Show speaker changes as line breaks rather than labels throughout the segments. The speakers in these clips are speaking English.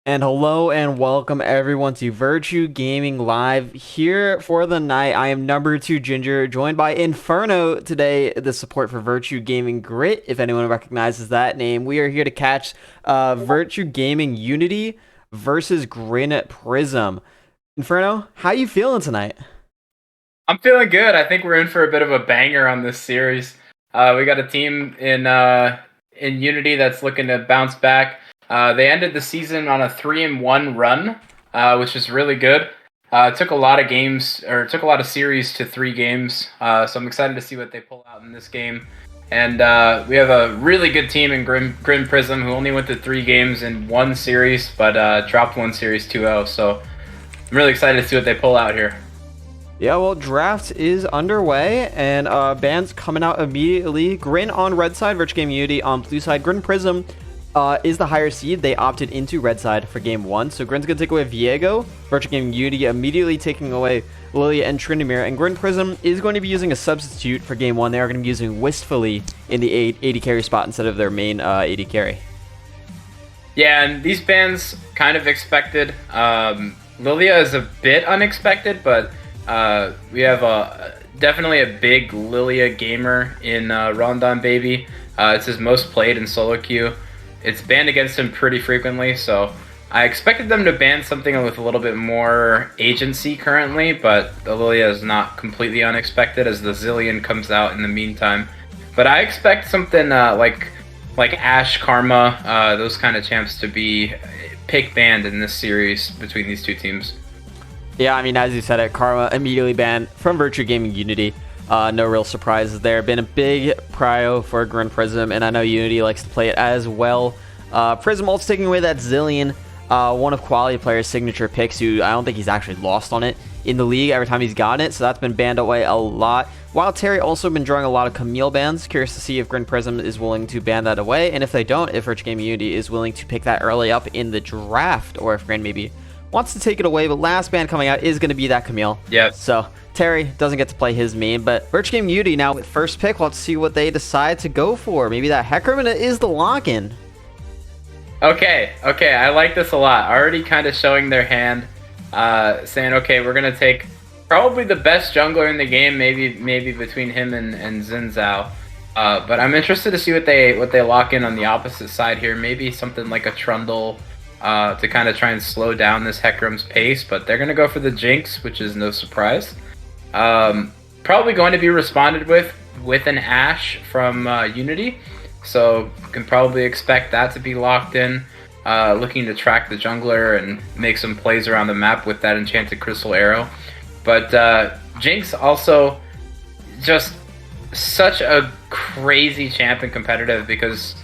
And hello and welcome everyone to Virtue Gaming Live. Here for the night, I am number two Ginger, joined by Inferno today, the support for Virtue Gaming Grit, if anyone recognizes that name. We are here to catch Virtue Gaming Unity versus GRIN Prism. Inferno, how you feeling tonight?
I'm feeling good. I think we're in for a bit of a banger on this series. We got a team in Unity that's looking to bounce back. They ended the season on a 3-1 run, which is really good. It took a lot of games, or it took a lot of series to 3 games. So I'm excited to see what they pull out in this game. And we have a really good team in GRIN Prism who only went to 3 games in one series, but dropped one series 2-0. So I'm really excited to see what they pull out here.
Yeah, well, draft is underway, and bans coming out immediately. GRIN on red side, Virtue Gaming Unity on blue side. GRIN Prism is the higher seed. They opted into red side for game one. So GRIN's going to take away Viego. Virtue Gaming Unity immediately taking away Lilia and Tryndamere. And GRIN Prism is going to be using a substitute for game one. They are going to be using Wistfully in the AD carry spot instead of their main AD carry.
Yeah, and these bans kind of expected. Lilia is a bit unexpected, but we have definitely a big Lilia gamer in Rondon Baby. It's his most played in solo queue. It's banned against him pretty frequently, so I expected them to ban something with a little bit more agency currently, but the Lilia is not completely unexpected as the Zillion comes out in the meantime. But I expect something like Ashe, Karma, those kind of champs to be pick banned in this series between these two teams.
Yeah, I mean, as you said it, Karma immediately banned from Virtue Gaming Unity. No real surprises there. Been a big prio for GRIN Prism, and I know Unity likes to play it as well. Prism also taking away that Zillion, one of quality players' signature picks, who I don't think he's actually lost on it in the league every time he's gotten it, so that's been banned away a lot. While Terry also been drawing a lot of Camille bans. Curious to see if GRIN Prism is willing to ban that away, and if they don't, if Virtue Gaming Unity is willing to pick that early up in the draft, or if GRIN maybe wants to take it away. But last ban coming out is going to be that Camille.
Yep.
So Terry doesn't get to play his main, but Virtue Gaming Unity now with first pick. Let's see what they decide to go for. Maybe that Hecarim is the lock-in.
Okay, I like this a lot. Already kind of showing their hand, saying, okay, we're gonna take probably the best jungler in the game, maybe between him and Xin Zhao. But I'm interested to see what they lock in on the opposite side here. Maybe something like a Trundle to kind of try and slow down this Hecarim's pace. But they're gonna go for the Jinx, which is no surprise. Probably going to be responded with an Ashe from Unity. So you can probably expect that to be locked in, looking to track the jungler and make some plays around the map with that enchanted crystal arrow. But Jinx also just such a crazy champ and competitive because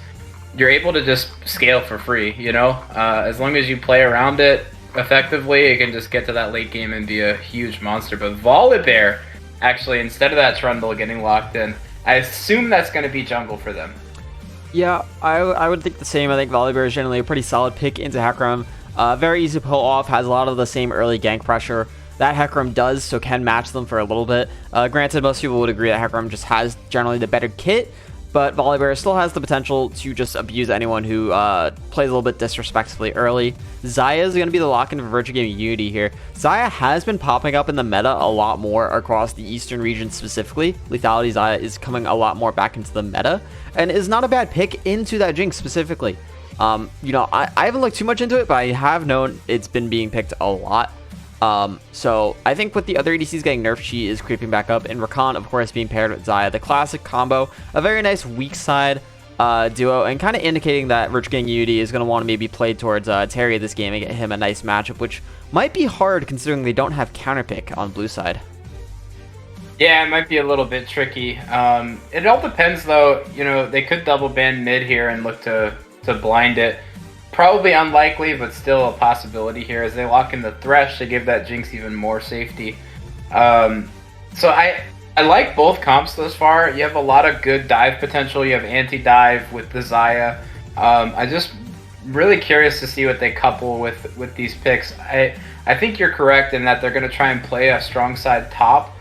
you're able to just scale for free, you know? As long as you play around it effectively, you can just get to that late game and be a huge monster. But Volibear, actually, instead of that Trundle getting locked in, I assume that's going to be jungle for them.
Yeah, I would think the same. I think Volibear is generally a pretty solid pick into Hecarim. Very easy to pull off, has a lot of the same early gank pressure that Hecarim does, so can match them for a little bit. Granted, most people would agree that Hecarim just has generally the better kit, but Volibear still has the potential to just abuse anyone who plays a little bit disrespectfully early. Xayah is going to be the lock-in for Virtue Gaming Unity here. Xayah has been popping up in the meta a lot more across the eastern region specifically. Lethality Xayah is coming a lot more back into the meta, and is not a bad pick into that Jinx specifically. You know, I haven't looked too much into it, but I have known it's been being picked a lot. So I think with the other ADCs getting nerfed, she is creeping back up, and Rakan, of course, being paired with Xayah, the classic combo, a very nice weak side duo, and kind of indicating that Virtue Gaming Unity is going to want to maybe play towards Terry this game and get him a nice matchup, which might be hard considering they don't have counterpick on blue side.
Yeah, it might be a little bit tricky. It all depends, though. You know, they could double ban mid here and look to blind it. Probably unlikely, but still a possibility here. As they lock in the Thresh, they give that Jinx even more safety. So I like both comps thus far. You have a lot of good dive potential. You have anti-dive with the Xayah. I just really curious to see what they couple with these picks. I think you're correct in that they're going to try and play a strong side top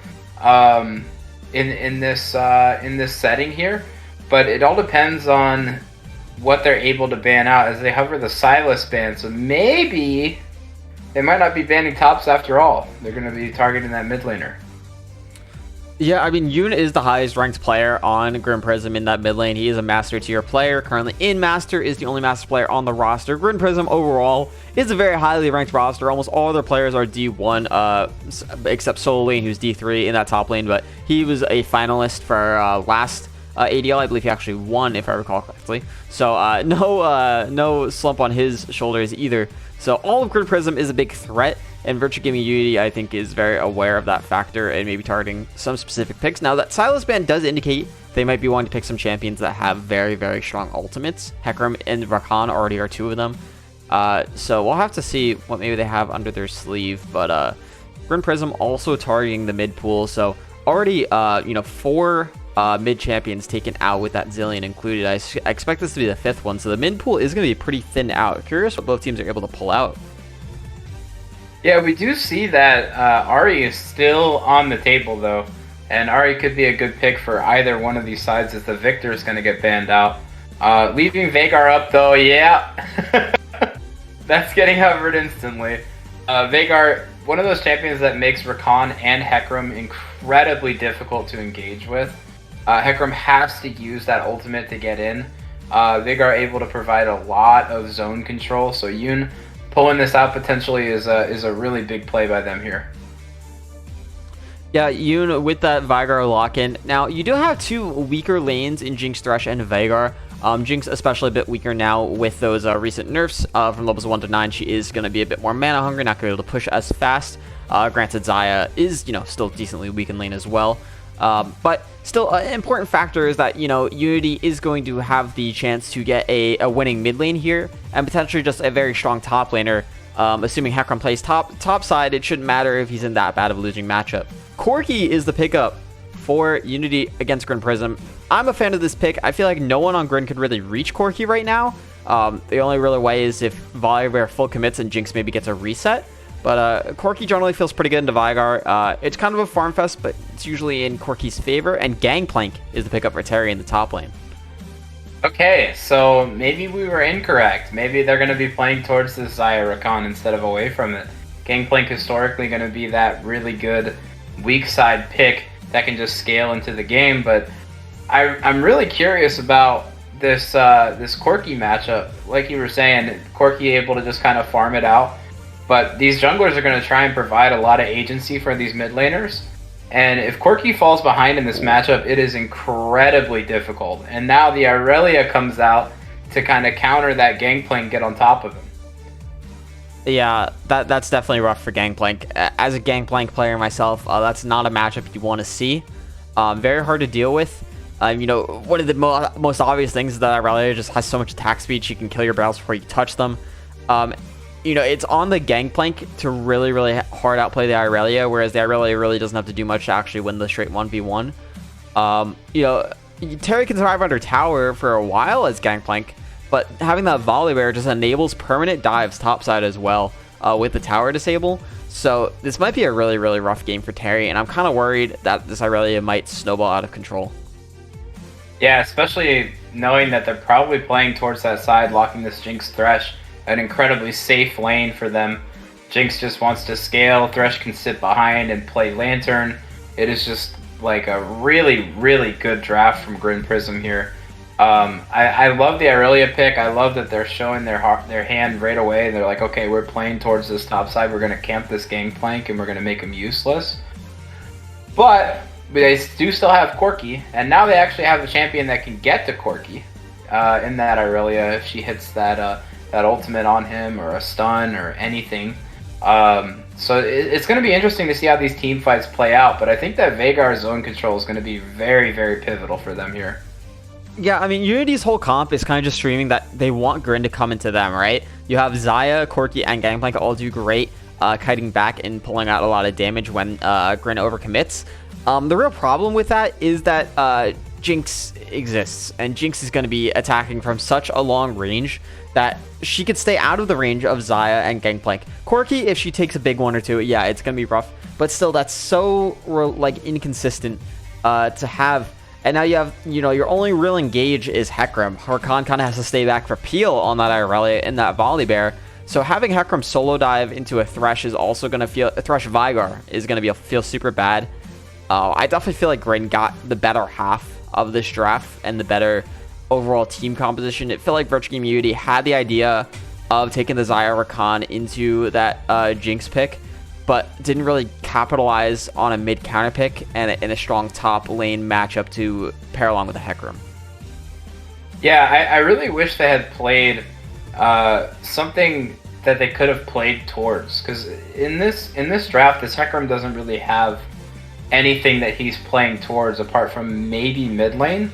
in this setting here, but it all depends on what they're able to ban out as they hover the Silas ban. So maybe they might not be banning tops after all. They're going to be targeting that mid laner.
Yeah, I mean, Yoon is the highest ranked player on GRIN Prism in that mid lane. He is a Master tier player. Currently in Master, is the only Master player on the roster. GRIN Prism overall is a very highly ranked roster. Almost all other players are D1, except Solo Lane, who's D3 in that top lane. But he was a finalist for last ADL. I believe he actually won, if I recall correctly. So no slump on his shoulders either. So all of GRIN Prism is a big threat. And Virtue Gaming Unity, I think, is very aware of that factor and maybe targeting some specific picks. Now, that Silas ban does indicate they might be wanting to pick some champions that have very, very strong ultimates. Hecarim and Rakan already are two of them. So we'll have to see what maybe they have under their sleeve. But GRIN Prism also targeting the mid pool. So already, 4 mid champions taken out with that Zillion included. I expect this to be the 5th one. So the mid pool is going to be pretty thinned out. Curious what both teams are able to pull out.
Yeah, we do see that Ahri is still on the table, though. And Ahri could be a good pick for either one of these sides as the Victor is going to get banned out. Leaving Veigar up, though, yeah. That's getting hovered instantly. Veigar, one of those champions that makes Rakan and Hecarim incredibly difficult to engage with. Hecarim has to use that ultimate to get in. Veigar able to provide a lot of zone control, so Yoon pulling this out potentially is a really big play by them here.
Yeah, Yoon with that Veigar lock-in. Now, you do have 2 weaker lanes in Jinx, Thresh, and Veigar. Jinx especially a bit weaker now with those recent nerfs from levels 1 to 9. She is going to be a bit more mana hungry, not going to be able to push as fast. Granted, Xayah is, still decently weak in lane as well. But still, an important factor is that, Unity is going to have the chance to get a winning mid lane here, and potentially just a very strong top laner. Assuming Hecarim plays top side, it shouldn't matter if he's in that bad of a losing matchup. Corki is the pickup for Unity against GRIN Prism. I'm a fan of this pick. I feel like no one on GRIN could really reach Corki right now. The only real way is if Volibear full commits and Jinx maybe gets a reset. But Corki generally feels pretty good into Veigar. It's kind of a farm fest, but it's usually in Corki's favor. And Gangplank is the pickup for Terry in the top lane.
Okay, so maybe we were incorrect. Maybe they're going to be playing towards this Xayah Rakan instead of away from it. Gangplank historically going to be that really good weak side pick that can just scale into the game. But I'm really curious about this Corki matchup. Like you were saying, Corki able to just kind of farm it out. But these junglers are going to try and provide a lot of agency for these mid laners. And if Corki falls behind in this matchup, it is incredibly difficult. And now the Irelia comes out to kind of counter that Gangplank, get on top of him.
Yeah, that's definitely rough for Gangplank. As a Gangplank player myself, that's not a matchup you want to see. Very hard to deal with. One of the most obvious things is that Irelia just has so much attack speed, she can kill your battles before you touch them. It's on the Gangplank to really, really hard outplay the Irelia, whereas the Irelia really doesn't have to do much to actually win the straight 1v1. Terry can survive under tower for a while as Gangplank, but having that Volibear just enables permanent dives topside as well with the tower disable. So this might be a really, really rough game for Terry, and I'm kind of worried that this Irelia might snowball out of control.
Yeah, especially knowing that they're probably playing towards that side, locking this Jinx Thresh. An incredibly safe lane for them. Jinx just wants to scale. Thresh can sit behind and play Lantern. It is just like a really, really good draft from GRIN Prism here. I love the Irelia pick. I love that they're showing their hand right away. They're like, okay, we're playing towards this top side. We're going to camp this Gangplank and we're going to make him useless. But they do still have Corki, and now they actually have a champion that can get to Corki in that Irelia if she hits that ultimate on him or a stun or anything. So it's going to be interesting to see how these team fights play out, but I think that Veigar's zone control is going to be very, very pivotal for them here.
Yeah, I mean, Unity's whole comp is kind of just streaming that they want GRIN to come into them, right? You have Xayah, Corki, and Gangplank all do great kiting back and pulling out a lot of damage when GRIN overcommits. The real problem with that is that Jinx exists, and Jinx is going to be attacking from such a long range that she could stay out of the range of Xayah and Gangplank. Corki, if she takes a big one or two, yeah, it's going to be rough. But still, that's so inconsistent to have And now you have, your only real engage is Hecarim. Rakan kind of has to stay back for Peel on that Irelia and that Volibear. So having Hecarim solo dive into a Thresh is also going to feel, a Thresh Vigar is going to feel super bad. I definitely feel like GRIN got the better half of this draft and the better overall team composition. It felt like Virtual Game Unity had the idea of taking the Xayah Rakan into that Jinx pick, but didn't really capitalize on a mid counter pick and a strong top lane matchup to pair along with a Hecarim.
Yeah, I really wish they had played something that they could have played towards, because in this draft, this Hecarim doesn't really have anything that he's playing towards apart from maybe mid lane.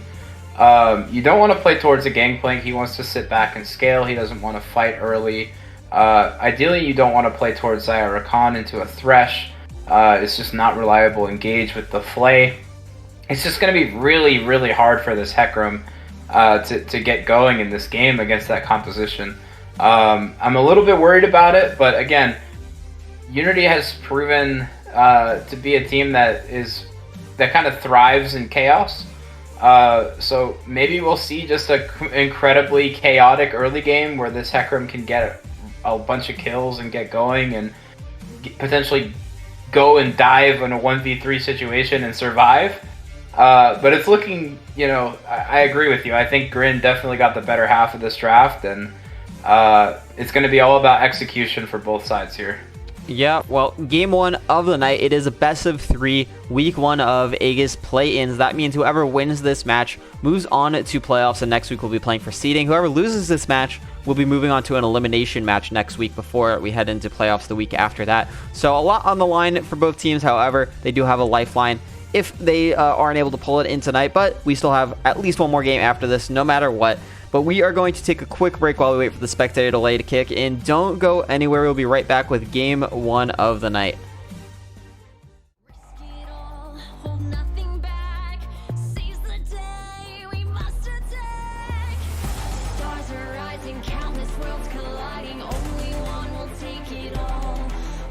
You don't want to play towards a gangplank. He wants to sit back and scale. He doesn't want to fight early. Ideally, you don't want to play towards Xayah Rakan into a Thresh. It's just not reliable engage with the Flay. It's just going to be really, really hard for this Hecarim to get going in this game against that composition. I'm a little bit worried about it, but again, Unity has proven to be a team that kind of thrives in chaos. So maybe we'll see just an incredibly chaotic early game where this Hecarim can get a bunch of kills and get going and potentially go and dive in a 1v3 situation and survive. But it's looking, I agree with you. I think GRIN definitely got the better half of this draft, and it's going to be all about execution for both sides here.
Yeah, well, game 1 of the night, it is a best of 3, week 1 of Aegis play-ins. That means whoever wins this match moves on to playoffs, and next week we'll be playing for seeding. Whoever loses this match will be moving on to an elimination match next week before we head into playoffs the week after that. So a lot on the line for both teams. However, they do have a lifeline if they aren't able to pull it in tonight, but we still have at least one more game after this, no matter what. But we are going to take a quick break while we wait for the spectator delay to kick in. Don't go anywhere. We'll be right back with game 1 of the night.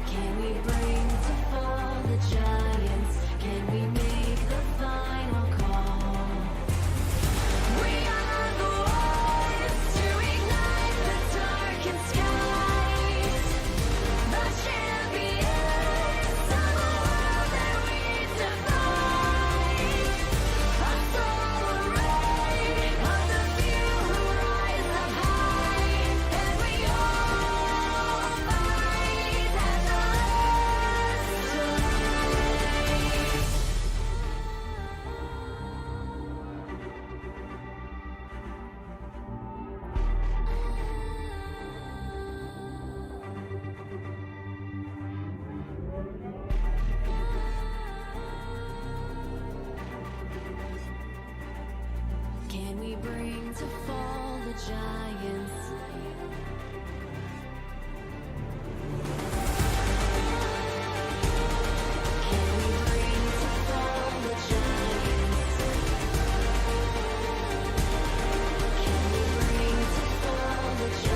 Can we bring to fall the giants? Can we bring to fall the giants? Can we bring to fall the giants? Can we bring to fall the giants?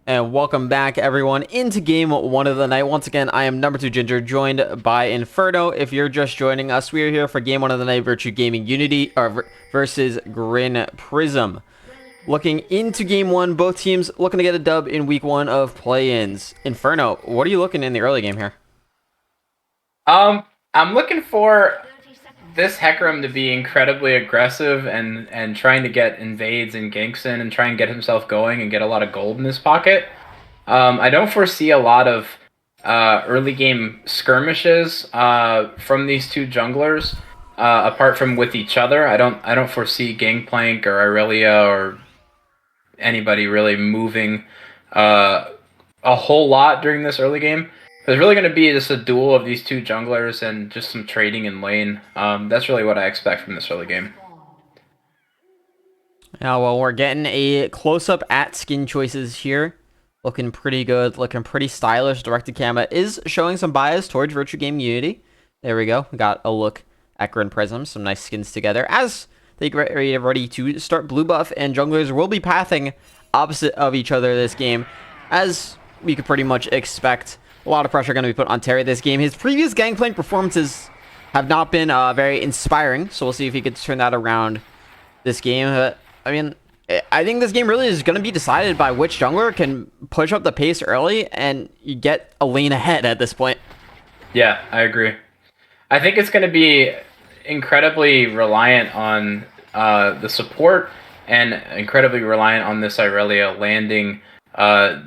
And welcome back, everyone, into game one of the night. Once again, I am number 2 Ginger, joined by Inferno. If you're just joining us, we are here for game one of the night, Virtue Gaming Unity versus GRIN Prism. Looking into game one, both teams looking to get a dub in week one of play-ins. Inferno, what are you looking in the early game here?
I'm looking for this Hecarim to be incredibly aggressive and trying to get invades and ganks in and try and get himself going and get a lot of gold in his pocket. I don't foresee a lot of early game skirmishes from these two junglers apart from with each other. I don't foresee Gangplank or Irelia or anybody really moving a whole lot during this early game. There's really going to be just a duel of these two junglers and just some trading in lane. That's really what I expect from this early game.
Yeah, well, we're getting a close-up at skin choices here. Looking pretty good, looking pretty stylish. Directed camera is showing some bias towards Virtue Gaming Unity. There we go. We got a look at GRIN Prism. Some nice skins together. As they get ready to start blue buff, and junglers will be pathing opposite of each other this game, as we could pretty much expect. A lot of pressure going to be put on Terry this game. His previous Gangplank performances have not been very inspiring, so we'll see if he could turn that around this game. I mean, I think this game really is going to be decided by which jungler can push up the pace early and you get a lane ahead at this point.
Yeah, I agree. I think it's going to be incredibly reliant on the support and incredibly reliant on this Irelia landing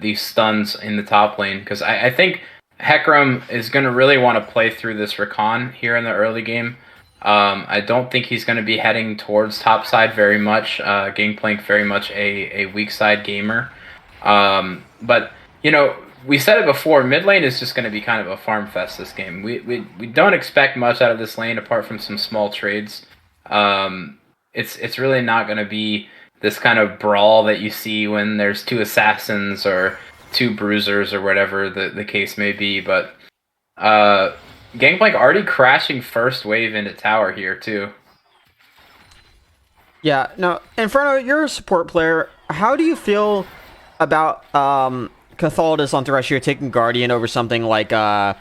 these stuns in the top lane, because I think Hecarim is going to really want to play through this Rakan here in the early game. I don't think he's going to be heading towards top side very much. Gangplank very much a weak side gamer. But, you know, we said it before, mid lane is just going to be kind of a farm fest this game. We don't expect much out of this lane apart from some small trades. It's really not going to be this kind of brawl that you see when there's two assassins or two bruisers or whatever the case may be. But Gangplank already crashing first wave into tower here too.
Yeah, no, Inferno, you're a support player. How do you feel about Catholicus on Thresh here taking Guardian over something like a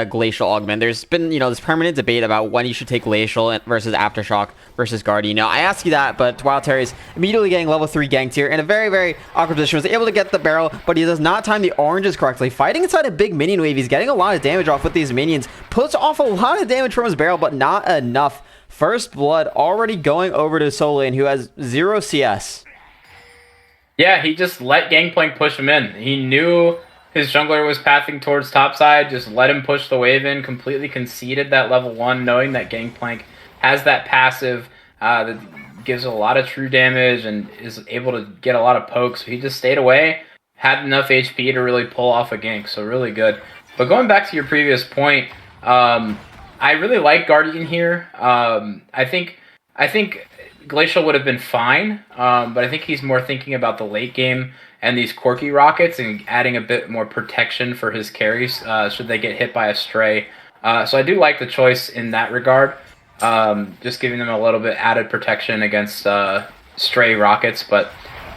Glacial Augment? There's been, you know, this permanent debate about when you should take Glacial versus Aftershock versus Guardian. Now, I ask you that, but Wild Terry's immediately getting level 3 ganked here in a very, very awkward position. Was able to get the barrel, but he does not time the oranges correctly. Fighting inside a big minion wave, he's getting a lot of damage off with these minions. Puts off a lot of damage from his barrel, but not enough. First blood already going over to Solane, who has 0 CS.
Yeah, he just let Gangplank push him in. He knew his jungler was pathing towards topside, just let him push the wave in, completely conceded that level 1, knowing that Gangplank has that passive that gives a lot of true damage and is able to get a lot of pokes. So he just stayed away, had enough HP to really pull off a gank, so really good. But going back to your previous point, I really like Guardian here. I think Glacial would have been fine, but I think he's more thinking about the late game and these quirky rockets and adding a bit more protection for his carries should they get hit by a stray. So I do like the choice in that regard, just giving them a little bit added protection against stray rockets. But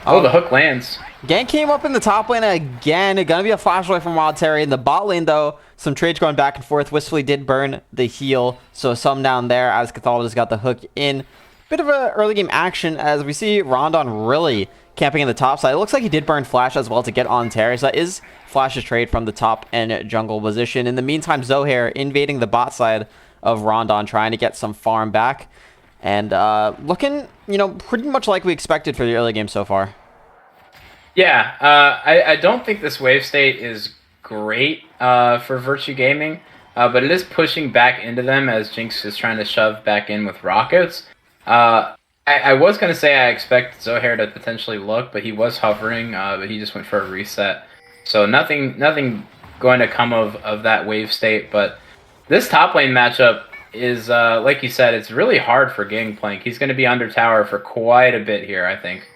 the hook lands.
Gank came up in the top lane again. Gonna be a flash away from Wild Terry. In the bot lane, though, some trades going back and forth. Wistfully did burn the heal, so some down there as Catholicus got the hook in. Bit of a early game action as we see Rondon really camping in the top side. It looks like he did burn Flash as well to get on Terry, so that is Flash's trade from the top and jungle position. In the meantime, Zohair invading the bot side of Rondon, trying to get some farm back. And looking, you know, pretty much like we expected for the early game so far.
Yeah, I don't think this wave state is great for Virtue Gaming, but it is pushing back into them as Jinx is trying to shove back in with rockets. I was going to say I expect Zohair to potentially look, but he was hovering, but he just went for a reset. So nothing going to come of that wave state, but this top lane matchup is, like you said, it's really hard for Gangplank. He's going to be under tower for quite a bit here, I think.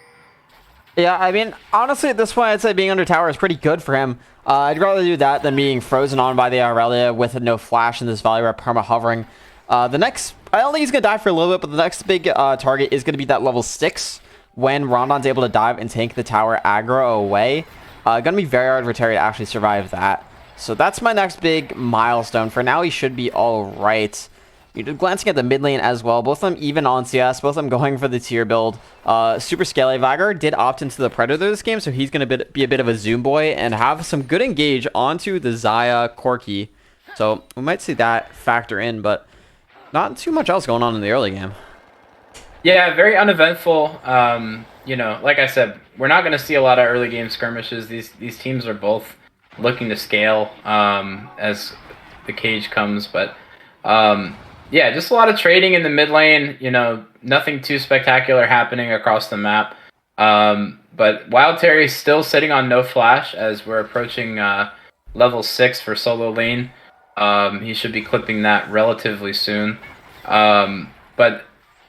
Yeah, I mean, honestly, at this point, I'd say being under tower is pretty good for him. I'd rather do that than being frozen on by the Aurelia with no flash in this Valley Rep perma hovering. I don't think he's going to die for a little bit, but the next big target is going to be that level 6 when Rondon's able to dive and tank the tower aggro away. Gonna be very hard for Terry to actually survive that. So that's my next big milestone. For now, he should be all right. You're glancing at the mid lane as well. Both of them even on CS. Both of them going for the tier build. Super Scale Viger did opt into the Predator this game, so he's going to be a bit of a Zoom boy and have some good engage onto the Xayah Corki. So we might see that factor in, but not too much else going on in the early game.
Yeah, very uneventful. You know, like I said, we're not going to see a lot of early game skirmishes. These teams are both looking to scale as the cage comes, but yeah, just a lot of trading in the mid lane. You know, nothing too spectacular happening across the map. But Wild Terry's still sitting on no flash as we're approaching level 6 for solo lane. He should be clipping that relatively soon. But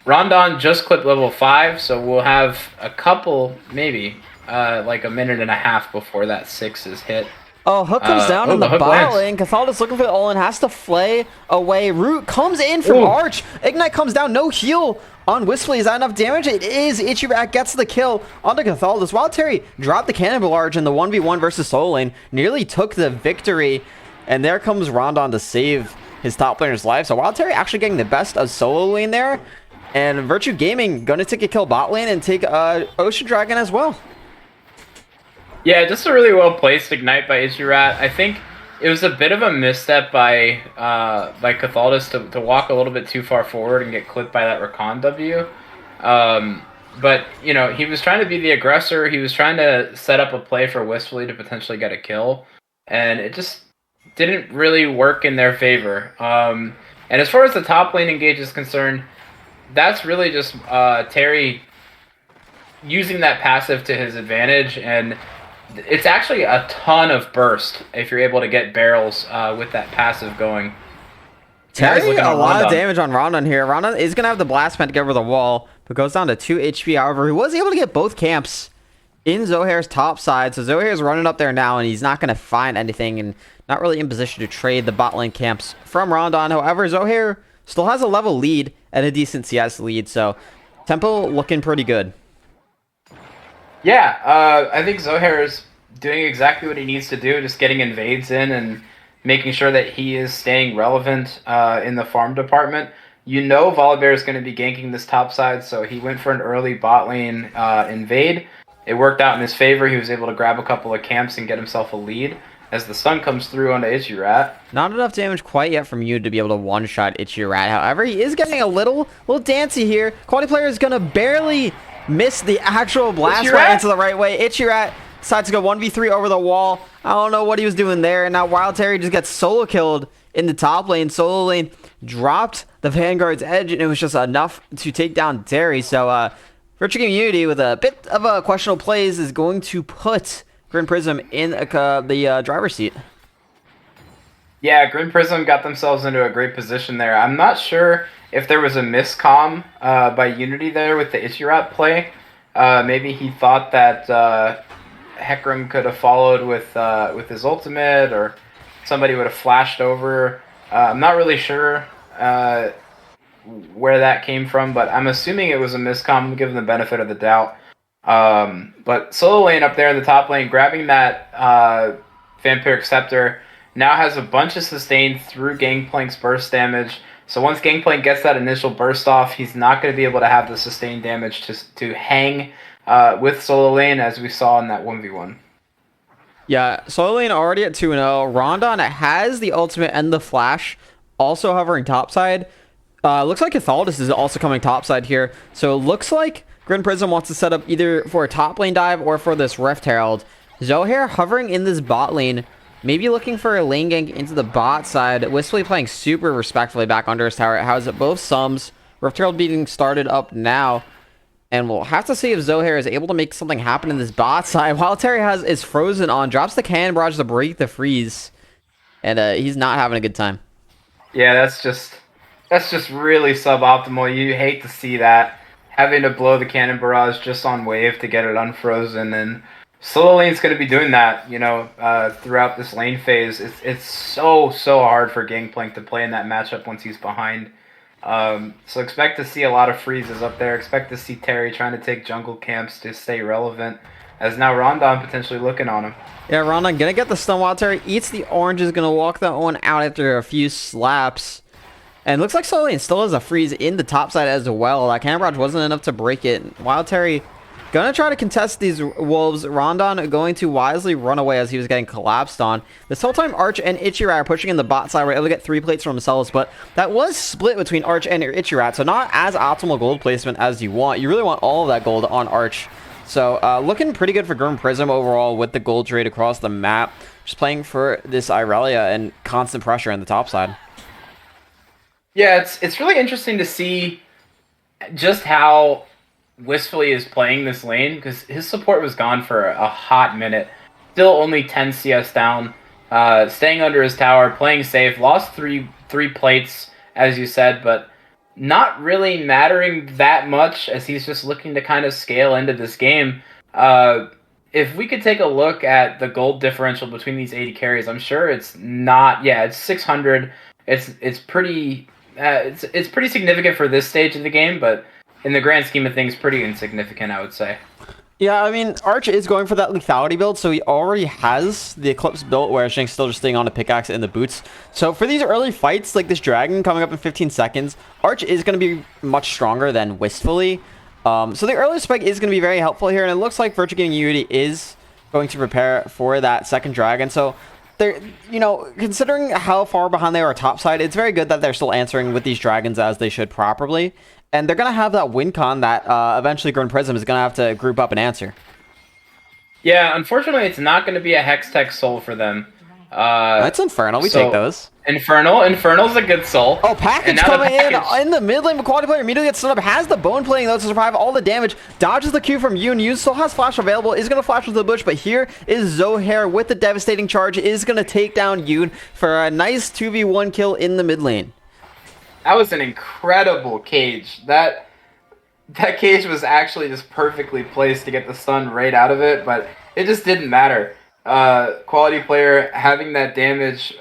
Rondon just clipped level 5, so we'll have a couple, maybe, like a minute and a half before that 6 is hit.
Oh, hook comes down in the bot lane. Cathalda's looking for the Olin, has to flay away. Root comes in from Arch. Ignite comes down, no heal on Wistfully. Is that enough damage? It is. Ichirat gets the kill onto Cathalda's. Wild Terry dropped the Cannonball Arch in the 1v1 versus solo lane. Nearly took the victory. And there comes Rondon to save his top laner's life. So Wild Terry actually getting the best of solo lane there. And Virtue Gaming going to take a kill bot lane and take Ocean Dragon as well.
Yeah, just a really well-placed Ignite by Ichirat. I think it was a bit of a misstep by Cathalda's to walk a little bit too far forward and get clipped by that Rakan W. But, you know, he was trying to be the aggressor. He was trying to set up a play for Wistfully to potentially get a kill. And it just didn't really work in their favor. And as far as the top lane engage is concerned, that's really just Terry using that passive to his advantage, and it's actually a ton of burst if you're able to get barrels with that passive going.
Terry, a lot of damage on Rondon here. Rondon is going to have the blast plant to get over the wall, but goes down to 2 HP. However, he was able to get both camps in Zohair's top side, so Zohair's running up there now, and he's not going to find anything, and not really in position to trade the bot lane camps from Rondon. However, Zohair still has a level lead and a decent CS lead, so Tempo looking pretty good.
Yeah, I think Zohair is doing exactly what he needs to do, just getting invades in and making sure that he is staying relevant in the farm department. You know Volibear is going to be ganking this top side, so he went for an early bot lane invade. It worked out in his favor. He was able to grab a couple of camps and get himself a lead as the sun comes through onto Ichirat.
Not enough damage quite yet from you to be able to one-shot Ichirat. However, he is getting a little dancy here. Quality player is going to barely miss the actual blast right into the right way. Ichirat decides to go 1v3 over the wall. I don't know what he was doing there. And now Wild Terry just gets solo killed in the top lane. Solo lane dropped the Vanguard's edge, and it was just enough to take down Terry. So, Virtue Community with a bit of a questionable plays is going to put GRIN Prism in the driver's seat.
Yeah, GRIN Prism got themselves into a great position there. I'm not sure if there was a miscomm by Unity there with the Ichirat play. Maybe he thought that Hecarim could have followed with his ultimate, or somebody would have flashed over. I'm not really sure where that came from, but I'm assuming it was a miscomm, given the benefit of the doubt. But solo lane up there in the top lane, grabbing that Vampiric Scepter, now has a bunch of sustain through Gangplank's burst damage. So once Gangplank gets that initial burst off, he's not going to be able to have the sustained damage to hang with solo lane, as we saw in that 1v1.
Yeah, solo lane already at 2-0. Rondon has the ultimate and the flash, also hovering topside. Looks like Cathalda's is also coming topside here. So it looks like GRIN Prism wants to set up either for a top lane dive or for this Rift Herald. Zohair hovering in this bot lane, maybe looking for a lane gank into the bot side. Wistfully playing super respectfully back under his tower. It has both sums. Rift Herald being started up now. And we'll have to see if Zohair is able to make something happen in this bot side. While Terry is frozen on, drops the cannon barrage to break the freeze. And he's not having a good time.
Yeah, that's just really suboptimal. You hate to see that. Having to blow the cannon barrage just on wave to get it unfrozen, and solo lane's going to be doing that, you know, throughout this lane phase. It's so hard for Gangplank to play in that matchup once he's behind. So expect to see a lot of freezes up there. Expect to see Terry trying to take jungle camps to stay relevant. as now Rondon potentially looking on him.
Yeah, Rondon gonna get the stun. Wild Terry eats the orange, is gonna walk that one out after a few slaps. And looks like Solane still has a freeze in the top side as well. That Camp Barrage wasn't enough to break it. Wild Terry gonna try to contest these wolves. Rondon going to wisely run away as he was getting collapsed on. This whole time, Arch and Ichirat are pushing in the bot side. We're able to get 3 plates for themselves, but that was split between Arch and Ichirat, so not as optimal gold placement as you want. You really want all of that gold on Arch. So looking pretty good for GRIN Prism overall with the gold trade across the map. Just playing for this Irelia and constant pressure in the top side.
Yeah, it's really interesting to see just how wistfully is playing this lane, because his support was gone for a hot minute. Still only 10 CS down, staying under his tower, playing safe. Lost three plates, as you said, but not really mattering that much as he's just looking to kind of scale into this game. If we could take a look at the gold differential between these 80 carries, I'm sure it's not. Yeah, it's 600. It's pretty. It's pretty significant for this stage of the game, but in the grand scheme of things, pretty insignificant, I would say.
Yeah, I mean, Arch is going for that lethality build, so he already has the Eclipse built, where Shank's still just staying on a pickaxe in the boots. So for these early fights, like this Dragon coming up in 15 seconds, Arch is going to be much stronger than Wistfully. So the early spike is going to be very helpful here, and it looks like Virtue Gaming Unity is going to prepare for that second Dragon. So they're, you know, considering how far behind they are topside, it's very good that they're still answering with these Dragons as they should properly. And they're going to have that win con that eventually GRIN Prism is going to have to group up and answer.
Yeah, unfortunately, it's not going to be a Hextech soul for them.
That's Infernal. We take those.
Infernal's a good soul.
Oh, package coming in the mid lane. McQuality player immediately gets stood up. Has the bone plating though to survive all the damage. Dodges the Q from Yoon. Yoon still has flash available. Is going to flash into the bush, but here is Zohair with the devastating charge. Is going to take down Yoon for a nice 2v1 kill in the mid lane.
That was an incredible cage. That cage was actually just perfectly placed to get the stun right out of it, but it just didn't matter. Quality player having that damage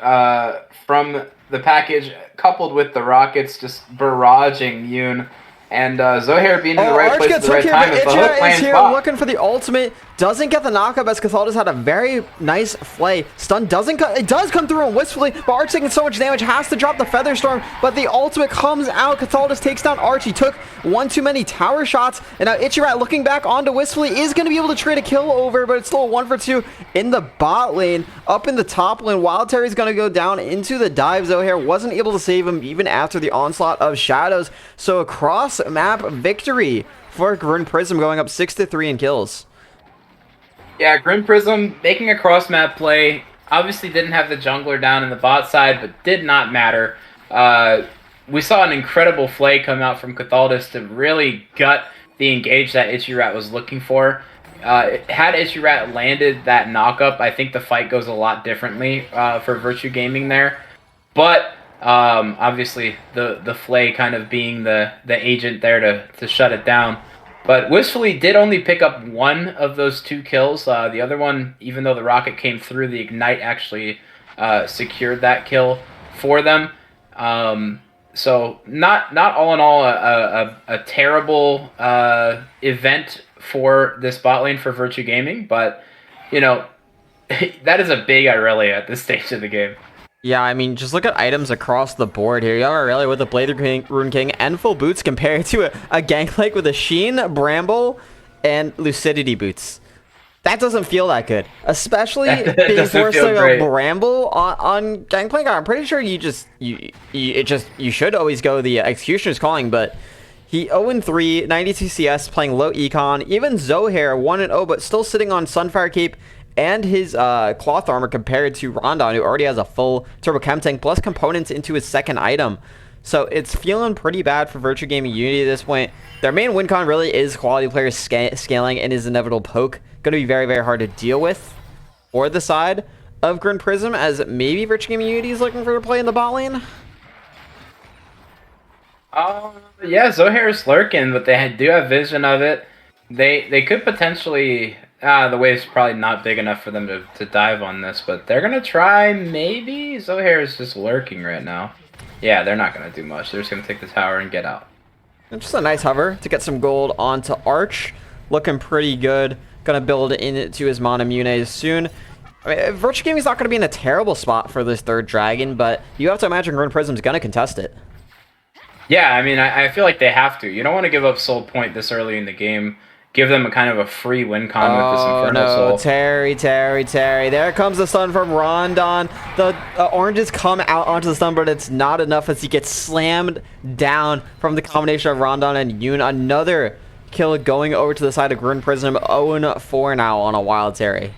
from the package coupled with the rockets just barraging Yoon. And Zohair being in the right place at the right time is the hook playing spot.
Looking for the ultimate. Doesn't get the knockup as Cathalda's had a very nice flay. Stun doesn't come. It does come through on Wistfully, but Arch taking so much damage, has to drop the Feather Storm, but the ultimate comes out. Cathalda's takes down Arch. He took one too many tower shots, and now Ichirat looking back onto Wistfully is going to be able to trade a kill over, but it's still a 1 for 2 in the bot lane. Up in the top lane, Wild Terry's going to go down into the dive. Zohair wasn't able to save him even after the onslaught of shadows. So a cross map victory for GRIN Prism, going up 6-3 in kills.
Yeah, GRIN Prism making a cross map play. Obviously didn't have the jungler down in the bot side, but did not matter. We saw an incredible flay come out from Cathalda's to really gut the engage that Ichirat was looking for. Had Ichirat landed that knockup, I think the fight goes a lot differently for Virtue Gaming there. But obviously the flay kind of being the agent there to shut it down. But Wistfully did only pick up one of those 2 kills. The other one, even though the rocket came through, the Ignite actually secured that kill for them. So not all in all a terrible event for this bot lane for Virtue Gaming, but you know that is a big Irelia at this stage of the game.
Yeah, I mean, just look at items across the board here. You have Aurelia with the Blade Rune King and full boots compared to a Gangplank with a Sheen, Bramble, and Lucidity boots. That doesn't feel that good. Especially being forced to go Bramble on Gangplank. I'm pretty sure you should always go the Executioner's Calling, but he 0-3, 92 CS, playing low econ. Even Zohair 1-0, but still sitting on Sunfire Cape and his cloth armor compared to Rondon, who already has a full turbo chem tank plus components into his second item. So it's feeling pretty bad for Virtue Gaming Unity at this point. Their main win con really is quality players scaling and his inevitable poke. Going to be very, very hard to deal with for the side of GRIN Prism, as maybe Virtue Gaming Unity is looking for a play in the bot lane.
Yeah, Zohair's lurking, but they do have vision of it. They could potentially... the wave's probably not big enough for them to dive on this, but they're going to try, maybe? Zohair is just lurking right now. Yeah, they're not going to do much. They're just going to take the tower and get out.
And just a nice hover to get some gold onto Arch. Looking pretty good. going to build into his Monomunes soon. I mean, Virtue Gaming's not going to be in a terrible spot for this third dragon, but you have to imagine GRIN Prism's going to contest it.
Yeah, I mean, I feel like they have to. You don't want to give up Soul Point this early in the game. Give them a kind of a free win con with this Infernal Soul.
Terry. There comes the stun from Rondon. The oranges come out onto the stun, but it's not enough as he gets slammed down from the combination of Rondon and Yoon. Another kill going over to the side of GRIN Prism. 0-4 now on a wild Terry.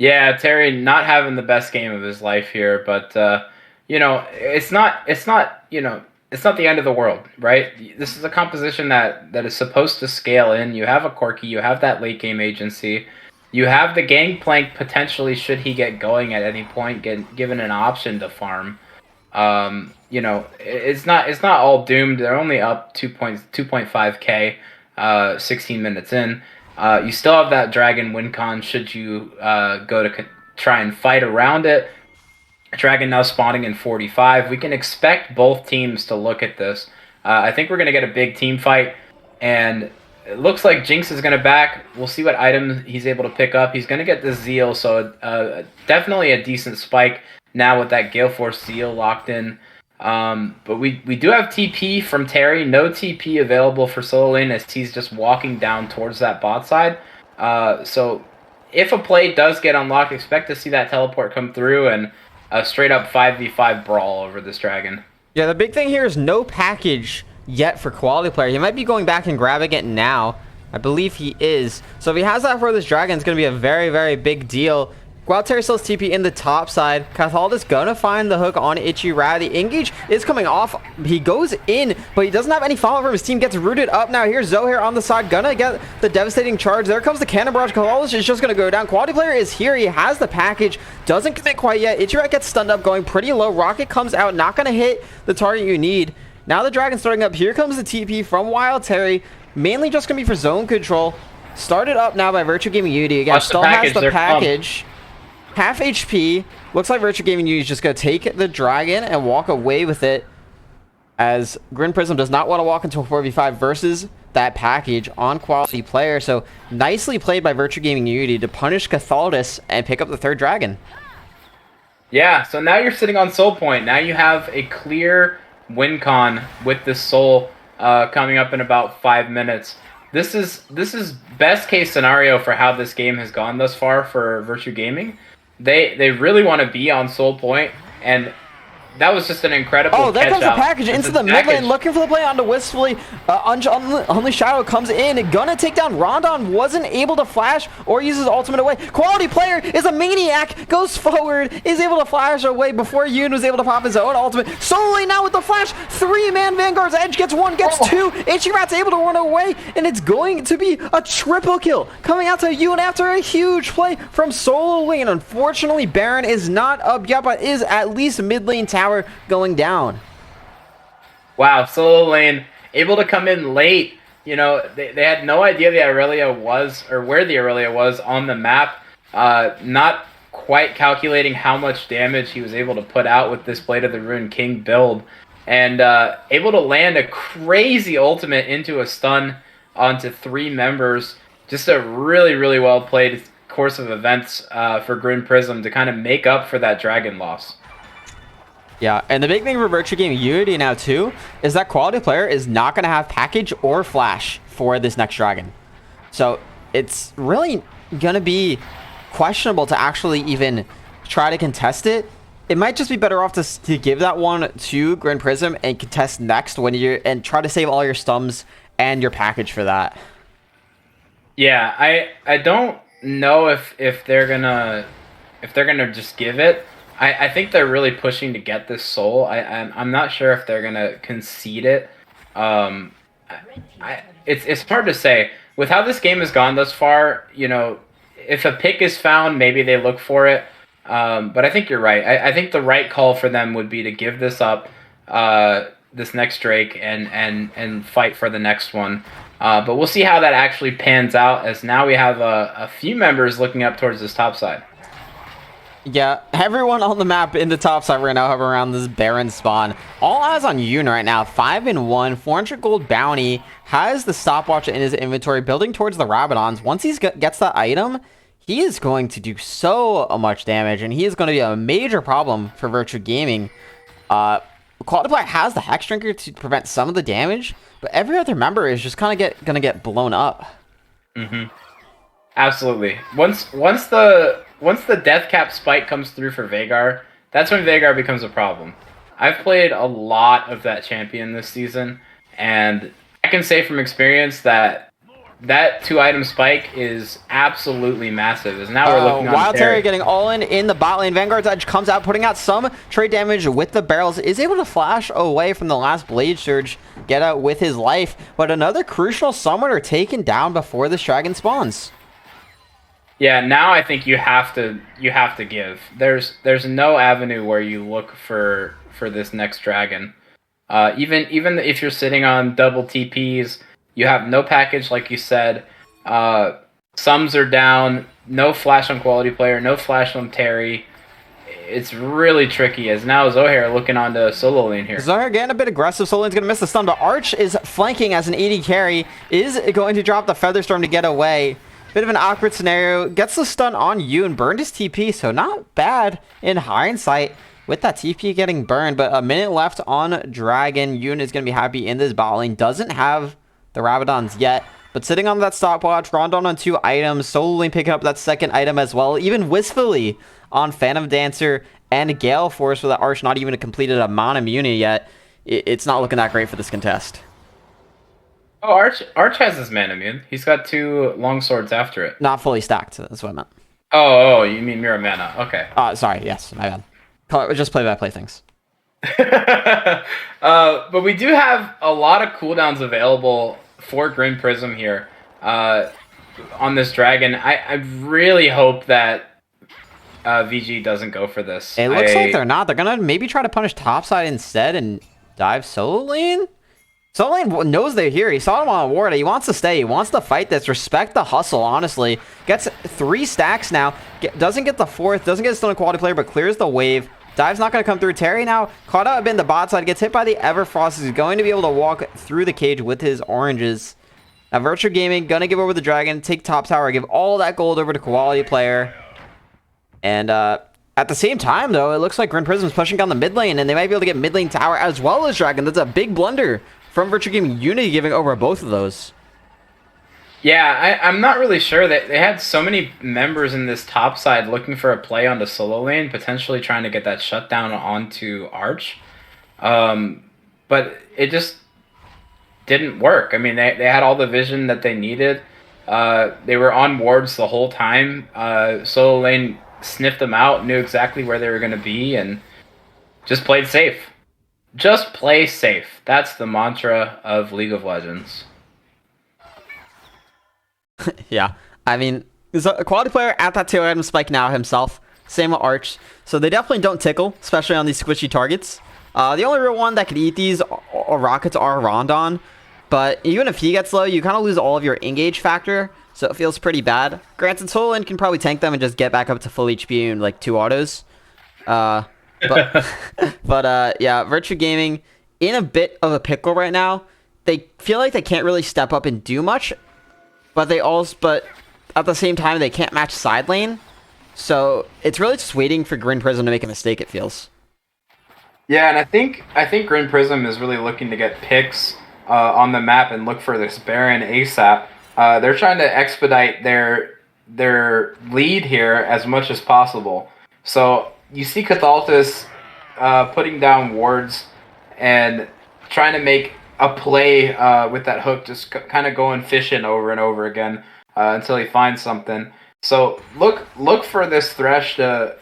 Yeah, Terry not having the best game of his life here, but you know, it's not you know, it's not the end of the world, right? This is a composition that is supposed to scale in. You have a Corki, you have that late game agency, you have the Gangplank potentially should he get going at any point, given an option to farm. You know, it's not all doomed. They're only up 2.5k, 16 minutes in. You still have that Dragon win con should you go to try and fight around it. Dragon now spawning in 45. We can expect both teams to look at this. I think we're going to get a big team fight, and it looks like Jinx is going to back. We'll see what items he's able to pick up. He's going to get the Zeal, so definitely a decent spike now with that Gale Force Zeal locked in. But we do have TP from Terry. No TP available for solo lane as he's just walking down towards that bot side. So if a play does get unlocked, expect to see that teleport come through and a straight up 5v5 brawl over this dragon.
Yeah, the big thing here is no package yet for quality player. He might be going back and grabbing it now. I believe he is. So if he has that for this dragon, it's going to be a very, very big deal. Gualtieri still has TP in the top side. Cathalda's gonna find the hook on Itchy Rat. The engage is coming off. He goes in, but he doesn't have any follow from his team. Gets rooted up now. Here's Zohair on the side. Gonna get the devastating charge. There comes the cannon barrage. Cathalda is just gonna go down. Quality player is here. He has the package. Doesn't commit quite yet. Itchy Rat gets stunned up, going pretty low. Rocket comes out. Not gonna hit the target you need. Now the dragon starting up. Here comes the TP from Wild Terry. Mainly just gonna be for zone control. Started up now by Virtue Gaming Unity. Again, still has the package. Half HP. Looks like Virtue Gaming Unity is just going to take the dragon and walk away with it, as GRIN Prism does not want to walk into a 4v5 versus that package on quality player. So nicely played by Virtue Gaming Unity to punish Cathaldus and pick up the third dragon.
Yeah, so now you're sitting on Soul Point. Now you have a clear win con with this Soul coming up in about 5 minutes. This is best case scenario for how this game has gone thus far for Virtue Gaming. They really want to be on Soul Point, and that was just an incredible
Oh, there
catch
comes the
out.
package into the mid lane, looking for the play onto Wistfully. Only Shadow comes in, gonna take down Rondon. Wasn't able to flash or use his ultimate away. Quality player is a maniac, goes forward, is able to flash away before Yoon was able to pop his own ultimate. Solo lane now with the flash. 3-man Vanguard's Edge gets one, gets two. Itchy Rat's able to run away, and it's going to be a triple kill coming out to Yoon after a huge play from solo lane. Unfortunately, Baron is not up yet, but is at least mid lane tower going down.
Wow, solo lane able to come in late. You know, they had no idea the Aurelia was, or where the Aurelia was on the map. Not quite calculating how much damage he was able to put out with this Blade of the Ruined King build. And able to land a crazy ultimate into a stun onto 3 members. Just a really, really well played course of events for GRIN Prism to kind of make up for that dragon loss.
Yeah, and the big thing for Virtue Gaming Unity now too is that quality player is not going to have package or flash for this next dragon. So it's really going to be questionable to actually even try to contest it. It might just be better off to give that one to GRIN Prism and contest next when and try to save all your stums and your package for that.
Yeah, I don't know if they're gonna just give it. I think they're really pushing to get this soul. I'm not sure if they're gonna concede it. It's hard to say. With how this game has gone thus far, you know, if a pick is found, maybe they look for it. But I think you're right. I think the right call for them would be to give this up, this next Drake, and fight for the next one. But we'll see how that actually pans out, as now we have a few members looking up towards this top side.
Yeah, everyone on the map in the top side right now have around this Baron spawn. All eyes on Yoon right now. 5-1, 400 gold bounty. Has the stopwatch in his inventory, building towards the Rabadons. Once he gets that item, he is going to do so much damage, and he is going to be a major problem for Virtue Gaming. Quality Player has the Hex Drinker to prevent some of the damage, but every other member is just kind of going to get blown up.
Mm-hmm. Absolutely. Once the death cap spike comes through for Veigar, that's when Veigar becomes a problem. I've played a lot of that champion this season, and I can say from experience that that 2-item spike is absolutely massive. As now we're looking on
Wild
Terry
Terry getting all in the bot lane. Vanguard's Edge comes out, putting out some trade damage with the barrels. Is able to flash away from the last Blade Surge, get out with his life. But another crucial summoner taken down before this dragon spawns.
Yeah, now I think you have to give. There's no avenue where you look for this next dragon. Even if you're sitting on double TPs, you have no package like you said. Sums are down. No flash on Quality Player. No flash on Terry. It's really tricky. As now Zohair looking onto solo lane here.
Zohair getting a bit aggressive. Solo lane's gonna miss the stun, but Arch is flanking as an AD carry. Is going to drop the Featherstorm to get away. Bit of an awkward scenario. Gets the stun on you and burned his TP, so not bad in hindsight with that TP getting burned. But a minute left on Dragon. Yoon is going to be happy in this bot lane. Doesn't have the Rabadons yet, but sitting on that stopwatch. Rondon on 2 items. Solo lane picking up that second item as well. Even wistfully on Phantom Dancer and Gale Force with the Arch not even completed a Mon immunity yet. It's not looking that great for this contest.
Oh, Arch has his man immune. He's got 2 long swords after it.
Not fully stacked, that's what I meant.
Oh, you mean Mirror Mana. Okay.
Sorry, yes, my bad. Just play-by-play things.
But we do have a lot of cooldowns available for GRIN Prism here on this dragon. I really hope that VG doesn't go for this.
It looks like they're not. They're going to maybe try to punish topside instead and dive solo lane? Solo lane knows they're here. He saw him on a ward. He wants to stay. He wants to fight this. Respect the hustle, honestly. Gets 3 stacks now. Doesn't get the 4th. Doesn't get a stun on Quality Player, but clears the wave. Dive's not going to come through. Terry now caught out a bit in the bot side. Gets hit by the Everfrost. He's going to be able to walk through the cage with his oranges. Now, Virtue Gaming going to give over the dragon. Take top tower. Give all that gold over to Quality Player. And at the same time, though, it looks like GRIN Prism's pushing down the mid lane. And they might be able to get mid lane tower as well as dragon. That's a big blunder from Virtue Gaming. Unity giving over both of those.
Yeah, I'm not really sure. That they had so many members in this top side looking for a play on the solo lane, potentially trying to get that shutdown onto Arch. But it just didn't work. I mean, they had all the vision that they needed. They were on wards the whole time. Solo lane sniffed them out, knew exactly where they were going to be, and just played safe. Just play safe. That's the mantra of League of Legends.
Yeah, I mean, there's a Quality Player at that 2-item spike now himself. Same with Arch. So they definitely don't tickle, especially on these squishy targets. The only real one that could eat these rockets are Rondon. But even if he gets low, you kind of lose all of your engage factor. So it feels pretty bad. Granted, Solo Lane can probably tank them and just get back up to full HP in like 2 autos. But yeah, Virtue Gaming in a bit of a pickle right now. They feel like they can't really step up and do much. But at the same time, they can't match side lane. So it's really just waiting for GRIN Prism to make a mistake, it feels.
Yeah, and I think GRIN Prism is really looking to get picks on the map and look for this Baron ASAP. They're trying to expedite their lead here as much as possible. So you see Cathaltus putting down wards and trying to make a play with that hook, just kind of going fishing over and over again until he finds something. So look for this Thresh to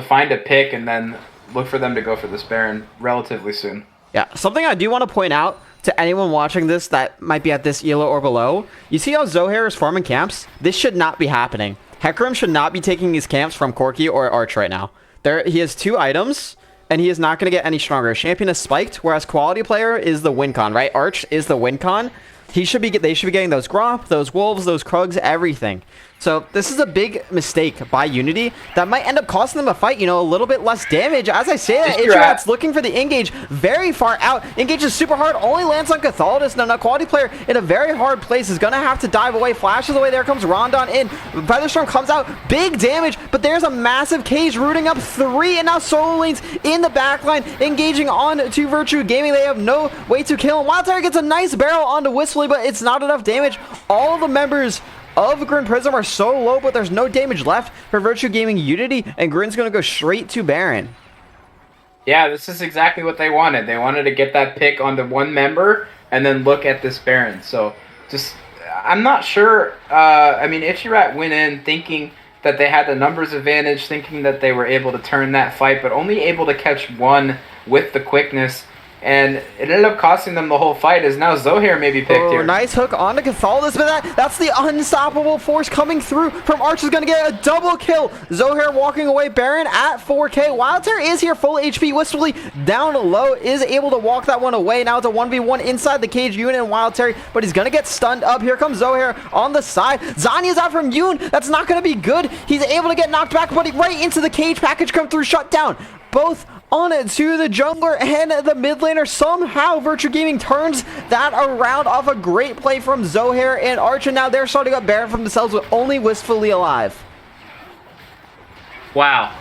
find a pick, and then look for them to go for this Baron relatively soon.
Yeah, something I do want to point out to anyone watching this that might be at this elo or below, you see how Zohair is farming camps? This should not be happening. Hecarim should not be taking these camps from Corki or Arch right now. He has 2 items, and he is not going to get any stronger. Champion is spiked, whereas Quality Player is the win con, right? Arch is the win con. They should be getting those Gromp, those Wolves, those Krugs, everything. So this is a big mistake by Unity that might end up costing them a fight, a little bit less damage. As I say that, Itch.Rat's looking for the engage very far out. Engage is super hard, only lands on Catholicus. Now, Quality Player in a very hard place is going to have to dive away. Flashes away, there comes Rondon in. Featherstorm comes out, big damage, but there's a massive cage rooting up 3, and now Solo Lane's in the backline, engaging on to Virtue Gaming. They have no way to kill him. Wildfire gets a nice barrel onto Wistfully, but it's not enough damage. All of the members of GRIN Prism are so low, but there's no damage left for Virtue Gaming Unity, and GRIN's going to go straight to Baron.
Yeah, this is exactly what they wanted. They wanted to get that pick onto one member and then look at this Baron. So, I'm not sure. I mean, Itch.Rat went in thinking that they had the numbers advantage, thinking that they were able to turn that fight, but only able to catch one with the quickness. And it ended up costing them the whole fight, as now Zohair may be picked here.
Nice hook onto Catholicus, but that's the unstoppable force coming through from Arch is going to get a double kill. Zohair walking away, Baron at 4k. Wildfire is here, full HP. Wistfully down low, is able to walk that one away. Now it's a 1v1 inside the cage, Yoon and Wildfire, but he's going to get stunned up. Here comes Zohair on the side. Zanya's out from Yoon. That's not going to be good. He's able to get knocked back, but right into the cage. Package come through, shut down. Both on it to the jungler and the mid laner. Somehow Virtue Gaming turns that around off a great play from Zohair and Arch, and now they're starting up Baron from themselves with only Wistfully alive.
Wow.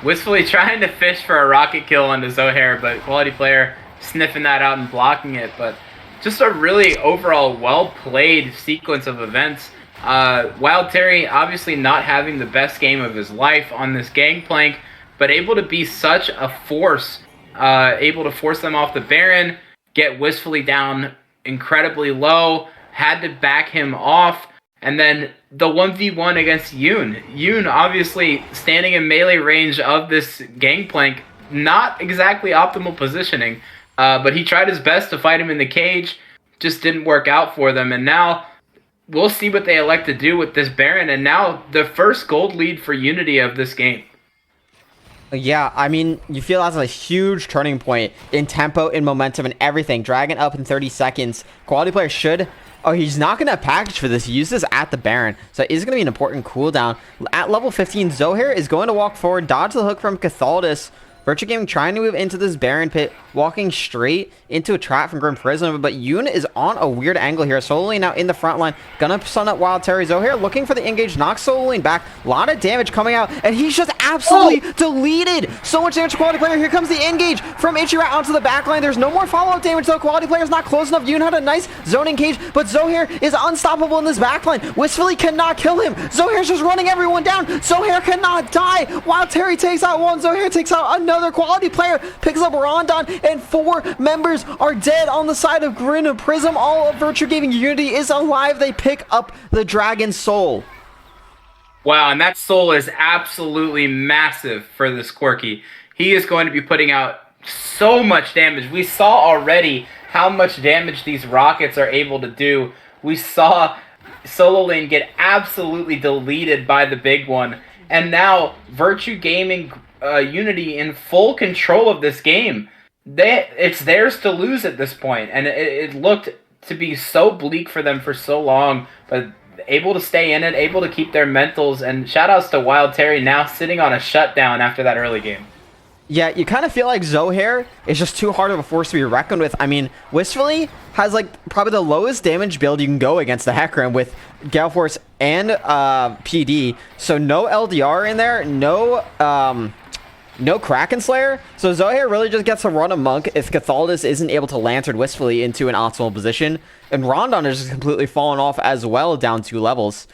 Wistfully trying to fish for a rocket kill onto Zohair, but Quality Player sniffing that out and blocking it. But just a really overall well-played sequence of events. Wild Terry obviously not having the best game of his life on this gangplank, but able to be such a force, able to force them off the Baron, get Wistfully down incredibly low, had to back him off, and then the 1v1 against Yoon. Yoon obviously standing in melee range of this gangplank, not exactly optimal positioning, but he tried his best to fight him in the cage, just didn't work out for them, and now we'll see what they elect to do with this Baron, and now the first gold lead for Unity of this game.
Yeah, I mean, you feel that's a huge turning point in tempo, in momentum, and everything. Dragon up in 30 seconds. Quality Player should... Oh, he's not going to package for this. He used this at the Baron. So it is going to be an important cooldown. At level 15, Zohair is going to walk forward, dodge the hook from Catholicus. Virtue Gaming trying to move into this Baron pit, walking straight into a trap from GRIN Prism, but Yoon is on a weird angle here. Solo Lane now in the front line, gonna stun up Wild Terry. Zohair looking for the engage, knocks Solo Lane back, a lot of damage coming out, and he's just absolutely deleted. So much damage to Quality Player. Here comes the engage from Itch.Rat onto the back line. There's no more follow-up damage, though. Quality Player's not close enough. Yoon had a nice zone engage, but Zohair is unstoppable in this back line. Wistfully cannot kill him. Zohair's just running everyone down. Zohair cannot die. Wild Terry takes out one. Zohair takes out another. Quality Player picks up Rondon, and 4 members are dead on the side of GRIN Prism. All of Virtue Gaming Unity is alive. They pick up the Dragon Soul.
Wow, and that soul is absolutely massive for this Quirky. He is going to be putting out so much damage. We saw already how much damage these rockets are able to do. We saw Solo Lane get absolutely deleted by the big one. And now Virtue Gaming Unity in full control of this game. It's theirs to lose at this point, and it looked to be so bleak for them for so long, but able to stay in it, able to keep their mentals, and shoutouts to Wild Terry now sitting on a shutdown after that early game.
Yeah, you kind of feel like Zohair is just too hard of a force to be reckoned with. I mean, Wistfully has like probably the lowest damage build you can go against the Hecarim with Gale Force and PD, so no LDR in there, no Kraken Slayer, so Zohair really just gets to run amok if Catholicus isn't able to lantern Wistfully into an optimal position, and Rondon is just completely fallen off as well, down 2 levels.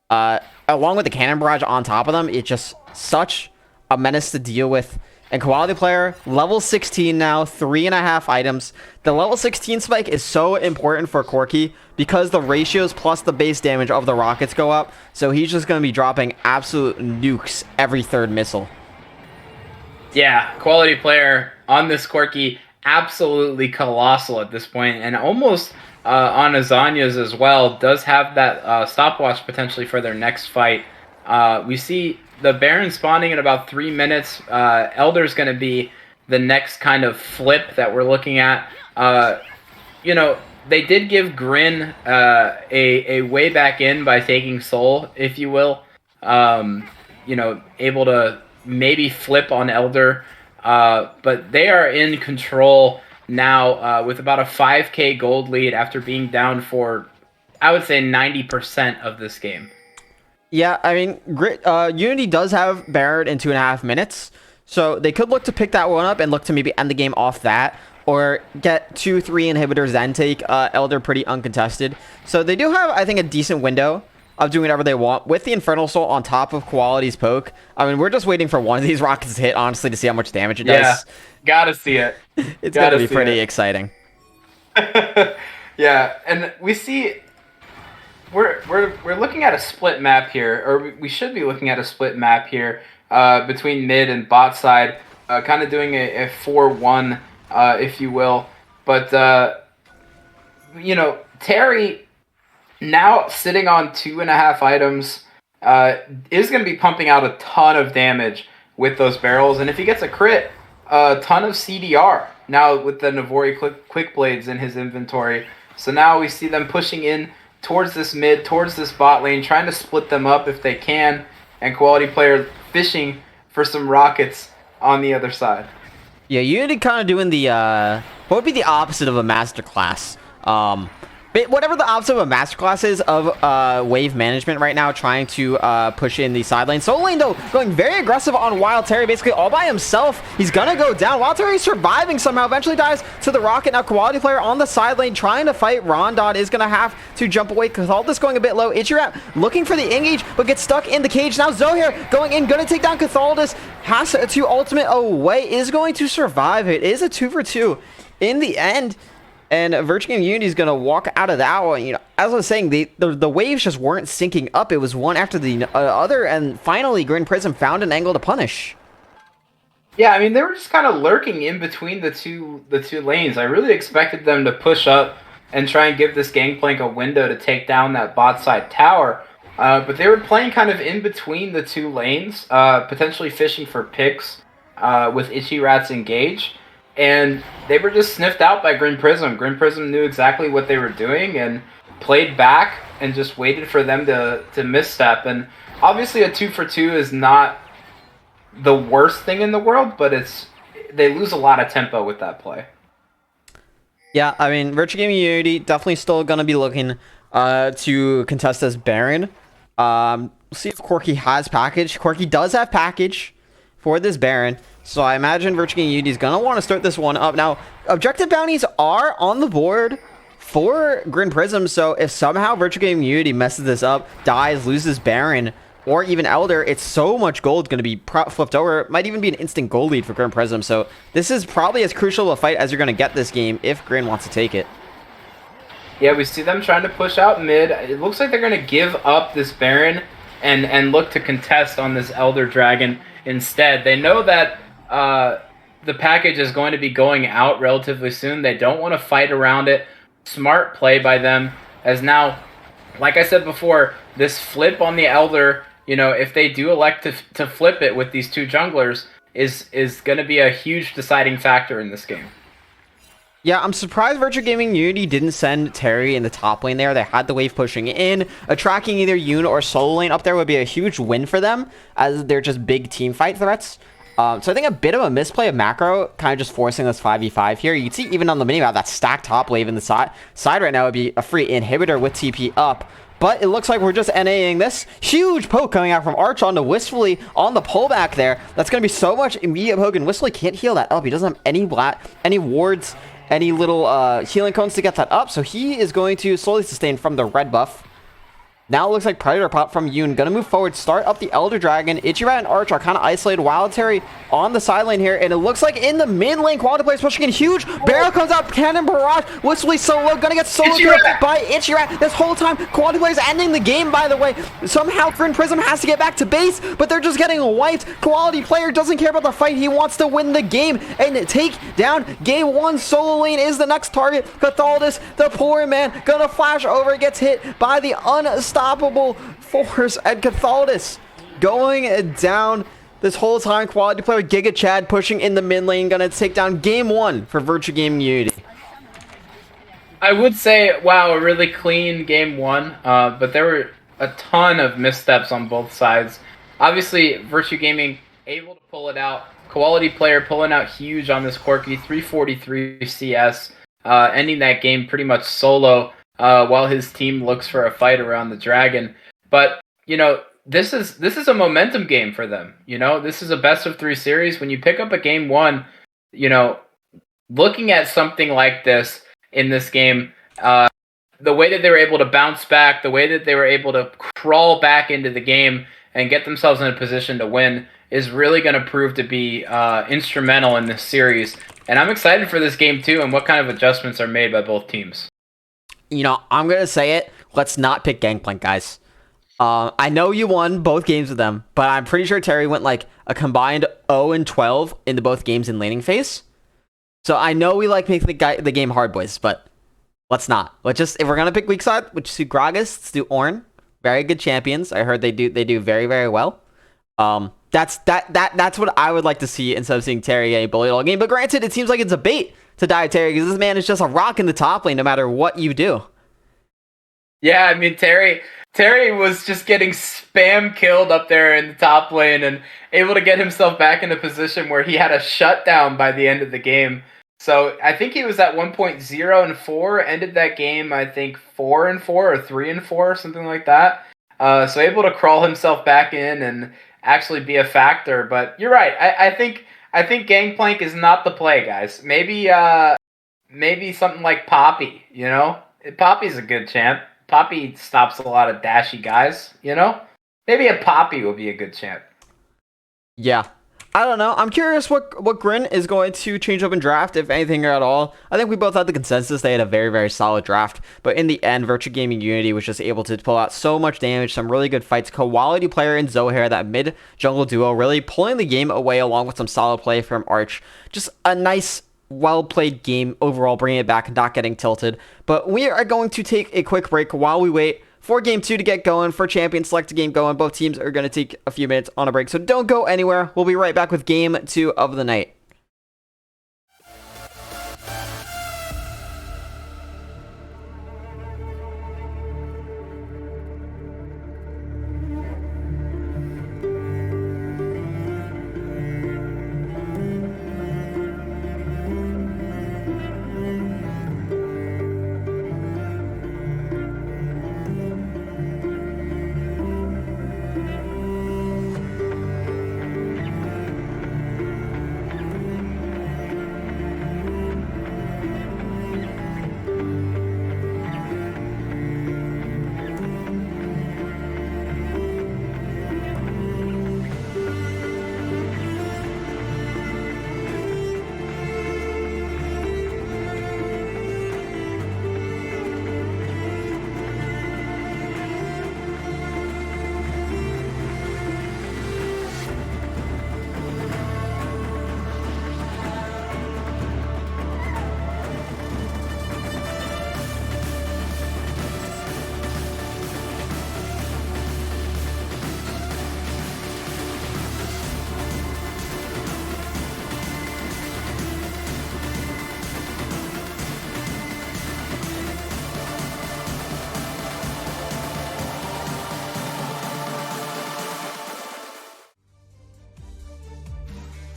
Along with the Cannon Barrage on top of them, it's just such a menace to deal with. And Quality Player, level 16 now, 3.5 items. The level 16 spike is so important for Corki because the ratios plus the base damage of the rockets go up, so he's just going to be dropping absolute nukes every 3rd missile.
Yeah, Quality Player on this Quirky, absolutely colossal at this point, and almost on Azanya's as well, does have that stopwatch potentially for their next fight. We see the Baron spawning in about 3 minutes. Elder's going to be the next kind of flip that we're looking at. You know, they did give GRIN a way back in by taking Soul, if you will. Able to maybe flip on Elder, but they are in control now with about a 5k gold lead after being down for, I would say, 90% of this game.
Yeah, I mean, Unity does have Baron in 2.5 minutes, so they could look to pick that one up and look to maybe end the game off that, or get 2-3 inhibitors and take Elder pretty uncontested. So they do have, I think, a decent window of doing whatever they want with the Infernal Soul on top of Quality's poke. I mean, we're just waiting for one of these rockets to hit, honestly, to see how much damage it does.
Yeah, gotta see it.
It's gonna be pretty exciting.
Yeah, and we see we're looking at a split map here, or we should be looking at a split map here between mid and bot side, kind of doing a 4-1, if you will. But Terry, now sitting on 2.5 items, is going to be pumping out a ton of damage with those barrels, and if he gets a crit, a ton of CDR now with the Navori quick blades in his inventory. So now we see them pushing in towards this mid, towards this bot lane, trying to split them up if they can, and Quality Player fishing for some rockets on the other side.
Yeah, Unity kind of doing the, what would be the opposite of a masterclass? Whatever the opposite of a masterclass is of wave management right now, trying to push in the side lane. Soul Lane, though, going very aggressive on Wild Terry, basically all by himself. He's gonna go down. Wild Terry surviving somehow, eventually dies to the rocket. Now Quality Player on the side lane trying to fight. Rondon is gonna have to jump away. Cathalda's going a bit low. Ichirat looking for the engage, but gets stuck in the cage. Now Zohair going in, gonna take down Cathaldus. Has to ultimate away, is going to survive. It is a 2-for-2 in the end. And Virtua Game Unity is going to walk out of that one. As I was saying, the waves just weren't syncing up. It was one after the other, and finally, GRIN Prism found an angle to punish.
Yeah, I mean, they were just kind of lurking in between the two lanes. I really expected them to push up and try and give this Gangplank a window to take down that bot side tower. But they were playing kind of in between the two lanes, potentially fishing for picks with Ichirat's engage. And they were just sniffed out by GRIN Prism. GRIN Prism knew exactly what they were doing and played back and just waited for them to misstep. And obviously a 2-for-2 is not the worst thing in the world, but they lose a lot of tempo with that play.
Yeah, I mean, Virtua Game Unity definitely still going to be looking to contest this Baron. We'll see if Corki has package. Corki does have package for this Baron. So I imagine Virtua Game Unity is going to want to start this one up. Now, objective bounties are on the board for GRIN Prism. So if somehow Virtua Game Unity messes this up, dies, loses Baron, or even Elder, it's so much gold going to be flipped over. It might even be an instant gold lead for GRIN Prism. So this is probably as crucial a fight as you're going to get this game if GRIN wants to take it.
Yeah, we see them trying to push out mid. It looks like they're going to give up this Baron and look to contest on this Elder Dragon instead. They know that the package is going to be going out relatively soon. They don't want to fight around it. Smart play by them, as now, like I said before, this flip on the Elder, if they do elect to flip it with these two junglers, is going to be a huge deciding factor in this game.
Yeah, I'm surprised Virtua Gaming Unity didn't send Terry in the top lane there. They had the wave pushing in. Attracting either Yun or Solo Lane up there would be a huge win for them, as they're just big team fight threats. So I think a bit of a misplay of macro, kind of just forcing this 5v5 here. You can see even on the minimap, that stacked top wave in the side right now would be a free inhibitor with TP up. But it looks like we're just NAing this. Huge poke coming out from Arch onto Wistfully on the pullback there. That's going to be so much immediate poke, and Wistfully can't heal that up. He doesn't have any wards, any little healing cones to get that up. So he is going to slowly sustain from the red buff. Now it looks like Predator Pop from Yoon. Gonna move forward, start up the Elder Dragon. Ichirat and Arch are kind of isolated. Wild Terry on the side lane here. And it looks like in the mid lane, Quality Players pushing in huge. Barrel comes out, Cannon Barrage. Wistfully solo. Gonna get solo killed by Ichirat. This whole time, Quality Players ending the game, by the way. Somehow, GRIN Prism has to get back to base, but they're just getting wiped. Quality Player doesn't care about the fight. He wants to win the game and take down game one. Solo lane is the next target. Cathaldus, the poor man, gonna flash over. Gets hit by the unstoppable force, and Cathaldus going down this whole time. Quality Player with Giga Chad pushing in the mid lane, gonna take down game one for Virtua Gaming Unity.
I would say, wow, a really clean game one, but there were a ton of missteps on both sides. Obviously, Virtue Gaming able to pull it out. Quality player pulling out huge on this Corki, 343 CS, ending that game pretty much solo while his team looks for a fight around the dragon. But, you know, this is a momentum game for them. You know, this is a best of 3 series. When you pick up a game one, you know, looking at something like this in this game, the way that they were able to bounce back, the way that they were able to crawl back into the game and get themselves in a position to win is really going to prove to be instrumental in this series. And I'm excited for this game too, and what kind of adjustments are made by both teams.
You know, I'm going to say it. Let's not pick Gangplank, guys. I know you won both games with them, but I'm pretty sure Terry went like a combined 0-12 in the both games in laning phase. So I know we like make the game hard, boys, but let's not. Let's just, if we're gonna pick weak side, let's just do Gragas, let's do Ornn. Very good champions. I heard they do very, very well. That's what I would like to see instead of seeing Terry getting bullied all game. But granted, it seems like it's a bait to die Terry because this man is just a rock in the top lane no matter what you do.
Yeah, I mean Terry was just getting spam killed up there in the top lane and able to get himself back in a position where he had a shutdown by the end of the game. So I think he was at 1.0-4, ended that game, I think 4-4 or 3-4, something like that. So able to crawl himself back in and actually be a factor. But you're right. I think Gangplank is not the play, guys. Maybe something like Poppy. You know, Poppy's a good champ. Poppy stops a lot of dashy guys. You know, maybe a Poppy will be a good champ.
Yeah. I don't know. I'm curious what GRIN is going to change up in draft, if anything at all. I think we both had the consensus they had a very, very solid draft. But in the end, Virtue Gaming Unity was just able to pull out so much damage, some really good fights. Quality player in Zohair, that mid-jungle duo, really pulling the game away along with some solid play from Arch. Just a nice, well-played game overall, bringing it back and not getting tilted. But we are going to take a quick break while we wait for Game 2 to get going, for Champion Select game going. Both teams are going to take a few minutes on a break, so don't go anywhere. We'll be right back with Game 2 of the night.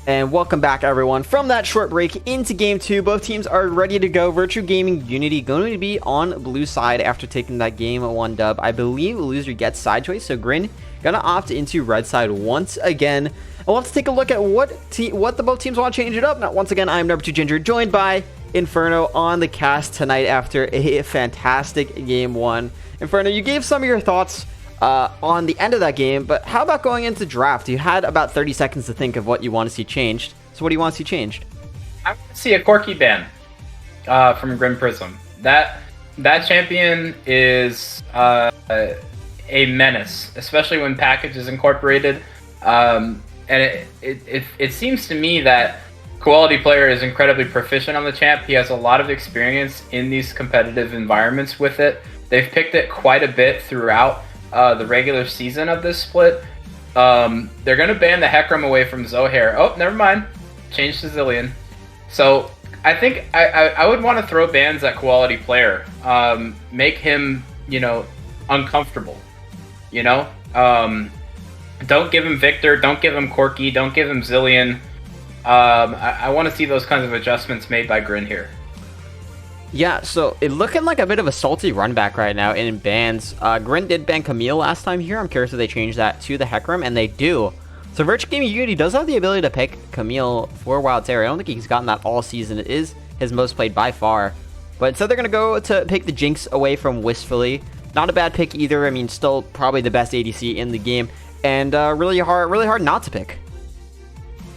And welcome back, everyone, from that short break into Game 2. Both teams are ready to go. Virtue Gaming Unity going to be on blue side after taking that Game 1 dub. I believe the loser gets side choice, so GRIN gonna opt into red side once again. And we'll have to take a look at what the both teams want to change it up. Now, once again, I'm number 2 Ginger, joined by Inferno on the cast tonight after a fantastic Game 1. Inferno, you gave some of your thoughts on the end of that game, but how about going into draft? You had about 30 seconds to think of what you want to see changed. So what do you want to see changed?
I want to see a Corki ban from GRIN Prism. That champion is a menace, especially when package is incorporated. And it seems to me that Quality player is incredibly proficient on the champ. He has a lot of experience in these competitive environments with it. They've picked it quite a bit throughout the regular season of this split. They're going to ban the Hecarim away from Zohair. Oh, never mind. Changed to Zillion. So think I would want to throw bans at quality player. Make him, uncomfortable. Don't give him Victor. Don't give him Corky. Don't give him Zillion. I want to see those kinds of adjustments made by GRIN here.
Yeah, so it looking like a bit of a salty run back right now in bans. GRIN did ban Camille last time here. I'm curious if they changed that to the Hecarim, and they do. So Virtual Gaming Unity does have the ability to pick Camille for Wild Terror. I don't think he's gotten that all season. It is his most played by far. But instead they're going to go to pick the Jinx away from Wistfully. Not a bad pick either. I mean, still probably the best ADC in the game. And really hard not to pick.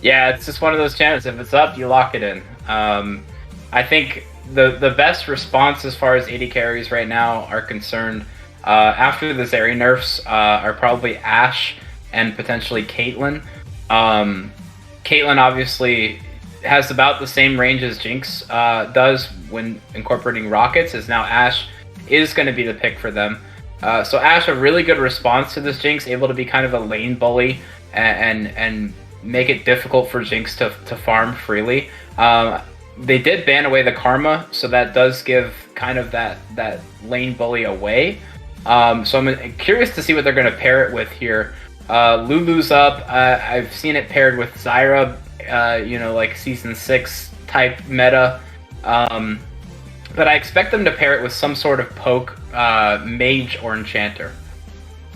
Yeah, it's just one of those channels. If it's up, you lock it in. I think the best response as far as AD carries right now are concerned, after the Zeri nerfs, are probably Ashe and potentially Caitlyn. Caitlyn obviously has about the same range as Jinx does when incorporating rockets, as now Ashe is going to be the pick for them. So Ashe, a really good response to this Jinx, able to be kind of a lane bully and make it difficult for Jinx to farm freely. They did ban away the Karma, so that does give kind of that lane bully away. So I'm curious to see what they're going to pair it with here. Lulu's up. I've seen it paired with Zyra, like Season 6 type meta. But I expect them to pair it with some sort of poke, mage or enchanter.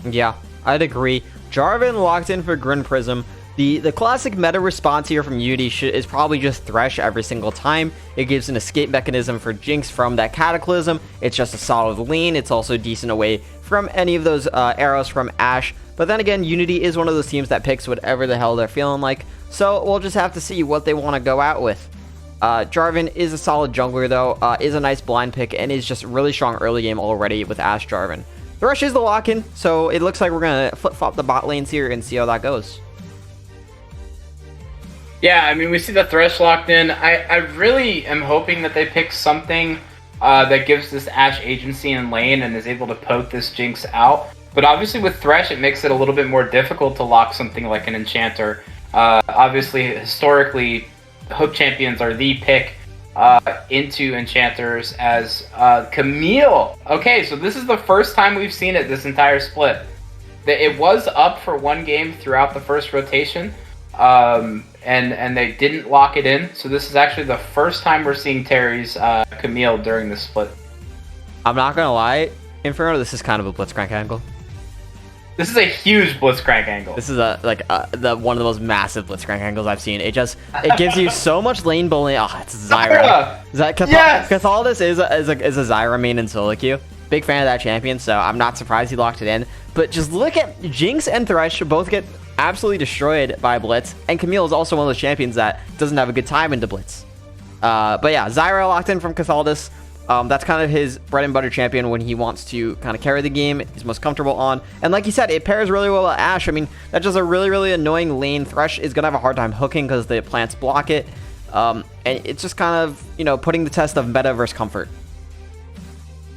Yeah, I'd agree. Jarvan locked in for GRIN Prism. The classic meta response here from Unity is probably just Thresh every single time. It gives an escape mechanism for Jinx from that Cataclysm. It's just a solid lane. It's also decent away from any of those arrows from Ashe. But then again, Unity is one of those teams that picks whatever the hell they're feeling like. So we'll just have to see what they want to go out with. Jarvan is a solid jungler though, is a nice blind pick, and is just really strong early game already with Ashe Jarvan. Thresh is the lock-in, so it looks like we're going to flip-flop the bot lanes here and see how that goes.
Yeah, I mean, we see the Thresh locked in. I really am hoping that they pick something that gives this Ashe agency in lane and is able to poke this Jinx out. But obviously with Thresh, it makes it a little bit more difficult to lock something like an Enchanter. Obviously, historically, Hook Champions are the pick into Enchanters as Camille. Okay, so this is the first time we've seen it this entire split. It was up for one game throughout the first rotation. And they didn't lock it in, so this is actually the first time we're seeing Terry's Camille during the split.
I'm not gonna lie, Inferno, this is kind of a Blitzcrank angle.
This is a huge Blitzcrank angle.
This is the one of the most massive Blitzcrank angles I've seen. It gives you so much lane bullying. Oh, it's Zyra. Is that
Yes!
Cathaldus is a Zyra main in solo queue. Big fan of that champion, so I'm not surprised he locked it in. But just look at Jinx and Thresh both get absolutely destroyed by Blitz, and Camille is also one of those champions that doesn't have a good time into Blitz. But yeah, Zyra locked in from Cathaldus. That's kind of his bread and butter champion when he wants to kind of carry the game. He's most comfortable on. And like you said, it pairs really well with Ashe. I mean, that's just a really, really annoying lane. Thresh is going to have a hard time hooking because the plants block it. And it's just kind of, putting the test of meta versus comfort.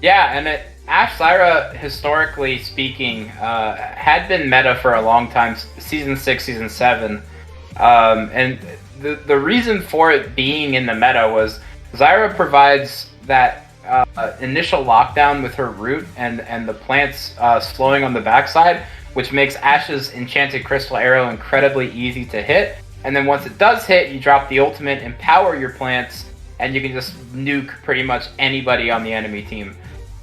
Yeah, and Ashe Zyra, historically speaking, had been meta for a long time, Season 6, Season 7. And the reason for it being in the meta was Zyra provides that initial lockdown with her root and the plants slowing on the backside, which makes Ashe's Enchanted Crystal Arrow incredibly easy to hit. And then once it does hit, you drop the ultimate, empower your plants, and you can just nuke pretty much anybody on the enemy team.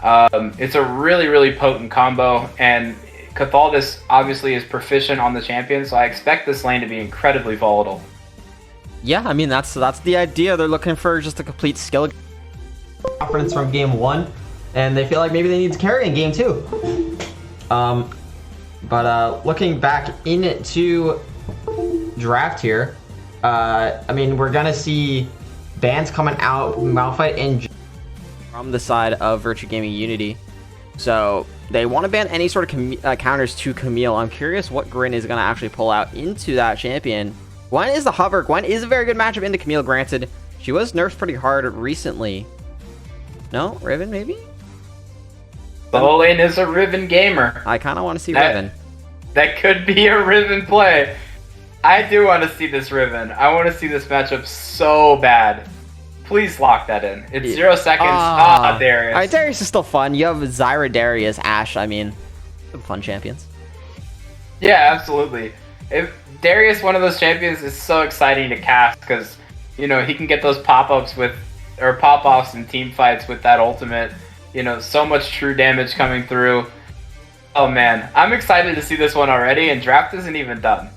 It's a really, really potent combo, and Cathaldus obviously is proficient on the champion, so I expect this lane to be incredibly volatile.
Yeah, I mean, that's the idea. They're looking for just a complete skill confidence from game 1, and they feel like maybe they need to carry in game 2. But looking back into draft here, I mean, we're gonna see bans coming out, Malphite and from the side of Virtue Gaming Unity. So they want to ban any sort of counters to Camille. I'm curious what GRIN is going to actually pull out into that champion. Gwen is the hover. Gwen is a very good matchup into Camille, granted. She was nerfed pretty hard recently. No? Riven, maybe?
The whole lane is a Riven gamer.
I kind of want to see Riven.
That could be a Riven play. I do want to see this Riven. I want to see this matchup so bad. Please lock that in. It's 0 seconds. Darius.
All right, Darius is still fun. You have Zyra, Darius, Ashe. I mean, fun champions.
Yeah, absolutely. If Darius, one of those champions, is so exciting to cast because, you know, he can get those pop-ups or pop-offs in team fights with that ultimate. You know, so much true damage coming through. Oh man, I'm excited to see this one already, and draft isn't even done.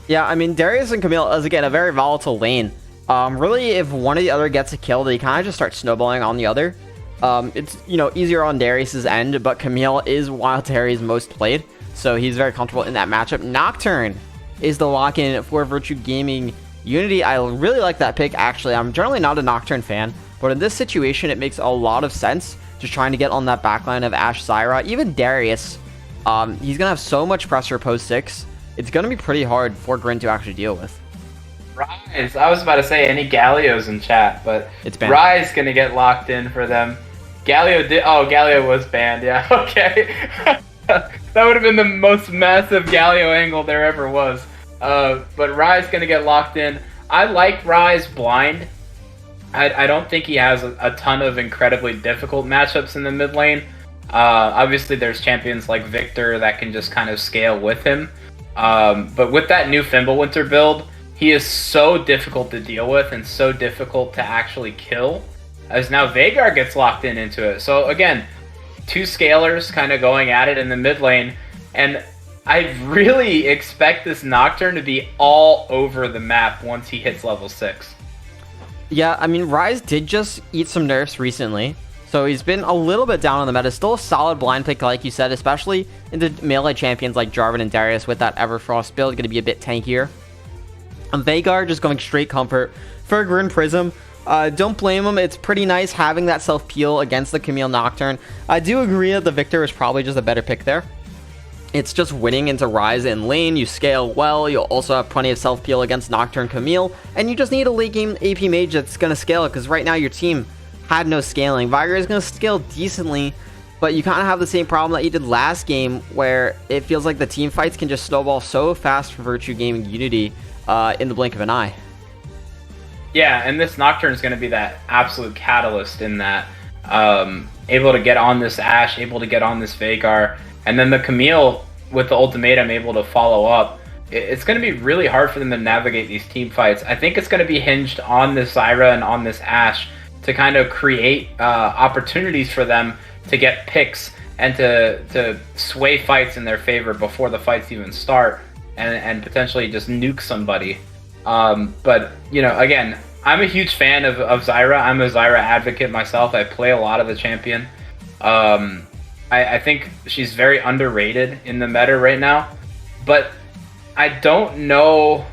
Yeah, I mean, Darius and Camille is, again, a very volatile lane. Really, if one of the other gets a kill, they kind of just start snowballing on the other. It's, you know, easier on Darius's end, but Camille is Wild Terry's most played, so he's very comfortable in that matchup. Nocturne is the lock-in for Virtue Gaming Unity. I really like that pick, actually. I'm generally not a Nocturne fan, but in this situation, it makes a lot of sense just trying to get on that backline of Ashe, Zyra. Even Darius, he's going to have so much pressure post 6. It's going to be pretty hard for GRIN to actually deal with.
Rise. I was about to say any Gallios in chat, but
It's banned.
Rise gonna get locked in for them. Galio did. Oh, Galio was banned. Yeah. Okay. That would have been the most massive Galio angle there ever was. But Rise gonna get locked in. I like Rise blind. I don't think he has a ton of incredibly difficult matchups in the mid lane. Obviously, there's champions like Victor that can just kind of scale with him. But with that new Fimbulwinter build, he is so difficult to deal with and so difficult to actually kill, as now Veigar gets locked into it. So again, two scalers kind of going at it in the mid lane, and I really expect this Nocturne to be all over the map once he hits level 6.
Yeah, I mean, Rise did just eat some nerfs recently, so he's been a little bit down on the meta. Still a solid blind pick, like you said, especially into melee champions like Jarvan and Darius with that Everfrost build, going to be a bit tankier. Veigar just going straight comfort for GRIN Prism. Don't blame him. It's pretty nice having that self-peel against the Camille Nocturne. I do agree that the Victor is probably just a better pick there. It's just winning into Rise in lane. You scale well. You'll also have plenty of self-peel against Nocturne Camille. And you just need a late game AP mage that's going to scale, because right now your team had no scaling. Veigar is going to scale decently, but you kind of have the same problem that you did last game, where it feels like the team fights can just snowball so fast for Virtue Gaming Unity in the blink of an eye.
Yeah, and this Nocturne is going to be that absolute catalyst in that. Able to get on this Ashe, able to get on this Veigar, and then the Camille with the ultimatum able to follow up. It's going to be really hard for them to navigate these team fights. I think it's going to be hinged on this Zyra and on this Ashe to kind of create opportunities for them to get picks and to sway fights in their favor before the fights even start, and potentially just nuke somebody. But, you know, again, I'm a huge fan of Zyra. I'm a Zyra advocate myself. I play a lot of the champion. I think she's very underrated in the meta right now. But I don't know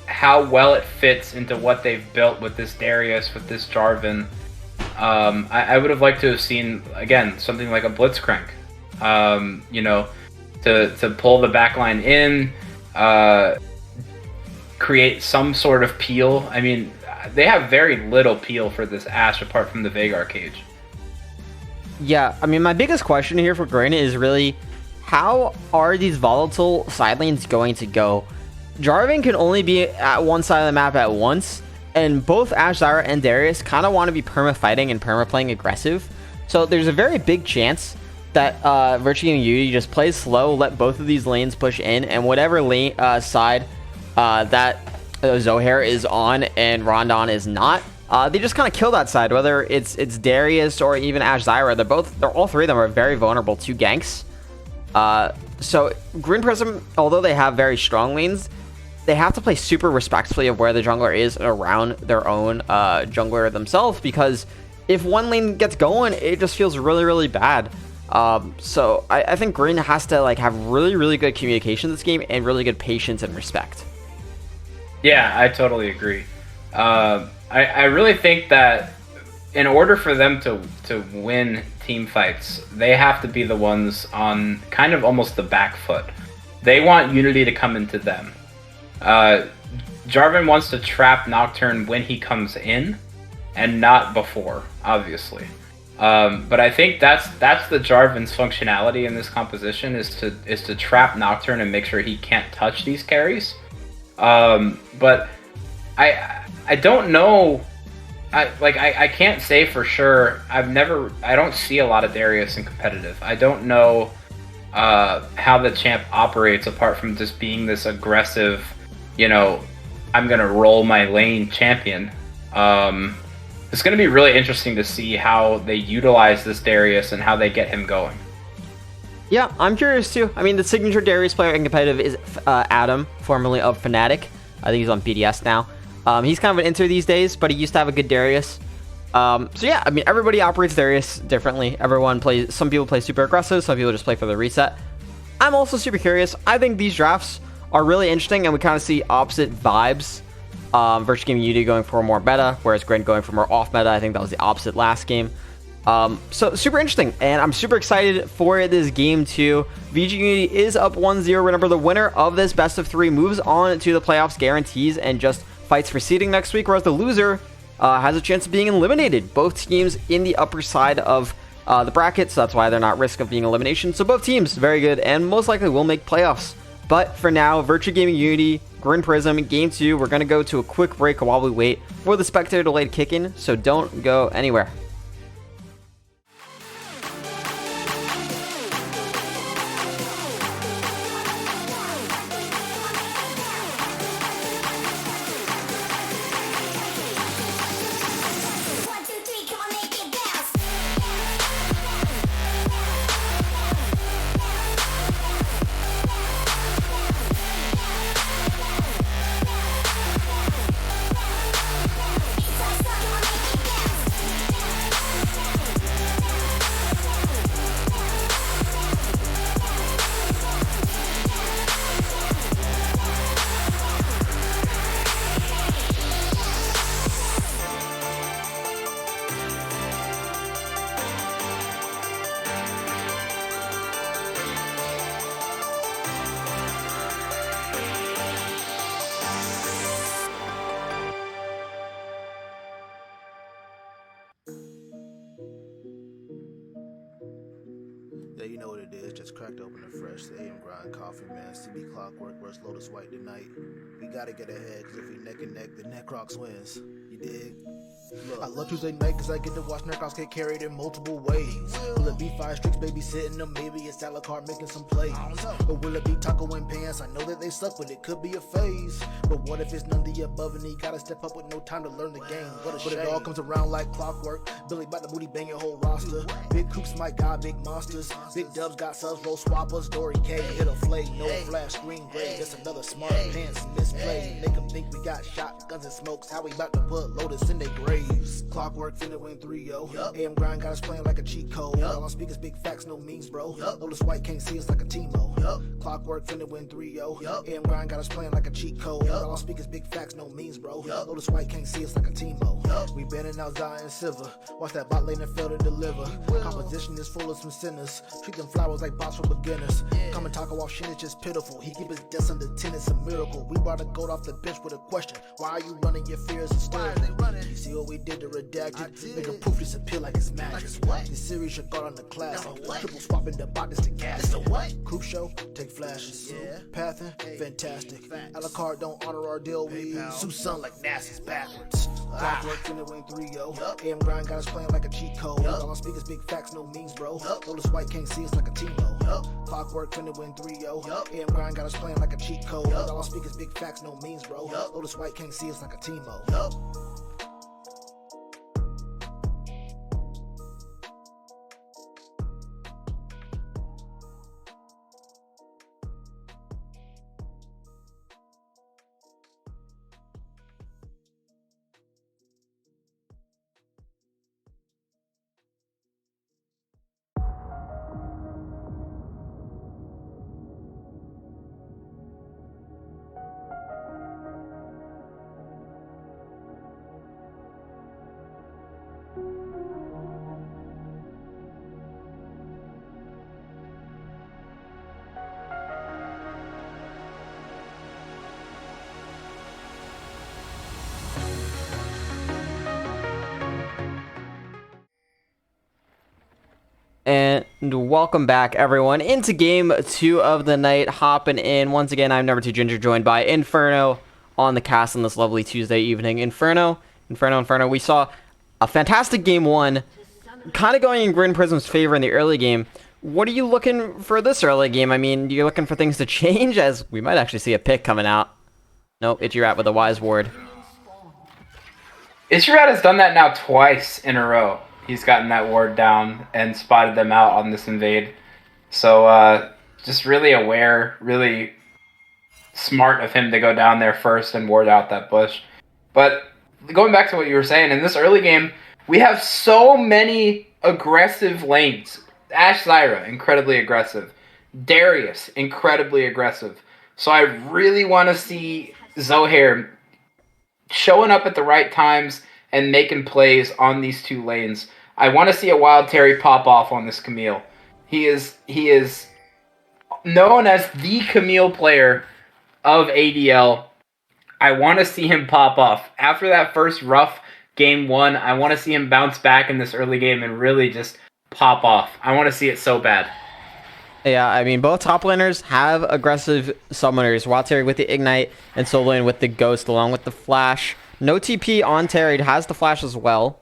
how well it fits into what they've built with this Darius, with this Jarvan. I would have liked to have seen, again, something like a Blitzcrank. You know, to pull the backline in, create some sort of peel. I mean, they have very little peel for this Ashe apart from the Veigar cage.
Yeah, I mean, my biggest question here for GRIN is really, how are these volatile side lanes going to go? Jarvan can only be at one side of the map at once, and both Ashe, Zyra, and Darius kind of want to be perma-fighting and perma-playing aggressive. So there's a very big chance that Virtue Gaming Unity just plays slow, let both of these lanes push in, and whatever lane side that Zohair is on and Rondon is not, they just kind of kill that side, whether it's Darius or even Ashe, Zyra. All three of them are very vulnerable to ganks. So GRIN Prism, although they have very strong lanes, they have to play super respectfully of where the jungler is around their own jungler themselves, because if one lane gets going, it just feels really, really bad. So I think GRIN has to like have really, really good communication in this game and really good patience and respect.
Yeah, I totally agree. I really think that in order for them to win team fights, they have to be the ones on kind of almost the back foot. They want Unity to come into them. Jarvan wants to trap Nocturne when he comes in, and not before, obviously. But I think that's the Jarvan's functionality in this composition, is to trap Nocturne and make sure he can't touch these carries. But I don't know I can't say for sure. I don't see a lot of Darius in competitive. I don't know how the champ operates apart from just being this aggressive, I'm gonna roll my lane champion. It's gonna be really interesting to see how they utilize this Darius and how they get him going.
Yeah, I'm curious too. I mean, the signature Darius player in competitive is Adam, formerly of Fnatic. I think he's on BDS now. He's kind of an inter these days, but he used to have a good Darius. So yeah, I mean, everybody operates Darius differently. Some people play super aggressive, some people just play for the reset. I'm also super curious. I think these drafts are really interesting, and we kind of see opposite vibes. Virtual Gaming Unity going for more meta, whereas GRIN going for more off meta. I think that was the opposite last game. So super interesting, and I'm super excited for this game too. VG Unity is up 1-0. Remember, the winner of this best of 3 moves on to the playoffs guarantees and just fights for seeding next week, whereas the loser has a chance of being eliminated. Both teams in the upper side of the bracket, so that's why they're not at risk of being elimination. So both teams very good and most likely will make playoffs. But for now, Virtual Gaming Unity, GRIN Prism, Game 2, we're going to go to a quick break while we wait for the spectator delay to kick in, so don't go anywhere.
Yeah, you know what it is. Just cracked open a fresh AM grind coffee, man. CB Clockwork versus Lotus White tonight. We gotta get ahead, cause if we neck and neck, then Necrox wins. You dig? Look, I love Tuesday night cause I get to watch Necrox get carried in multiple ways. Will it be 5 streaks babysitting them? Maybe it's Alucard making some plays. Or will it be Taco and Pants? I know that they suck, but it could be a phase. But what if it's none of the above and he gotta step up with no time to learn the game? What a shame. But it all comes around like clockwork. Billy about to booty bang your whole roster. Big Coops might got big monsters. Big Dubs got subs, roll swappers. Dory K hit a flake, no flash, screen gray. That's another smart pants misplay. Make them think we got shotguns and smokes. How we about to put Lotus in their graves? Clockwork finna win 3-0. AM grind got us playing like a cheat code. All on speakers, big facts, no memes, bro. Lotus White can't see us like a Timo. Clockwork finna win 3-0. AM grind got us playing like a cheat code. All on speakers, big facts, no memes, bro. Lotus White can't see us like a Timo. We banning out Zion and Silver. Watch that bot lane and fail to deliver. Composition is full of some sinners. Treat them flowers like bots for beginners. Come and talk off shit is just pitiful. He keep his deaths under 10, it's a miracle. We brought a goat off the bench with a question. Why are you running your fears and still? You see what we did to Redacted? Make a proof disappear like it's magic. This series should go on the classic. Triple swapping the bot, this the gas. Coop show, take flashes. Pathin, fantastic. Alucard don't honor our deal. We sue sun like NASA's backwards. Clockwork finna win 3-0. AM grind got us playing like a cheat code. All on speakers, big facts, no memes, bro. Lotus White can't see us like a Timo. Clockwork finna win 3-0. AM grind got us playing like a cheat code. All on speakers, big facts, no memes, bro. Lotus White can't see us like a Timo.
And welcome back, everyone, into game 2 of the night. Hopping in. Once again, I'm number 2 Ginger, joined by Inferno on the cast on this lovely Tuesday evening. Inferno. We saw A fantastic game one, kind of going in GRIN Prism's favor in the early game. What are you looking for this early game? I mean, you're looking for things to change, as we might actually see a pick coming out. Nope, Itchy-Rat with a Wise Ward.
Ishirat has done that now twice in a row. He's gotten that ward down and spotted them out on this invade. So just really aware, really smart of him to go down there first and ward out that bush. But going back to what you were saying, in this early game, we have so many aggressive lanes. Ashe Zyra, incredibly aggressive. Darius, incredibly aggressive. So I really want to see Zohair showing up at the right times and making plays on these two lanes. I want to see a Wild Terry pop off on this Camille. He is known as the Camille player of ADL. I want to see him pop off. After that first rough game one, I want to see him bounce back in this early game and really just pop off. I want to see it so bad.
Yeah, I mean, both top laners have aggressive summoners. Wild Terry with the Ignite and Soul Lane with the Ghost along with the Flash. No TP on Terry. Has the Flash as well.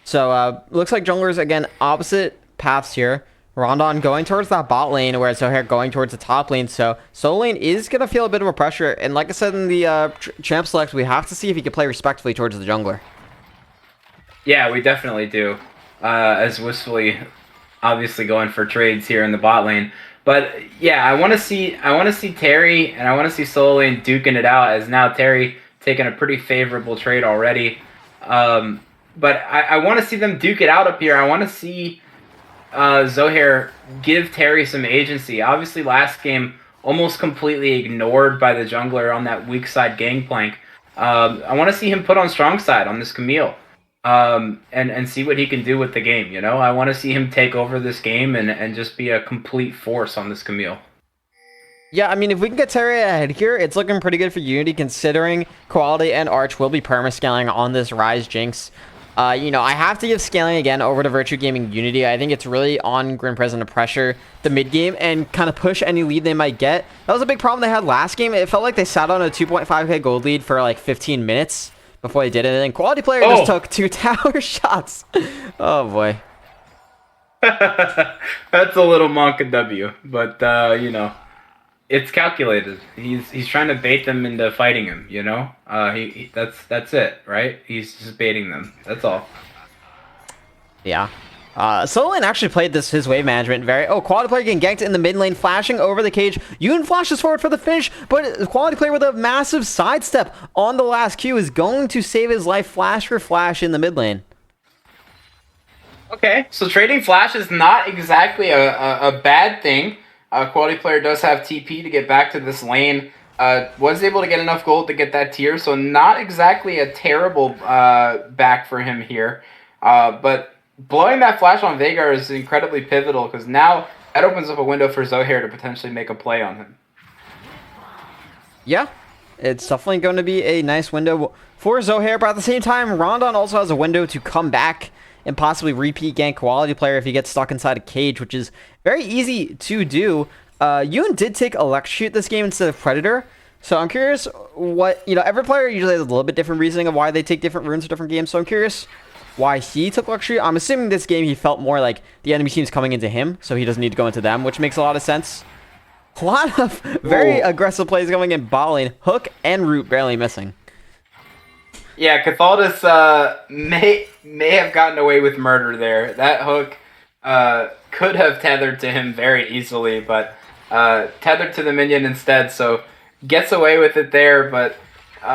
So, looks like junglers, again, opposite paths here. Rondon going towards that bot lane, whereas Zohair going towards the top lane. So, Soul Lane is going to feel a bit of a pressure. And like I said in the champ select, we have to see if he can play respectfully towards the jungler.
Yeah, we definitely do. As wistfully, obviously going for trades here in the bot lane. But yeah, I want to see Terry and I want to see Soul Lane duking it out, as now Terry taking a pretty favorable trade already. But I want to see them duke it out up here. I want to see Zohair give Terry some agency. Obviously, last game almost completely ignored by the jungler on that weak side gangplank. I want to see him put on strong side on this Camille. And see what he can do with the game, you know? I want to see him take over this game and just be a complete force on this Camille.
Yeah, I mean, if we can get Terry ahead here, it's looking pretty good for Unity, considering Quality and Arch will be perma-scaling on this Ryze Jinx. You know, I have to give scaling again over to Virtue Gaming Unity. I think it's really on GRIN Prism to pressure the mid game and kind of push any lead they might get. That was a big problem they had last game. It felt like they sat on a 2.5k gold lead for like 15 minutes before they did it, and Quality Player just took 2 tower shots. Oh boy.
That's a little Monka W, but you know, it's calculated. He's trying to bait them into fighting him, you know? That's it, right? He's just baiting them. That's all.
Yeah. Soul Lane actually played his wave management very... Oh, Quality Player getting ganked in the mid lane, flashing over the cage. Yun flashes forward for the finish, but Quality Player with a massive sidestep on the last Q is going to save his life flash for flash in the mid lane.
Okay, so trading flash is not exactly a bad thing. Quality Player does have TP to get back to this lane. Was able to get enough gold to get that tier, so not exactly a terrible back for him here. But blowing that flash on Veigar is incredibly pivotal, because now that opens up a window for Zohair to potentially make a play on him.
Yeah, it's definitely going to be a nice window for Zohair, but at the same time, Rondon also has a window to come back and possibly repeat gank Quality Player if he gets stuck inside a cage, which is very easy to do. Yun did take Electrocute this game instead of Predator, so I'm curious what, you know, every player usually has a little bit different reasoning of why they take different runes for different games, so I'm curious why he took Electrocute. I'm assuming this game he felt more like the enemy team's coming into him, so he doesn't need to go into them, which makes a lot of sense. A lot of very aggressive plays going in bot lane, Hook and Root barely missing.
Yeah, Cathaldus may have gotten away with murder there. That hook could have tethered to him very easily, but tethered to the minion instead, so gets away with it there, but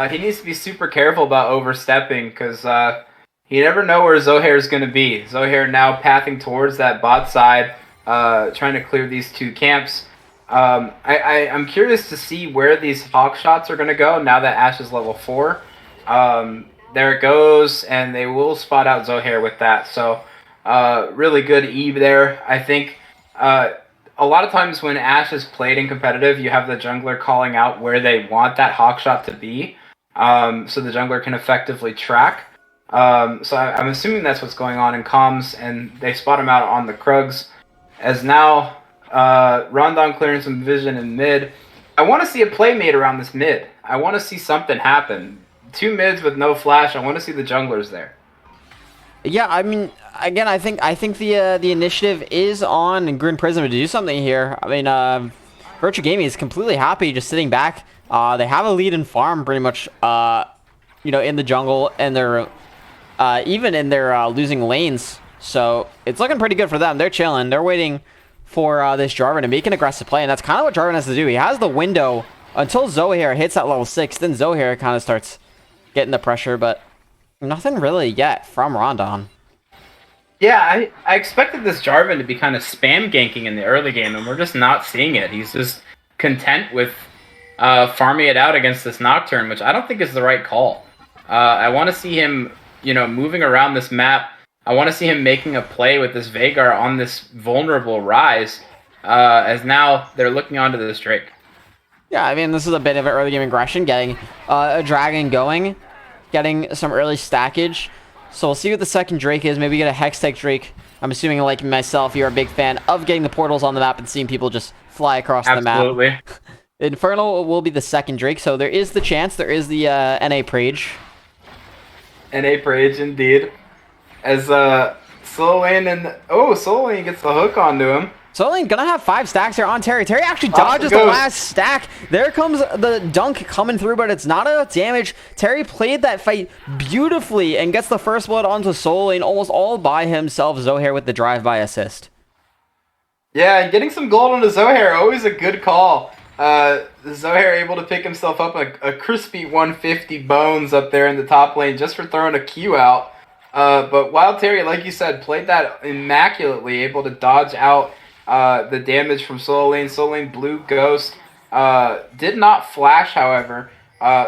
he needs to be super careful about overstepping, because you never know where Zohair is going to be. Zohair now pathing towards that bot side, trying to clear these two camps. I'm curious to see where these hawk shots are going to go now that Ashe is level 4. There it goes, and they will spot out Zohair with that. So, really good Eve there. I think a lot of times when Ashe is played in competitive, you have the jungler calling out where they want that hawk shot to be, so the jungler can effectively track. So I'm assuming that's what's going on in comms, and they spot him out on the Krugs. As now, Rondon clearing some vision in mid. I want to see a play made around this mid. I want to see something happen. 2 mids with no flash. I want to see the junglers there.
Yeah, I mean, again, I think the initiative is on GRIN Prism to do something here. I mean, Virtue Gaming is completely happy just sitting back. They have a lead in farm pretty much, in the jungle, and they're even in their losing lanes. So it's looking pretty good for them. They're chilling. They're waiting for this Jarvan to make an aggressive play, and that's kind of what Jarvan has to do. He has the window until Zohair hits that level 6. Then Zohair kind of starts getting the pressure, but nothing really yet from Rondon.
Yeah, I expected this Jarvan to be kind of spam ganking in the early game, and we're just not seeing it. He's just content with farming it out against this Nocturne, which I don't think is the right call. I want to see him, moving around this map. I want to see him making a play with this Veigar on this vulnerable Rise, as now they're looking onto this Drake.
Yeah, I mean, this is a bit of an early game aggression, getting a Dragon going, getting some early stackage. So we'll see what the second Drake is. Maybe get a Hextech Drake. I'm assuming, like myself, you're a big fan of getting the portals on the map and seeing people just fly across the map.
Absolutely.
Infernal will be the second Drake, so there is the chance. There is the NA Prage.
NA Prage, indeed. As Solo Lane Solo Lane gets the hook onto him.
Soul Lane gonna have 5 stacks here on Terry. Terry actually dodges the last stack. There comes the dunk coming through, but it's not enough damage. Terry played that fight beautifully and gets the first blood onto Soul Lane almost all by himself. Zohair with the drive-by assist.
Yeah, and getting some gold onto Zohair, always a good call. Zohair able to pick himself up a crispy 150 bones up there in the top lane just for throwing a Q out. But Wild Terry, like you said, played that immaculately, able to dodge out the damage from Solo Lane. Solo Lane Blue Ghost did not flash, however,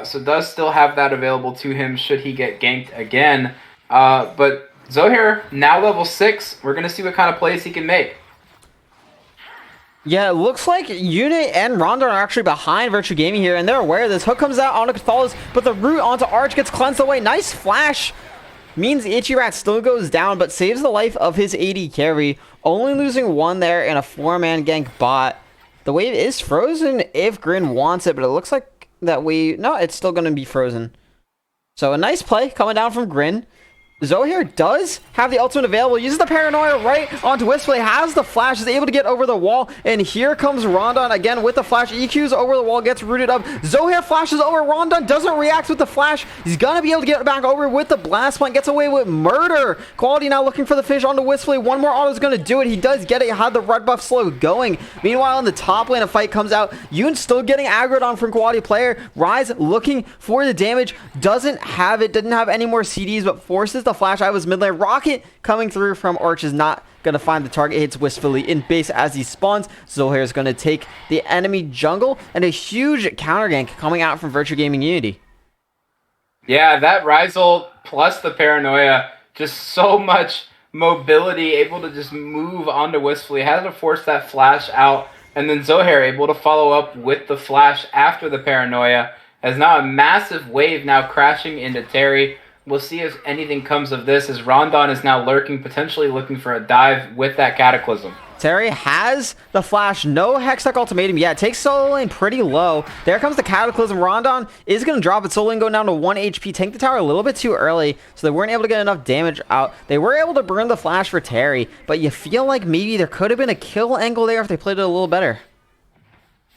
so does still have that available to him should he get ganked again. But Zohair, now level 6, we're going to see what kind of plays he can make.
Yeah, it looks like Unit and Rondon are actually behind Virtue Gaming here, and they're aware of this. Hook comes out onto Cathalos, but the root onto Arch gets cleansed away. Nice flash. Means Ichirat still goes down, but saves the life of his AD carry. Only losing 1 there in a 4-man gank bot. The wave is frozen if GRIN wants it, but it looks like that wave... No, it's still going to be frozen. So a nice play coming down from GRIN. Zohair does have the ultimate available, uses the paranoia right onto Whisplay, has the flash, is able to get over the wall, and here comes Rondon again with the flash, EQs over the wall, gets rooted up. Zohair flashes over, Rondon doesn't react with the flash, he's gonna be able to get back over with the blast point, gets away with murder. Quality now looking for the finish onto Whisplay, 1 more auto is gonna do it, he does get it, had the red buff slow going. Meanwhile, in the top lane, a fight comes out, Yoon still getting aggroed on from Quality player, Rise looking for the damage, doesn't have it, didn't have any more CDs, but forces the flash out of his mid lane. Rocket coming through from Arch is not going to find the target, hits wistfully in base as he spawns. Zohair is going to take the enemy jungle, and a huge counter gank coming out from Virtue Gaming Unity.
Yeah, that Rise ult plus the paranoia, just so much mobility, able to just move onto wistfully, had to force that flash out, and then Zohair able to follow up with the flash after the paranoia, as now a massive wave now crashing into Terry. We'll see if anything comes of this, as Rondon is now lurking, potentially looking for a dive with that Cataclysm.
Terry has the flash, no Hextech ultimatum yet. Takes Solo Lane pretty low. There comes the Cataclysm. Rondon is going to drop it. Solo Lane going down to 1 HP. Tank the tower a little bit too early, so they weren't able to get enough damage out. They were able to burn the flash for Terry, but you feel like maybe there could have been a kill angle there if they played it a little better.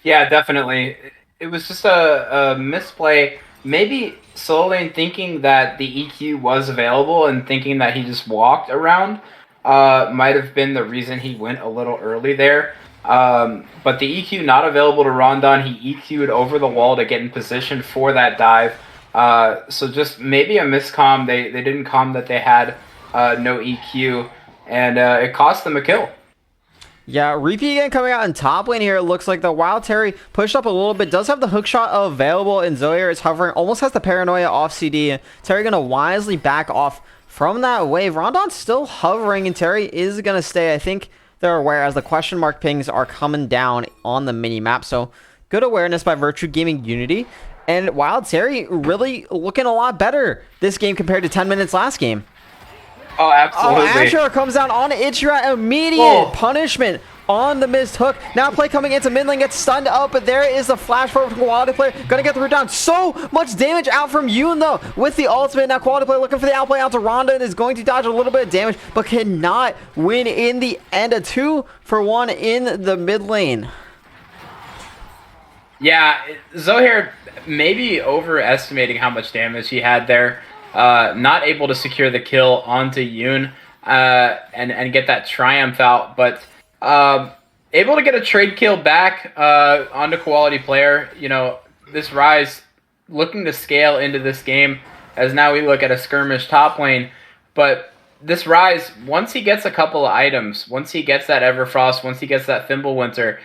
Yeah, definitely. It was just a misplay. Maybe Solo Lane thinking that the EQ was available and thinking that he just walked around might have been the reason he went a little early there. But the EQ not available to Rondon, he EQ'd over the wall to get in position for that dive. So just maybe a miscomm. They didn't comm that they had no EQ, and it cost them a kill.
Yeah, Repeat again coming out in top lane here. It looks like the Wild Terry pushed up a little bit. Does have the hook shot available, and Zohair is hovering. Almost has the paranoia off CD. Terry going to wisely back off from that wave. Rondon's still hovering, and Terry is going to stay. I think they're aware as the question mark pings are coming down on the mini-map. So good awareness by Virtue Gaming Unity. And Wild Terry really looking a lot better this game compared to 10 minutes last game.
Oh, absolutely.
Oh, Asher comes down on Ichirat. Immediate punishment on the missed hook. Now play coming into mid lane, gets stunned up, but there is the flash forward from Quality Player. Gonna get the root down. So much damage out from Yoon, though, with the ultimate. Now Quality Player looking for the outplay out to Ronda and is going to dodge a little bit of damage, but cannot win in the end. A 2-for-1 in the mid lane.
Yeah, Zohair maybe overestimating how much damage he had there. Not able to secure the kill onto Yoon and get that triumph out, but able to get a trade kill back onto Quality Player. You know, this Rise looking to scale into this game as now we look at a skirmish top lane. But this Rise, once he gets a couple of items, once he gets that Everfrost, once he gets that Thimblewinter,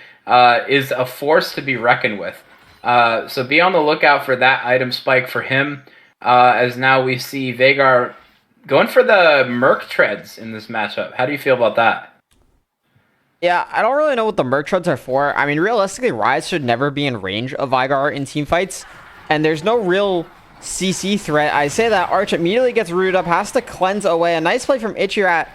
is a force to be reckoned with. So be on the lookout for that item spike for him, as now we see Veigar going for the Merc Treads in this matchup. How do you feel about that?
Yeah, I don't really know what the Merc Treads are for. I mean, realistically, Rise should never be in range of Veigar in team fights, and there's no real CC threat. I say that Arch immediately gets rooted up, has to cleanse away. A nice play from Ichirat.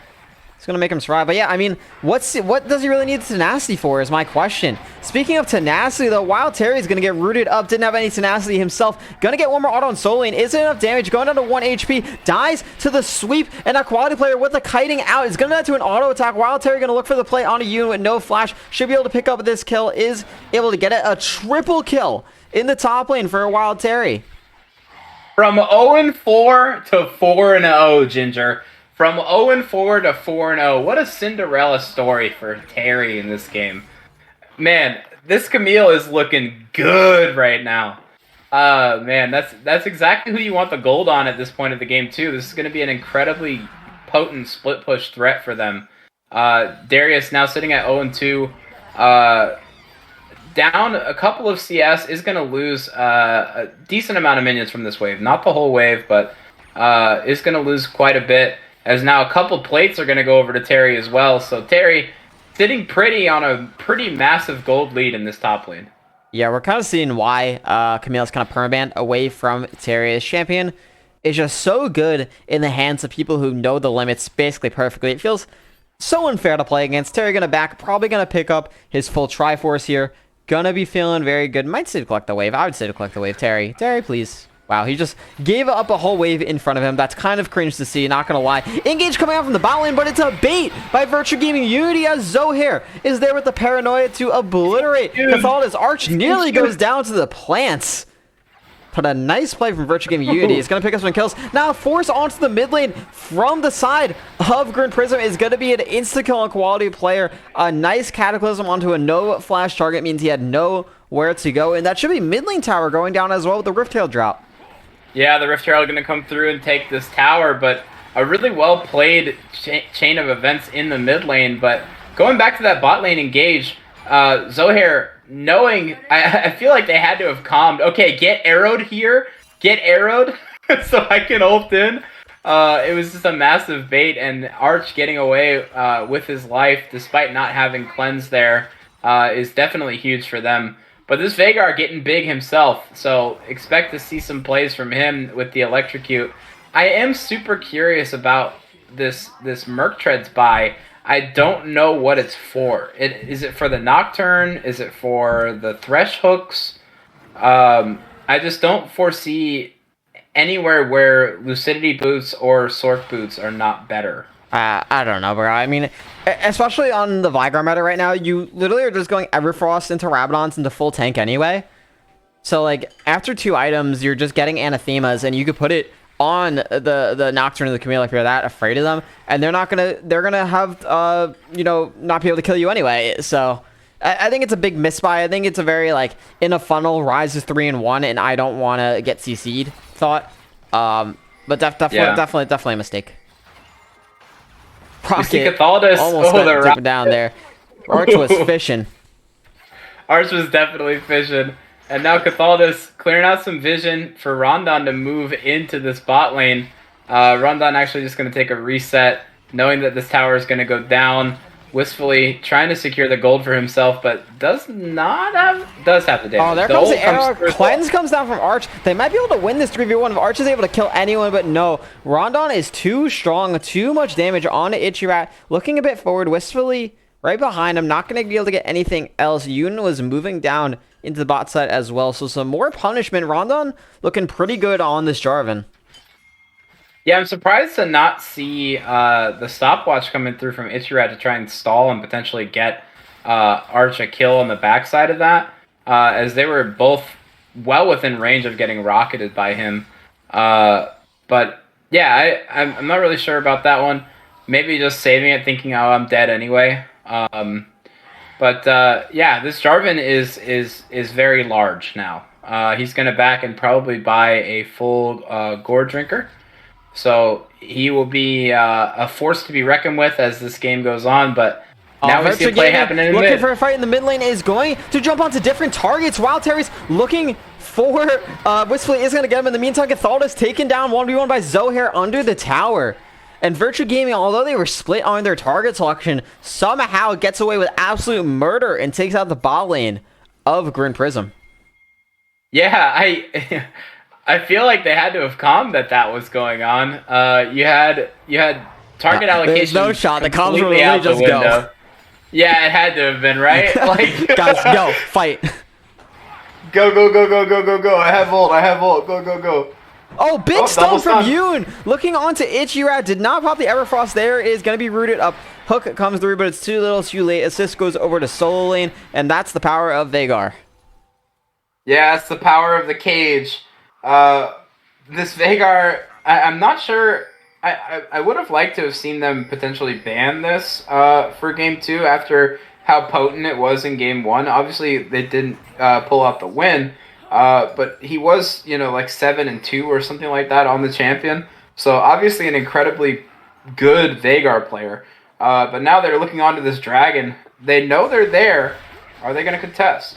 It's going to make him survive. But yeah, I mean, what does he really need tenacity for is my question. Speaking of tenacity, though, Wild Terry's going to get rooted up. Didn't have any tenacity himself. Going to get one more auto on solo lane. Isn't enough damage. Going down to 1 HP. Dies to the sweep. And a Quality Player with the kiting out is going to to an auto attack. Wild Terry going to look for the play on a Yoon with no flash. Should be able to pick up this kill. Is able to get it. A triple kill in the top lane for Wild Terry.
From 0-4 to 4-0, Ginger. From 0-4 to 4-0. What a Cinderella story for Terry in this game. Man, this Camille is looking good right now. Man, that's exactly who you want the gold on at this point of the game, too. This is going to be an incredibly potent split push threat for them. Darius now sitting at 0-2. Down a couple of CS, is going to lose a decent amount of minions from this wave. Not the whole wave, but is going to lose quite a bit. As now a couple plates are going to go over to Terry as well. So Terry sitting pretty on a pretty massive gold lead in this top lane.
Yeah, we're kind of seeing why Camille's kind of permabanned away from Terry. His champion is just so good in the hands of people who know the limits basically perfectly. It feels so unfair to play against. Terry going to back, probably going to pick up his full Triforce here. Going to be feeling very good. Might say to collect the wave. I would say to collect the wave. Terry, please. Wow, he just gave up a whole wave in front of him. That's kind of cringe to see, not gonna lie. Engage coming out from the bot lane, but it's a bait by Virtue Gaming Unity as Zohair is there with the paranoia to obliterate Cathaldus. Arch nearly goes down to the plants. But a nice play from Virtue Gaming Unity. It's going to pick up some kills. Now, force onto the mid lane from the side of GRIN Prism is going to be an insta-kill on Quality Player. A nice Cataclysm onto a no-flash target means he had nowhere to go. And that should be mid lane tower going down as well with the Rift Tail drop.
Yeah, the Rift Herald going to come through and take this tower, but a really well-played chain of events in the mid lane. But going back to that bot lane engage, Zohair, knowing, I feel like they had to have calmed. Okay, get arrowed here. Get arrowed so I can ult in. It was just a massive bait, and Arch getting away with his life despite not having cleanse there is definitely huge for them. But this Veigar getting big himself, so expect to see some plays from him with the Electrocute. I am super curious about this Merc Treads buy. I don't know what it's for. Is it for the Nocturne? Is it for the Thresh hooks? I just don't foresee anywhere where Lucidity boots or Sork boots are not better.
I don't know, bro. I mean, especially on the Veigar meta right now, you literally are just going Everfrost into Rabadons into full tank anyway. So, like, after 2 items, you're just getting Anathemas, and you could put it on the Nocturne of the Camille if you're that afraid of them, and they're gonna have, you know, not be able to kill you anyway. So, I think it's a big misbuy. I think it's a very, like, in a funnel, Rise is 3-1, and I don't want to get CC'd thought. But definitely a mistake.
You see Cathaldus
almost got down there. Arch was fishing.
Arch was definitely fishing. And now Cathaldus clearing out some vision for Rondon to move into this bot lane. Rondon actually just going to take a reset, knowing that this tower is going to go down. Wistfully trying to secure the gold for himself, but does have the damage.
Oh, there comes the arrow. Cleanse comes down from Arch. They might be able to win this 3v1 if Arch is able to kill anyone, but no. Rondon is too strong, too much damage on Ichirat. Looking a bit forward, Wistfully right behind him. Not going to be able to get anything else. Yoon was moving down into the bot side as well. So some more punishment. Rondon looking pretty good on this Jarvan.
Yeah, I'm surprised to not see the stopwatch coming through from Ichirat to try and stall and potentially get Arch a kill on the backside of that, as they were both well within range of getting rocketed by him. But yeah, I'm not really sure about that one. Maybe just saving it, thinking, oh, I'm dead anyway. But yeah, this Jarvan is very large now. He's going to back and probably buy a full Gore Drinker. So he will be a force to be reckoned with as this game goes on. But now we see a play happening in
looking
mid.
for a fight in the mid lane, is going to jump onto different targets. While Terry's looking for Wistfully is going to get him. In the meantime, Cathal is taken down 1v1 by Zohair under the tower. And Virtue Gaming, although they were split on their target selection, somehow gets away with absolute murder and takes out the bot lane of GRIN Prism.
Yeah, I feel like they had to have calmed that was going on. You had target allocation.
There's no shot. The comms were
completely
really
out the
just
window.
go.
Yeah, it had to have been, right? Like,
Guys, go fight.
go! I have ult. Go!
Oh, big
Oh,
stun
double
from
stun.
Yoon. Looking onto Ichirat. Did not pop the Everfrost there. Is going to be rooted up. Hook comes through, but it's too little, too late. Assist goes over to solo lane, and that's the power of Veigar.
Yeah, it's the power of the cage. This Veigar, I'm not sure. I would have liked to have seen them potentially ban this for game 2 after how potent it was in game 1. Obviously, they didn't pull out the win, but he was, like 7-2 or something like that on the champion. So obviously an incredibly good Veigar player. But now they're looking onto this dragon. They know they're there. Are they going to contest?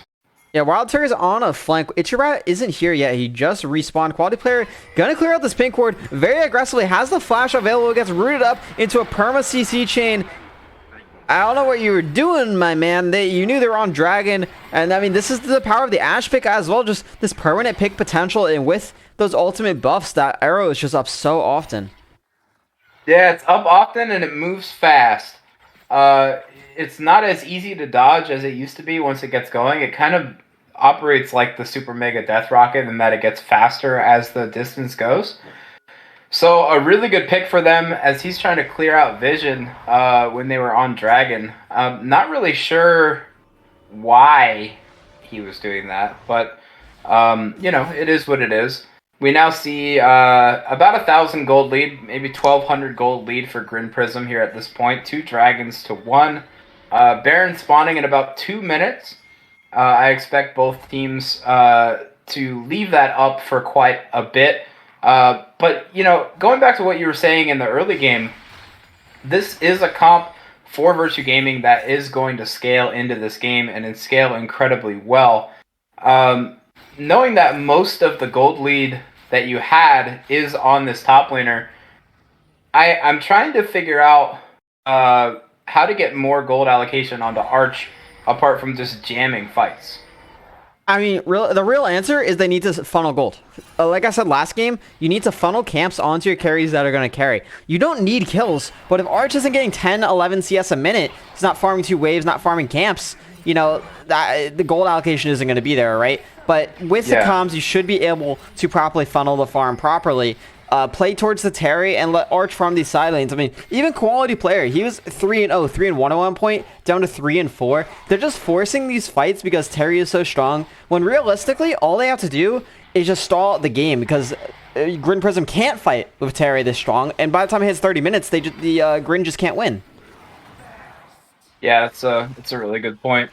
Yeah, Wild Turtle's on a flank. Ichirat isn't here yet. He just respawned. Quality player gonna clear out this pink ward very aggressively. Has the flash available. Gets rooted up into a perma CC chain. I don't know what you were doing, my man. You knew they were on Dragon. And I mean, this is the power of the Ash pick as well. Just this permanent pick potential. And with those ultimate buffs, that arrow is just up so often.
Yeah, it's up often and it moves fast. It's not as easy to dodge as it used to be once it gets going. It kind of operates like the Super Mega Death Rocket in that it gets faster as the distance goes. So a really good pick for them as he's trying to clear out vision when they were on Dragon. Not really sure why he was doing that, but it is what it is. We now see about 1,000 gold lead, maybe 1,200 gold lead for GRIN Prism here at this point. 2 dragons to 1. Baron spawning in about 2 minutes. I expect both teams to leave that up for quite a bit. But, going back to what you were saying in the early game, this is a comp for Virtue Gaming that is going to scale into this game and scale incredibly well. Knowing that most of the gold lead that you had is on this top laner, I'm trying to figure out how to get more gold allocation onto Arch apart from just jamming fights.
I mean, the real answer is they need to funnel gold. Like I said last game, you need to funnel camps onto your carries that are going to carry. You don't need kills, but if Arch isn't getting 10, 11 CS a minute, he's not farming 2 waves, not farming camps, the gold allocation isn't going to be there, right? But with the comms, you should be able to properly funnel the farm properly. Play towards the Terry and let Arch farm these side lanes. I mean, even quality player, he was 3-0, 3-1 at one point, down to 3-4. They're just forcing these fights because Terry is so strong, when realistically, all they have to do is just stall out the game, because GRIN Prism can't fight with Terry this strong, and by the time it hits 30 minutes, the GRIN just can't win.
Yeah, it's a really good point.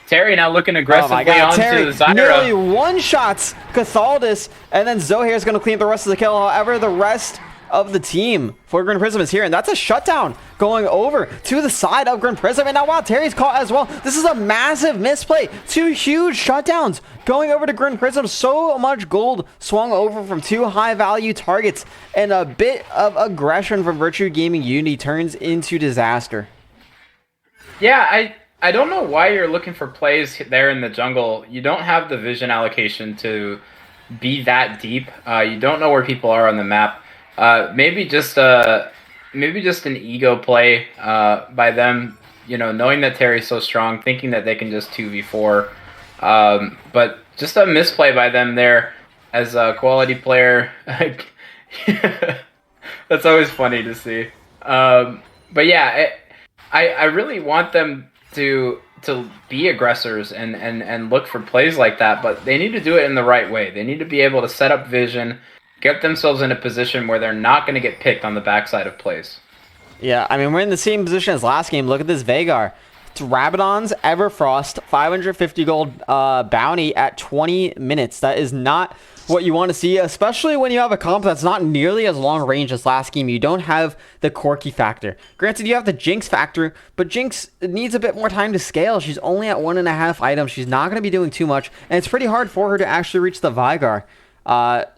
Terry now looking aggressively onto
Terry
Zyra.
nearly one-shots Cathaldus, and then Zohair is going to clean up the rest of the kill. However, the rest of the team for GRIN Prism is here, and that's a shutdown going over to the side of GRIN Prism. And now, wow, Terry's caught as well. This is a massive misplay. 2 huge shutdowns going over to GRIN Prism. So much gold swung over from 2 high-value targets, and a bit of aggression from Virtue Gaming Unity turns into disaster.
Yeah, I don't know why you're looking for plays there in the jungle. You don't have the vision allocation to be that deep. You don't know where people are on the map. Maybe just an ego play by them knowing that Terry's so strong, thinking that they can just 2v4. But just a misplay by them there as a quality player. That's always funny to see. But yeah, I really want them to be aggressors and look for plays like that, but they need to do it in the right way. They need to be able to set up vision, get themselves in a position where they're not going to get picked on the backside of plays.
Yeah, I mean, we're in the same position as last game. Look at this Veigar. It's Rabadon's Everfrost 550 gold bounty at 20 minutes. That is not what you want to see, especially when you have a comp that's not nearly as long range as last game. You don't have the Corki factor. Granted, you have the Jinx factor, but Jinx needs a bit more time to scale. She's only at 1.5 items. She's not going to be doing too much, and it's pretty hard for her to actually reach the Veigar.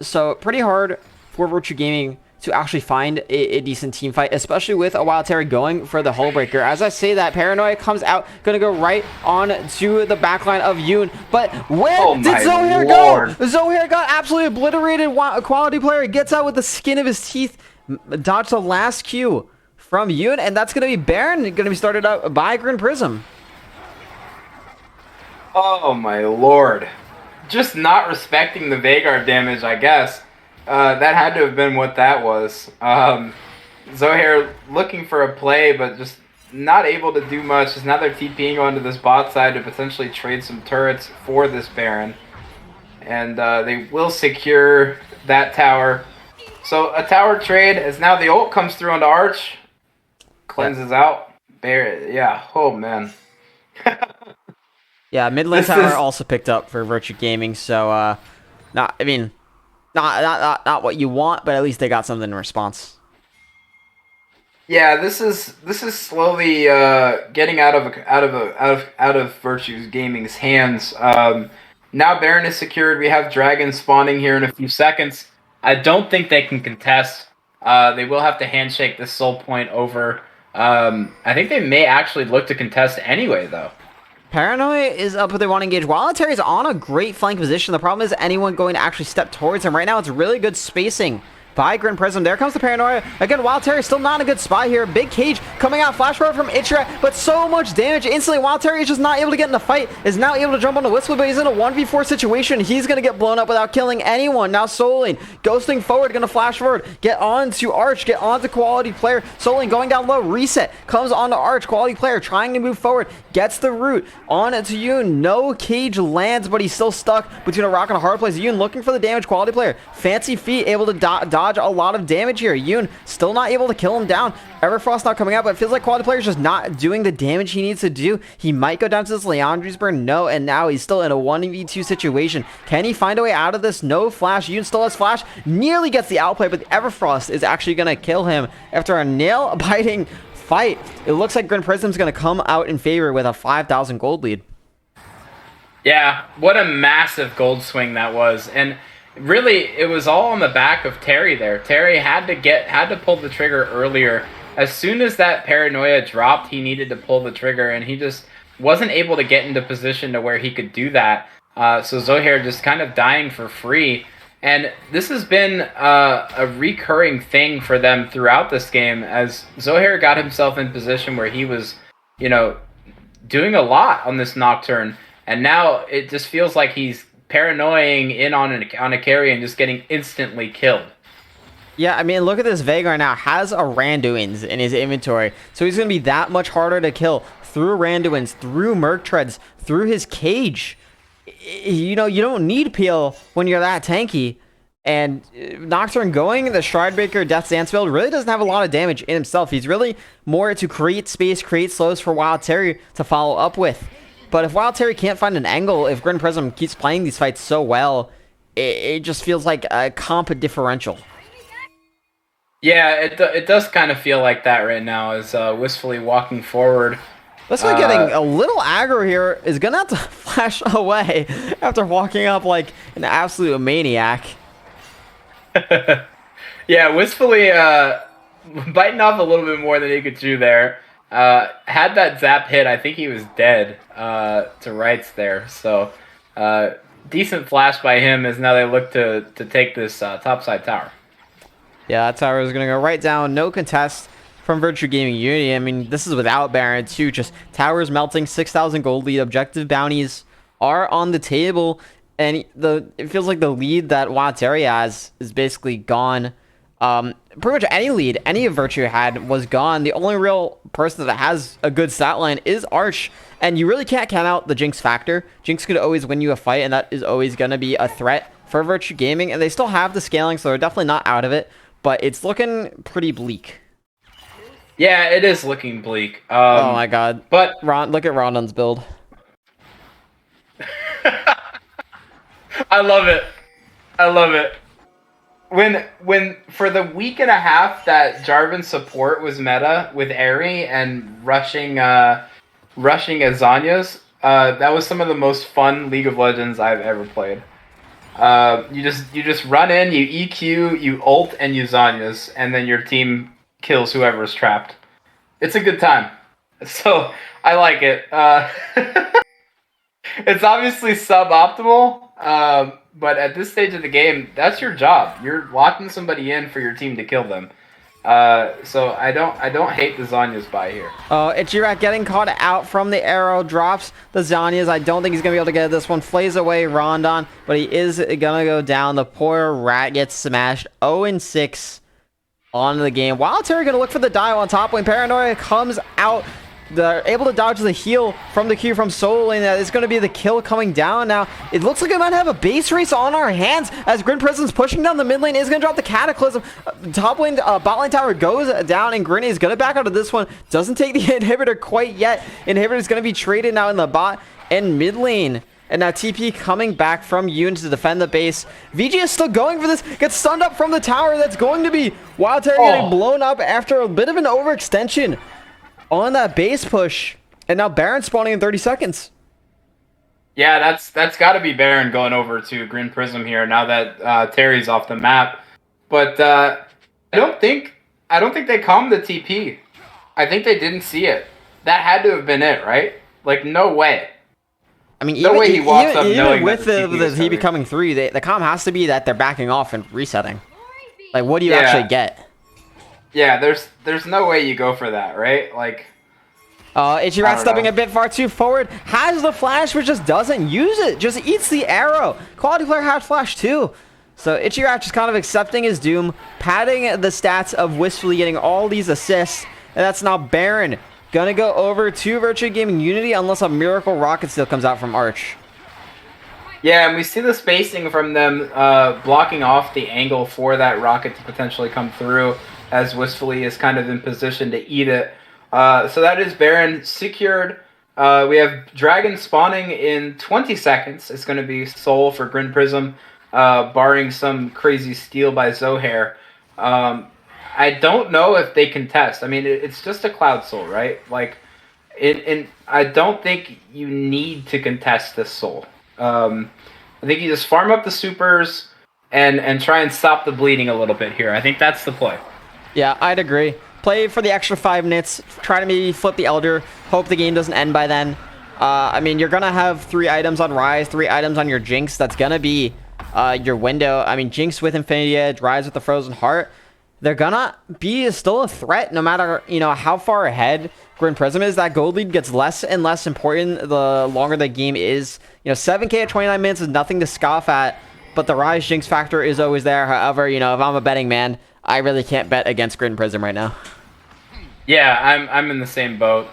So pretty hard for Virtue Gaming to actually find a decent team fight, especially with a Wild Terry going for the Hull Breaker. As I say that, Paranoia comes out, gonna go right on to the backline of Yoon. But where did Zohair go? Zohair got absolutely obliterated. Quality player gets out with the skin of his teeth, dodged the last Q from Yoon, and that's gonna be Baron, gonna be started out by GRIN Prism.
Oh my lord. Just not respecting the Veigar damage, I guess. That had to have been what that was. Zohair looking for a play, but just not able to do much. Now they're TPing onto this bot side to potentially trade some turrets for this Baron. And they will secure that tower. So a tower trade as now the ult comes through onto Arch. Cleanses out. Yeah, oh man.
Yeah, mid lane tower also picked up for Virtue Gaming, so not what you want, but at least they got something in response.
Yeah, this is slowly getting out of Virtue Gaming's hands. Now Baron is secured. We have Dragon spawning here in a few seconds. I don't think they can contest. They will have to handshake this soul point over. I think they may actually look to contest anyway, though.
Paranoia is up what they want to engage. Wild Terry's on a great flank position. The problem is anyone going to actually step towards him. Right now, it's really good spacing by GRIN Prism. There comes the Paranoia. Again, Wild Terry still not a good spot here. Big cage coming out. Flash forward from Ichira, but so much damage instantly. Wild Terry is just not able to get in the fight. Is now able to jump on the Whistle, but he's in a 1v4 situation. He's going to get blown up without killing anyone. Now Solane ghosting forward, going to flash forward. Get on to Arch. Get on to Quality Player. Solane going down low. Reset. Comes on to Arch. Quality Player trying to move forward. Gets the root. On to Yoon. No cage lands, but he's still stuck between a rock and a hard place. Yoon looking for the damage. Quality Player. Fancy feet. Able to dodge a lot of damage here. Yoon still not able to kill him down. Everfrost not coming out, but it feels like Quality Player is just not doing the damage he needs to do. He might go down to this Leandri's burn. No, and now he's still in a 1v2 situation. Can he find a way out of this? No flash. Yoon still has flash. Nearly gets the outplay, but the Everfrost is actually going to kill him after a nail-biting fight. It looks like GRIN Prism's going to come out in favor with a 5,000 gold lead.
Yeah, what a massive gold swing that was. And really, it was all on the back of Terry there. Terry had to pull the trigger earlier. As soon as that Paranoia dropped, he needed to pull the trigger, and he just wasn't able to get into position to where he could do that. So Zohair just kind of dying for free. And this has been a recurring thing for them throughout this game, as Zohair got himself in position where he was, doing a lot on this Nocturne. And now it just feels like he's paranoiing in on a carry and just getting instantly killed.
Yeah, I mean, look at this. Veigar now has a Randuin's in his inventory, so he's going to be that much harder to kill through Randuin's, through Merc Treads, through his cage. You don't need peel when you're that tanky. And Nocturne going, the Stridebreaker Death's Dance build really doesn't have a lot of damage in himself. He's really more to create space, create slows for Wild Terry to follow up with. But if Wild Terry can't find an angle, if GRIN Prism keeps playing these fights so well, it just feels like a comp differential.
Yeah, it does kind of feel like that right now as Wistfully walking forward.
Wistfully getting a little aggro here, is going to have to flash away after walking up like an absolute maniac.
Yeah, Wistfully biting off a little bit more than he could chew there. Had that zap hit, I think he was dead to rights there. So decent flash by him as now they look to take this topside tower.
Yeah, that tower is going to go right down. No contest from Virtue Gaming Unity. I mean, this is without Baron too. Just towers melting, 6,000 gold lead, objective bounties are on the table, and it feels like the lead that Wateri has is basically gone. Pretty much any lead any of Virtue had was gone. The only real person that has a good stat line is Arch, and you really can't count out the Jinx factor. Jinx could always win you a fight, and that is always going to be a threat for Virtue Gaming, and they still have the scaling, so they're definitely not out of it, but it's looking pretty bleak.
Yeah, it is looking bleak.
Oh my god.
But
Look at Rondon's build.
I love it. I love it. When for the week and a half that Jarvan support was meta with Aerie and rushing Azanias, that was some of the most fun League of Legends I've ever played. You just run in, you EQ, you ult, and you Zanyas, and then your team kills whoever's trapped. It's a good time. So I like it. It's obviously suboptimal, but at this stage of the game, that's your job. You're locking somebody in for your team to kill them. So I don't hate the Zanyas buy here.
Oh, Ichirak getting caught out from the arrow, drops the Zanyas. I don't think he's gonna be able to get this one. Flays away Rondon, but he is gonna go down. The poor rat gets smashed. 0-6 on the game. Wild Terry gonna look for the dive on top when Paranoia comes out. They're able to dodge the heal from the Q from Solo Lane. That is going to be the kill coming down now. It looks like we might have a base race on our hands as GRIN Prism's pushing down the mid lane. Is going to drop the Cataclysm. Top lane, bot lane tower goes down, and GRIN is going to back out of this one. Doesn't take the inhibitor quite yet. Inhibitor is going to be traded now in the bot and mid lane. And now TP coming back from Yoon to defend the base. VG is still going for this. Gets stunned up from the tower. That's going to be Wild Terry getting blown up after a bit of an overextension on that base push. And now Baron spawning in 30 seconds.
Yeah, that's got to be Baron going over to GRIN Prism here now that Terry's off the map. But I don't think they calmed the TP. I think they didn't see it. That had to have been it, right? Like, no way.
I mean,
no way he walks up
even
knowing
with
that
the TP becoming 3, the comm has to be that they're backing off and resetting. Like, what do you actually get?
Yeah, there's no way you go for that, right? Like,
Ichirat stepping a bit far too forward. Has the flash, but just doesn't use it. Just eats the arrow. Quality player had flash too. So Ichirat just kind of accepting his doom, padding the stats of wistfully getting all these assists. And that's now Baron gonna go over to Virtue Gaming Unity unless a miracle rocket steal comes out from Arch.
Yeah, and we see the spacing from them blocking off the angle for that rocket to potentially come through, as Wistfully is kind of in position to eat it. So that is Baron secured. We have Dragon spawning in 20 seconds. It's going to be Soul for GRIN Prism, barring some crazy steal by Zohair. I don't know if they contest. I mean, it's just a Cloud Soul, right? Like, I don't think you need to contest this Soul. I think you just farm up the supers and try and stop the bleeding a little bit here. I think that's the play.
Yeah, I'd agree. Play for the extra 5 minutes. Try to maybe flip the Elder. Hope the game doesn't end by then. I mean, you're going to have 3 items on Rise, 3 items on your Jinx. That's going to be your window. I mean, Jinx with Infinity Edge, Rise with the Frozen Heart. They're going to be still a threat no matter, how far ahead GRIN Prism is. That gold lead gets less and less important the longer the game is. 7k at 29 minutes is nothing to scoff at, but the Rise Jinx factor is always there. However, if I'm a betting man, I really can't bet against GRIN Prism right now.
Yeah, I'm in the same boat.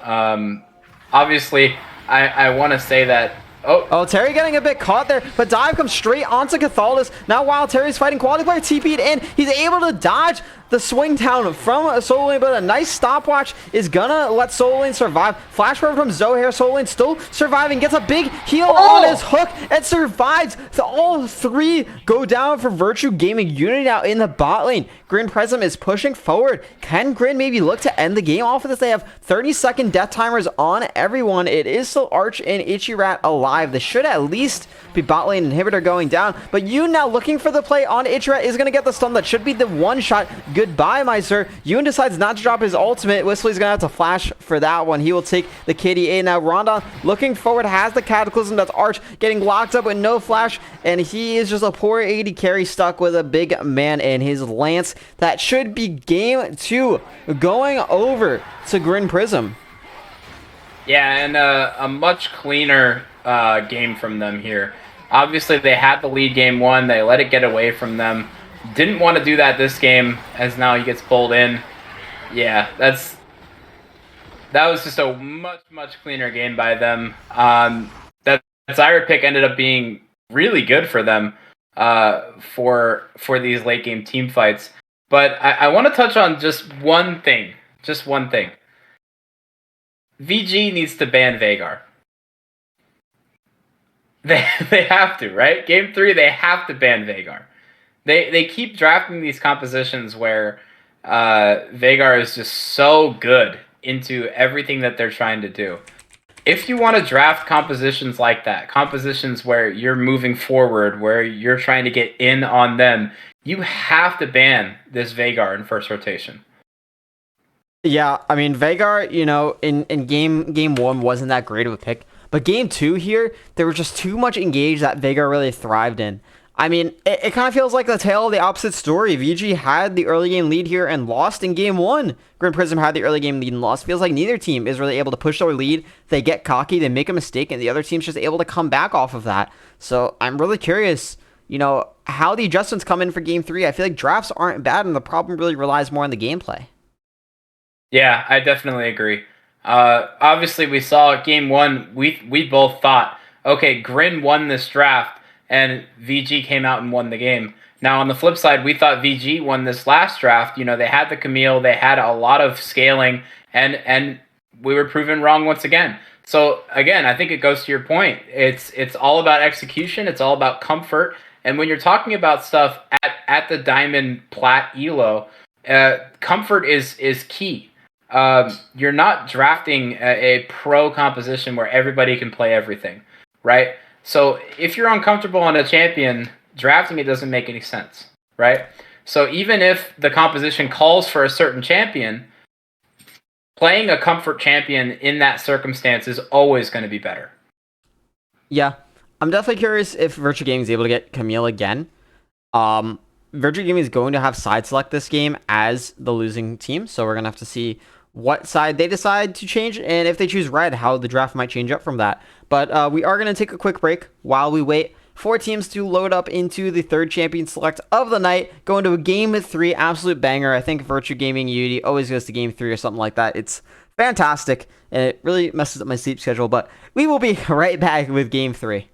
Obviously, I want to say that.
Oh, Terry getting a bit caught there, but dive comes straight onto Cathalis. Now while Terry's fighting, quality player TP'd in, he's able to dodge the swing down from Solo Lane, but a nice stopwatch is gonna let Solo Lane survive. Flash forward from Zohair. Solo Lane still surviving, gets a big heal on his hook and survives. So all 3 go down for Virtue Gaming Unity now in the bot lane. GRIN Prism is pushing forward. Can GRIN maybe look to end the game off of this? They have 30-second death timers on everyone. It is still Arch and Ichirat alive. They should at least be bot lane inhibitor going down. But Yoon now looking for the play on Ichira is going to get the stun. That should be the one shot. Goodbye, my sir. Yoon decides not to drop his ultimate. Whistly's going to have to flash for that one. He will take the KDA. Now Rondon looking forward, has the Cataclysm. That's Arch getting locked up with no flash. And he is just a poor AD carry stuck with a big man in his Lance. That should be game 2 going over to GRIN Prism.
Yeah, and a much cleaner game from them here. Obviously, they had the lead game 1. They let it get away from them. Didn't want to do that this game, as now he gets pulled in. Yeah, that was just a much cleaner game by them. That Zyra pick ended up being really good for them for these late game team fights. But I want to touch on just one thing. Just one thing. VG needs to ban Veigar. They have to, right? Game 3, they have to ban Veigar. They keep drafting these compositions where Veigar is just so good into everything that they're trying to do. If you want to draft compositions like that, compositions where you're moving forward, where you're trying to get in on them, you have to ban this Veigar in first rotation.
Yeah, I mean, Veigar, you know, in game 1 wasn't that great of a pick. But game 2 here, there was just too much engage that Veigar really thrived in. I mean, it kind of feels like the tale of the opposite story. VG had the early game lead here and lost in game 1. GRIN Prism had the early game lead and lost. Feels like neither team is really able to push their lead. They get cocky, they make a mistake, and the other team's just able to come back off of that. So I'm really curious, you know, how the adjustments come in for game 3. I feel like drafts aren't bad, and the problem really relies more on the gameplay.
Yeah, I definitely agree. Obviously, we saw game 1, we both thought, okay, GRIN won this draft, and VG came out and won the game. Now, on the flip side, we thought VG won this last draft. You know, they had the Camille, they had a lot of scaling, and we were proven wrong once again. So, again, I think it goes to your point. It's all about execution, it's all about comfort, and when you're talking about stuff at the Diamond Plat Elo, comfort is key. You're not drafting a pro composition where everybody can play everything, right? So if you're uncomfortable on a champion, drafting it doesn't make any sense, right? So even if the composition calls for a certain champion, playing a comfort champion in that circumstance is always going to be better.
Yeah, I'm definitely curious if Virtua Gaming is able to get Camille again. Virtua Gaming is going to have side select this game as the losing team, so we're going to have to see what side they decide to change, and if they choose red, how the draft might change up from that. But we are going to take a quick break while we wait for teams to load up into the third champion select of the night, going to a game 3, absolute banger. I think Virtua Gaming Unity always goes to game 3 or something like that. It's fantastic, and it really messes up my sleep schedule, but we will be right back with game 3.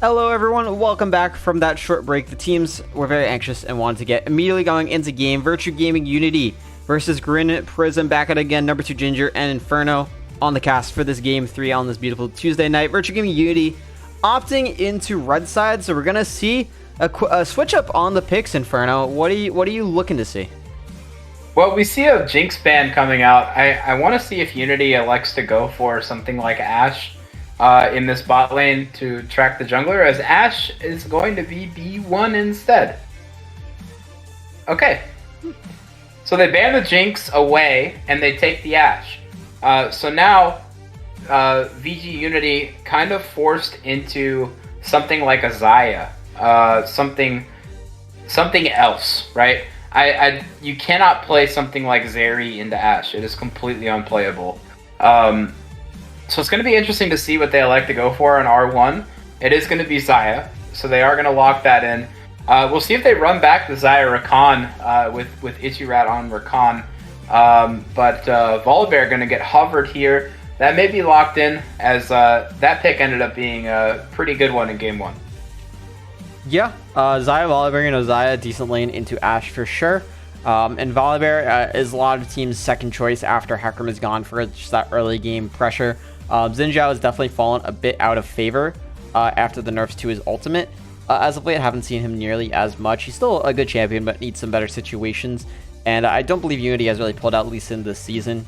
Hello everyone, welcome back from that short break. The teams were very anxious and wanted to get immediately going into game. Virtue Gaming Unity versus GRIN, Prism back at again, number 2 Ginger and Inferno on the cast for this game 3 on this beautiful Tuesday night. Virtue Gaming Unity opting into red side, so we're gonna see a switch up on the picks. Inferno, what are you looking to see?
Well, we see a Jinx ban coming out. I want to see if Unity elects to go for something like Ashe in this bot lane to track the jungler, as Ashe is going to be B1 instead. Okay. So they ban the Jinx away, and they take the Ashe. So now, VG Unity kind of forced into something like a Xayah. Something else, right? You cannot play something like Zeri into Ashe. It is completely unplayable. So it's going to be interesting to see what they elect to go for on R1. It is going to be Xayah, so they are going to lock that in. We'll see if they run back the Xayah Rakan with Ichirat on Rakan. But Volibear going to get hovered here. That may be locked in, as that pick ended up being a pretty good one in game 1.
Yeah, Xayah, Volibear, Xayah, decent lane into Ashe for sure. And Volibear is a lot of teams' second choice after Hecarim is gone for just that early game pressure. Xin Zhao has definitely fallen a bit out of favor after the nerfs to his ultimate. As of late, I haven't seen him nearly as much. He's still a good champion, but needs some better situations. And I don't believe Unity has really pulled out Lee Sin this season.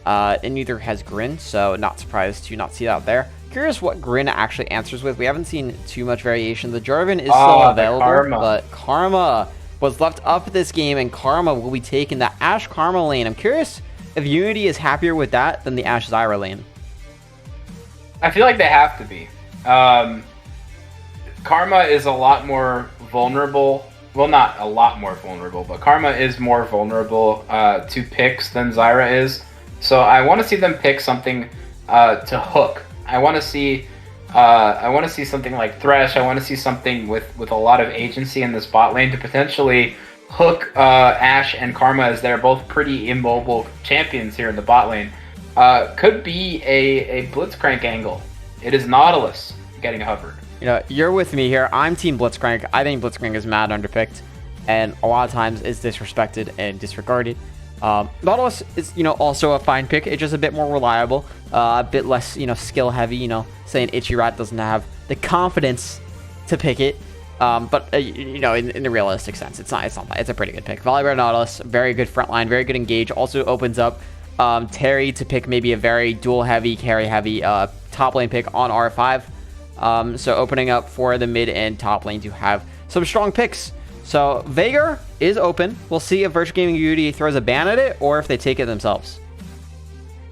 And neither has GRIN, so not surprised to not see that there. Curious what GRIN actually answers with. We haven't seen too much variation. The Jarvan is still available, but Karma was left up this game, and Karma will be taking the Ashe Karma lane. I'm curious if Unity is happier with that than the Ashe Zyra lane.
I feel like they have to be. Karma is a lot more vulnerable. Well, not a lot more vulnerable, but Karma is more vulnerable to picks than Zyra is. So I want to see them pick something to hook. I want to see something like Thresh. I want to see something with a lot of agency in this bot lane to potentially hook Ashe and Karma, as they're both pretty immobile champions here in the bot lane. Could be a Blitzcrank angle. It is Nautilus getting hovered.
You're with me here. I'm Team Blitzcrank. I think Blitzcrank is mad underpicked, and a lot of times is disrespected and disregarded. Nautilus is, also a fine pick. It's just a bit more reliable, a bit less, skill heavy. Saying Ichirat doesn't have the confidence to pick it. But in the realistic sense, it's not that. It's a pretty good pick. Volibear Nautilus, very good front line, very good engage. Also opens up Terry to pick maybe a very dual heavy, carry heavy top lane pick on R5. So opening up for the mid and top lane to have some strong picks. So Veigar is open. We'll see if Virtue Gaming Unity throws a ban at it or if they take it themselves.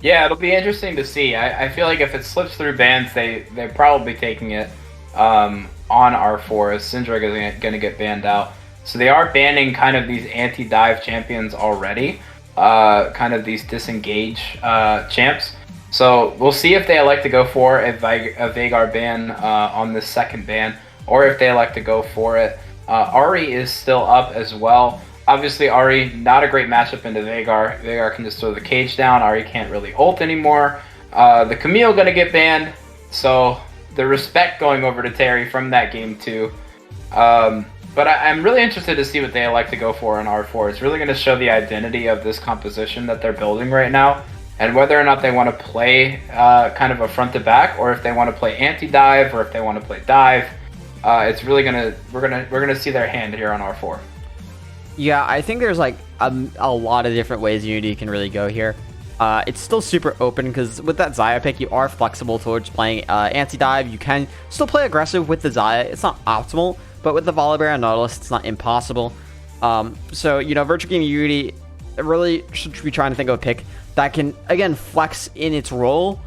Yeah, it'll be interesting to see. I feel like if it slips through bans, they're probably taking it on R4, as Syndra is going to get banned out. So they are banning kind of these anti-dive champions already, kind of these disengage champs. So we'll see if they elect to go for a Veigar ban on this second ban, or if they elect to go for it. Ahri is still up as well. Obviously, Ahri, not a great matchup into Veigar. Veigar can just throw the cage down. Ahri can't really ult anymore. The Camille going to get banned, so the respect going over to Terry from that game too. But I'm really interested to see what they elect to go for in R4. It's really going to show the identity of this composition that they're building right now, and whether or not they want to play kind of a front to back, or if they want to play anti-dive, or if they want to play dive. It's really we're gonna see their hand here on R4.
Yeah, I think there's like a lot of different ways Unity can really go here. It's still super open because with that Xayah pick, you are flexible towards playing anti-dive. You can still play aggressive with the Xayah. It's not optimal, but with the Volibear and Nautilus, it's not impossible. So Virtue Gaming Unity really should be trying to think of a pick that can again flex in its role.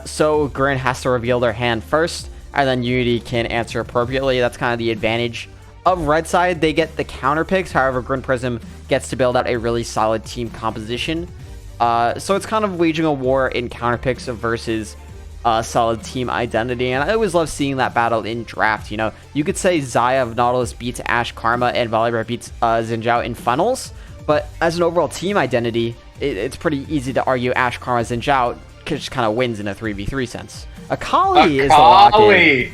So GRIN has to reveal their hand first, and then Unity can answer appropriately. That's kind of the advantage of red side. They get the counter picks. However, GRIN Prism gets to build out a really solid team composition. So it's kind of waging a war in counter picks versus solid team identity. And I always love seeing that battle in draft. You could say Xayah of Nautilus beats Ashe Karma and Volibear beats Xin Zhao in funnels. But as an overall team identity, it's pretty easy to argue Ashe Karma Xin Zhao just kind of wins in a 3v3 sense. Akali is the lock-in.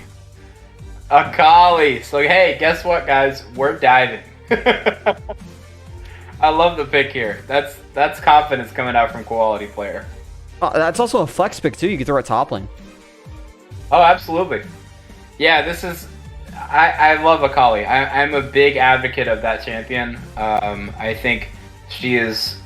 Akali. So hey, guess what, guys? We're diving. I love the pick here. That's confidence coming out from quality player.
That's also a flex pick too. You can throw it top lane.
Oh, absolutely. Yeah, this is. I love Akali. I'm a big advocate of that champion. I think she is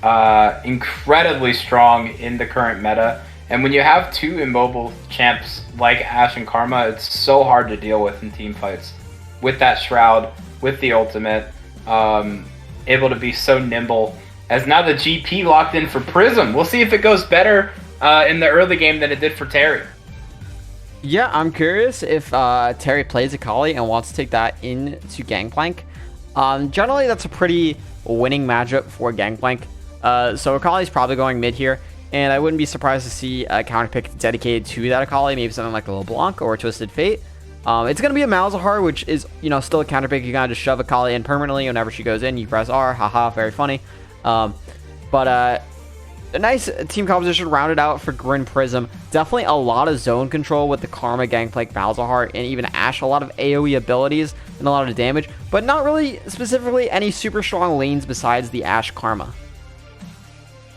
incredibly strong in the current meta. And when you have two immobile champs like Ashe and Karma, it's so hard to deal with in team fights. With that Shroud, with the ultimate, able to be so nimble. As now the GP locked in for Prism. We'll see if it goes better in the early game than it did for Terry.
Yeah, I'm curious if Terry plays Akali and wants to take that into Gangplank. Generally, that's a pretty winning matchup for Gangplank. So Akali's probably going mid here, and I wouldn't be surprised to see a counter pick dedicated to that Akali, maybe something like a LeBlanc or a Twisted Fate. It's going to be a Malzahar, which is, still a counter pick. You kind of just shove Akali in permanently whenever she goes in. You press R, haha, very funny. But a nice team composition rounded out for GRIN Prism. Definitely a lot of zone control with the Karma, Gangplank, Malzahar, and even Ashe. A lot of AoE abilities and a lot of damage, but not really specifically any super strong lanes besides the Ashe Karma.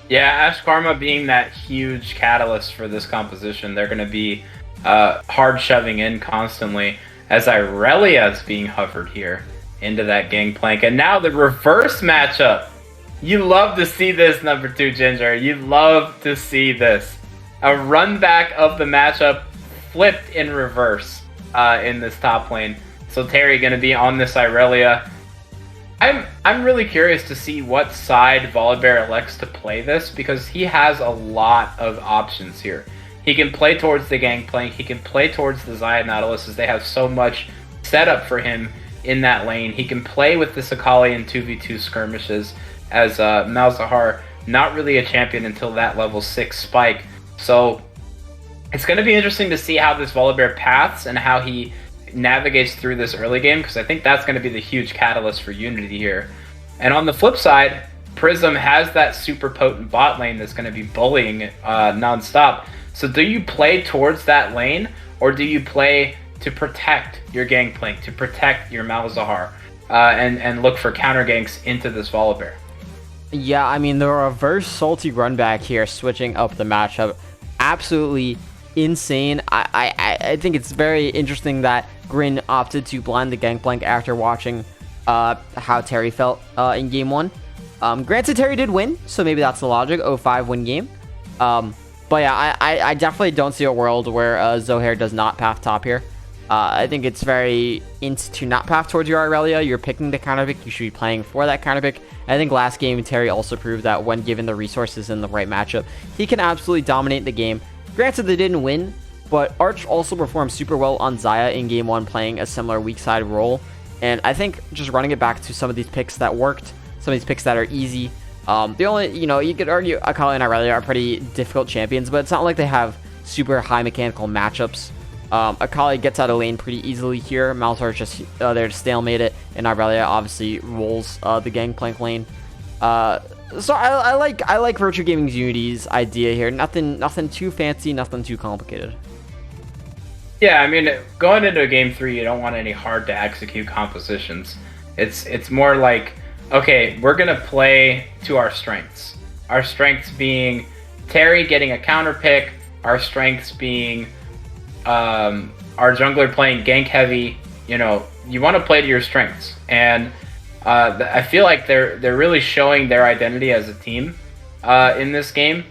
Yeah, Ashe Karma being that huge catalyst for this composition. They're going to be hard shoving in constantly as Irelia is being hovered here into that Gangplank. And now the reverse matchup. You love to see this, number 2 Ginger. You love to see this. A run back of the matchup flipped in reverse in this top lane. So Terry going to be on this Irelia. I'm really curious to see what side Volibear elects to play this, because he has a lot of options here. He can play towards the Gangplank. He can play towards the Xayah Nautilus, as they have so much set up for him in that lane. He can play with this Akali in 2v2 skirmishes, as Malzahar, not really a champion until that level 6 spike. So it's going to be interesting to see how this Volibear paths and how he navigates through this early game, because I think that's going to be the huge catalyst for Unity here. And on the flip side, Prism has that super potent bot lane that's going to be bullying it non-stop. So do you play towards that lane, or do you play to protect your Gangplank, to protect your Malzahar, and look for counter ganks into this Volibear?
Yeah, I mean, the reverse salty run back here, switching up the matchup, absolutely insane. I think it's very interesting that GRIN opted to blind the Gangplank after watching how Terry felt in game 1. Granted, Terry did win, so maybe that's the logic. 0-5 win game. But yeah, I definitely don't see a world where Zohair does not path top here. I think it's very int to not path towards your Irelia. You're picking the counter pick. You should be playing for that counter pick. I think last game, Terry also proved that when given the resources in the right matchup, he can absolutely dominate the game. Granted, they didn't win, but Arch also performed super well on Xayah in game 1, playing a similar weak side role. And I think just running it back to some of these picks that worked, some of these picks that are easy. The only, you could argue Akali and Irelia are pretty difficult champions, but it's not like they have super high mechanical matchups. Akali gets out of lane pretty easily here. Malzahar is just there to stalemate it, and Irelia obviously rolls the Gangplank lane. So I like Virtue Gaming's Unity's idea here. Nothing too fancy, nothing too complicated.
Yeah, I mean, going into a game 3, you don't want any hard to execute compositions. It's more like, okay, we're gonna play to our strengths. Our strengths being Terry getting a counter pick. Our strengths being our jungler playing gank heavy. You want to play to your strengths, and I feel like they're really showing their identity as a team in this game.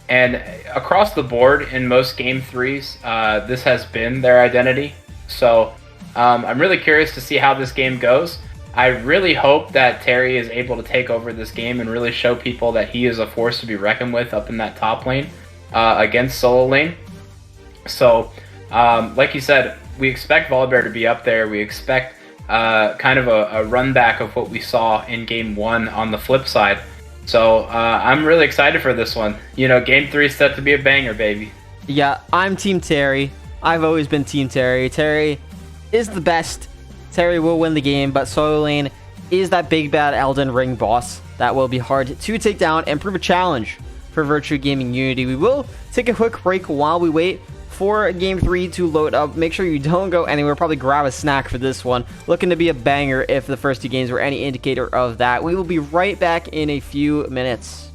And across the board in most game 3s, this has been their identity. So I'm really curious to see how this game goes. I really hope that Terry is able to take over this game and really show people that he is a force to be reckoned with up in that top lane against solo lane. So, like you said, we expect Volibear to be up there. We expect kind of a run back of what we saw in game 1 on the flip side. So I'm really excited for this one. Game 3 is set to be a banger, baby.
Yeah, I'm Team Terry. I've always been Team Terry. Terry is the best. Terry will win the game, but solo lane is that big bad Elden Ring boss that will be hard to take down and prove a challenge for Virtue Gaming Unity. We will take a quick break while we wait for Game 3 to load up. Make sure you don't go anywhere. Probably grab a snack for this one. Looking to be a banger if the first two games were any indicator of that. We will be right back in a few minutes.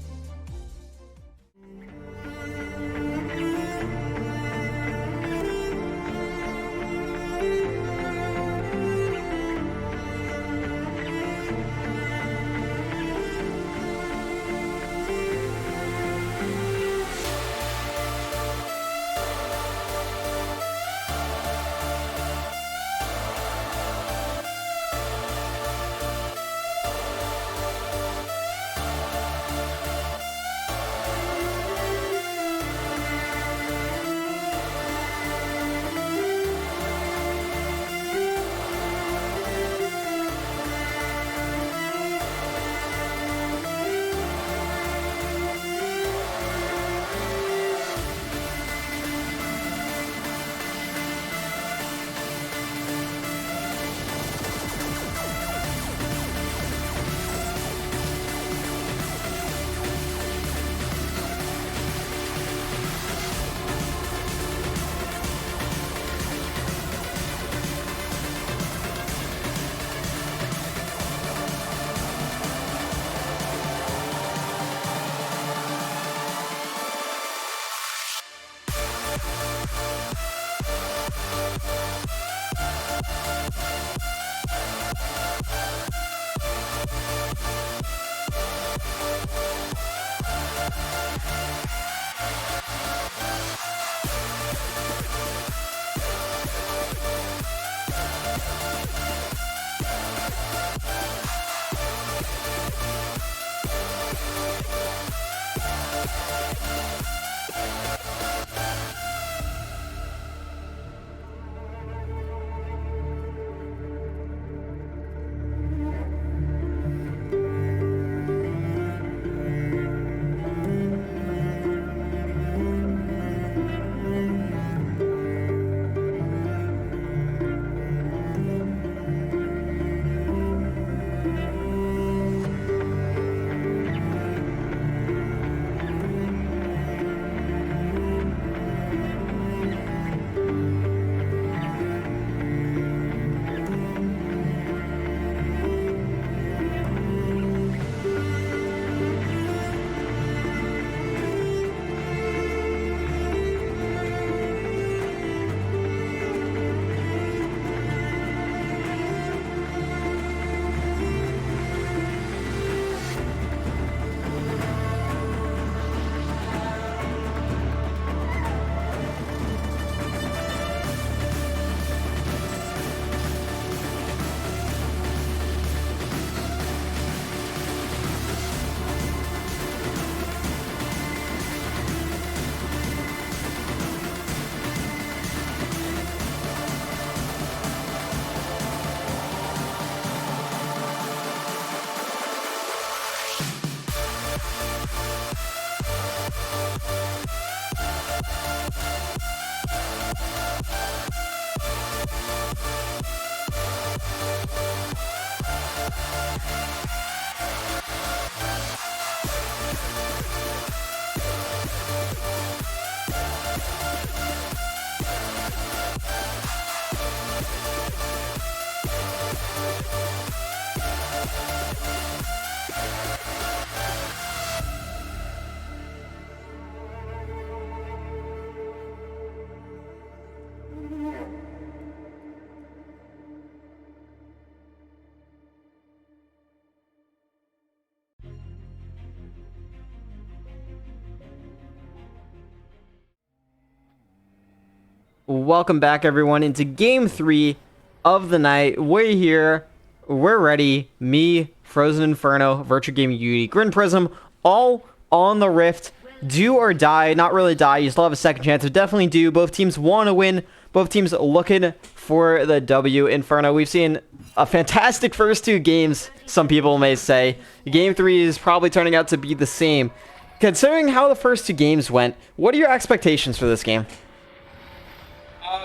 Welcome back, everyone, into Game 3 of the night. We're here. We're ready. Me, Frozen Inferno, Virtual Gaming Unity, GRIN Prism, all on the Rift. Do or die. Not really die. You still have a second chance. So definitely do. Both teams want to win. Both teams looking for the W. Inferno, we've seen a fantastic first two games, some people may say. Game 3 is probably turning out to be the same. Considering how the first two games went, what are your expectations for this game?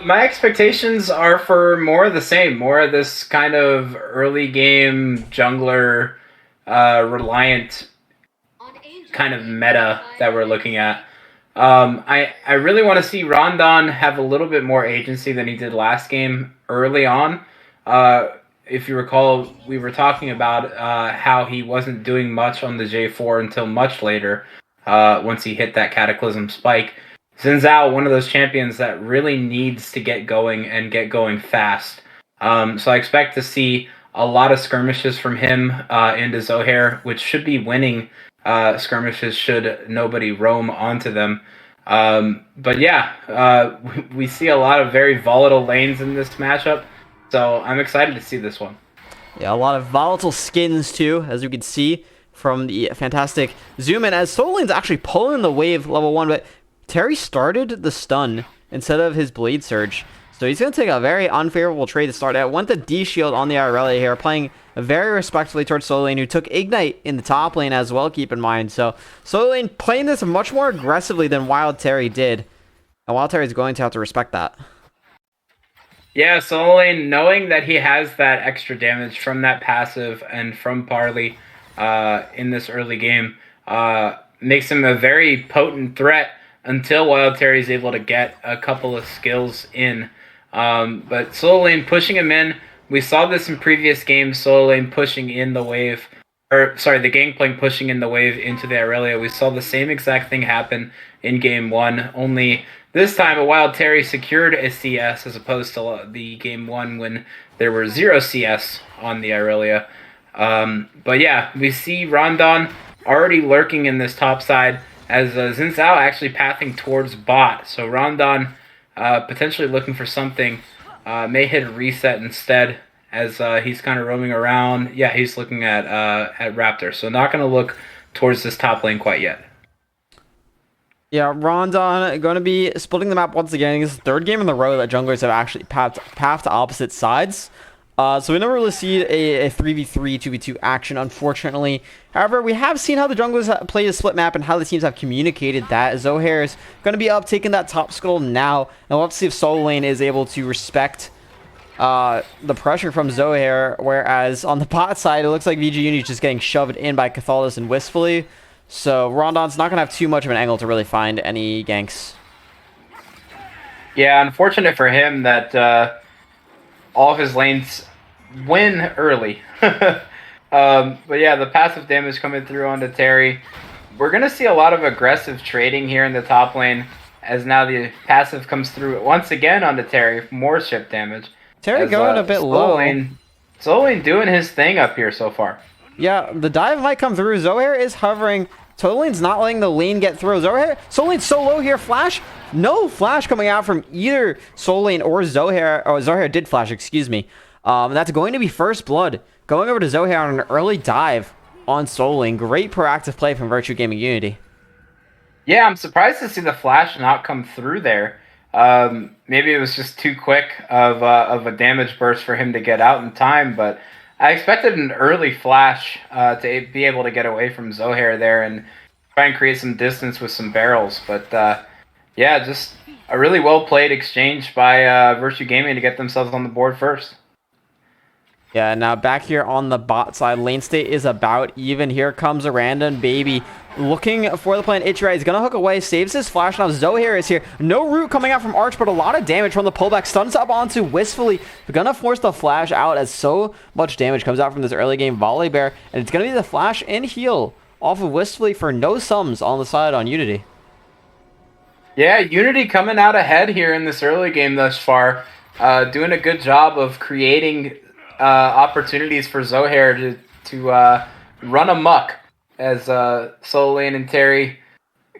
My expectations are for more of the same, more of this kind of early game jungler reliant kind of meta that we're looking at. I really want to see Rondon have a little bit more agency than he did last game early on. Uh, if you recall, we were talking about how he wasn't doing much on the J4 until much later, once he hit that Cataclysm spike. Xin Zhao, one of those champions that really needs to get going and get going fast. So I expect to see a lot of skirmishes from him into Zohair, which should be winning skirmishes should nobody roam onto them. But yeah, we see a lot of very volatile lanes in this matchup, so I'm excited to see this one.
Yeah, a lot of volatile skins too, as you can see from the fantastic zoom in. As Solin's actually pulling the wave level 1, but Terry started the stun instead of his Blade Surge. So he's going to take a very unfavorable trade to start out. Went the D shield on the Irelia here, playing very respectfully towards Solo Lane, who took Ignite in the top lane as well, keep in mind. So Solo Lane playing this much more aggressively than Wild Terry did. And Wild Terry is going to have to respect that.
Yeah, Solo Lane, knowing that he has that extra damage from that passive and from Parley in this early game, makes him a very potent threat until Wild Terry is able to get a couple of skills in. But Solo Lane pushing him in. We saw this in previous games, Solo Lane pushing in the wave. Or, sorry, the Gangplank pushing in the wave into the Irelia. We saw the same exact thing happen in Game 1, only this time a Wild Terry secured a CS as opposed to the Game 1 when there were 0 CS on the Irelia. But yeah, we see Rondon already lurking in this top side as Xin Zhao actually pathing towards bot. So Rondon potentially looking for something, may hit a reset instead as he's kind of roaming around. Yeah, he's looking at Raptor, so not going to look towards this top lane quite yet.
Yeah, Rondon going to be splitting the map once again. It's the third game in a row that junglers have actually pathed to opposite sides. So we never really see a 3v3, 2v2 action, unfortunately. However, we have seen how the junglers play the split map and how the teams have communicated that. Zohair is going to be up taking that top skull now. And we'll have to see if Solo Lane is able to respect the pressure from Zohair. Whereas on the bot side, it looks like VG Uni is just getting shoved in by Cathalis and Wistfully. So Rondon's not going to have too much of an angle to really find any ganks.
Yeah, unfortunate for him that all of his lanes win early. But yeah, the passive damage coming through onto Terry. We're going to see a lot of aggressive trading here in the top lane as now the passive comes through once again onto Terry for more ship damage.
Terry going a bit low.
Solo Lane doing his thing up here so far.
Yeah, the dive might come through. Zohair is hovering. Solo Lane's not letting the lane get through. Solo Lane's so low here. Flash. No flash coming out from either Solo Lane or Zohair. Oh, Zohair did flash, excuse me. That's going to be first blood. Going over to Zohair on an early dive on Solo Lane. Great proactive play from Virtue Gaming Unity.
Yeah, I'm surprised to see the flash not come through there. Maybe it was just too quick of a damage burst for him to get out in time, but I expected an early flash to be able to get away from Zohair there and try and create some distance with some barrels. But yeah, just a really well-played exchange by Virtue Gaming to get themselves on the board first.
Yeah, now back here on the bot side, lane state is about even. Here comes a random baby looking for the plan. Ichira is going to hook away, saves his flash. Now Zohair is here. No root coming out from Arch, but a lot of damage from the pullback. Stuns up onto Wistfully. They're going to force the flash out as so much damage comes out from this early game volley bear. And it's going to be the flash and heal off of Wistfully for no sums on the side on Unity.
Yeah, Unity coming out ahead here in this early game thus far. Doing a good job of creating opportunities for Zohair to run amok as Solo Lane and Terry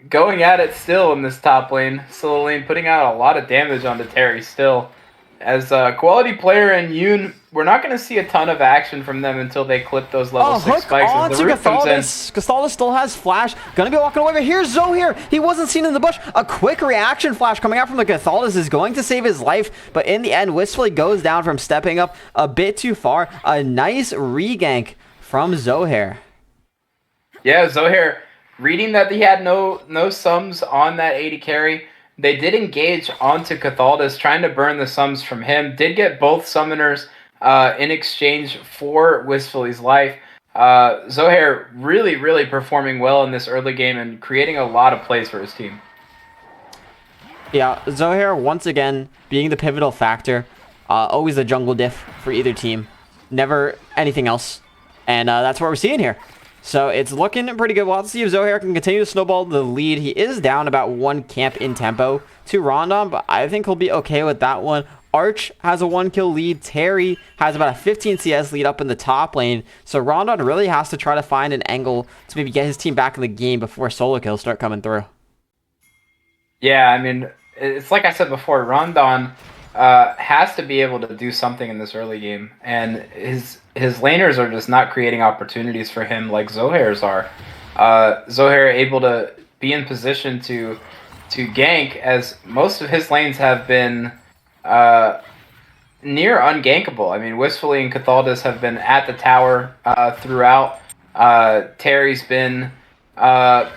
going at it still in this top lane. Solo Lane putting out a lot of damage onto Terry still. As a quality player and Yoon, we're not going to see a ton of action from them until they clip those level 6 spikes. As the root comes in.
Cathalis still has flash. Gonna be walking away, but here's Zohair. He wasn't seen in the bush. A quick reaction flash coming out from the Cathalis is going to save his life, but in the end, Wistfully goes down from stepping up a bit too far. A nice regank from Zohair.
Yeah, Zohair reading that he had no sums on that 80 carry. They did engage onto Cathaldas, trying to burn the sums from him. Did get both summoners in exchange for Wistfully's life. Zohair really, really performing well in this early game and creating a lot of plays for his team.
Yeah, Zohair once again being the pivotal factor. Always the jungle diff for either team. Never anything else. And that's what we're seeing here. So it's looking pretty good. We'll have to see if Zohair can continue to snowball the lead. He is down about 1 camp in tempo to Rondon, but I think he'll be okay with that one. Arch has a 1-kill lead. Terry has about a 15 CS lead up in the top lane. So Rondon really has to try to find an angle to maybe get his team back in the game before solo kills start coming through.
Yeah, I mean, it's like I said before, Rondon has to be able to do something in this early game, and his laners are just not creating opportunities for him like Zohair's are. Zohair able to be in position to gank, as most of his lanes have been near ungankable. I mean, Wistfully and Cathaldus have been at the tower throughout. Terry's been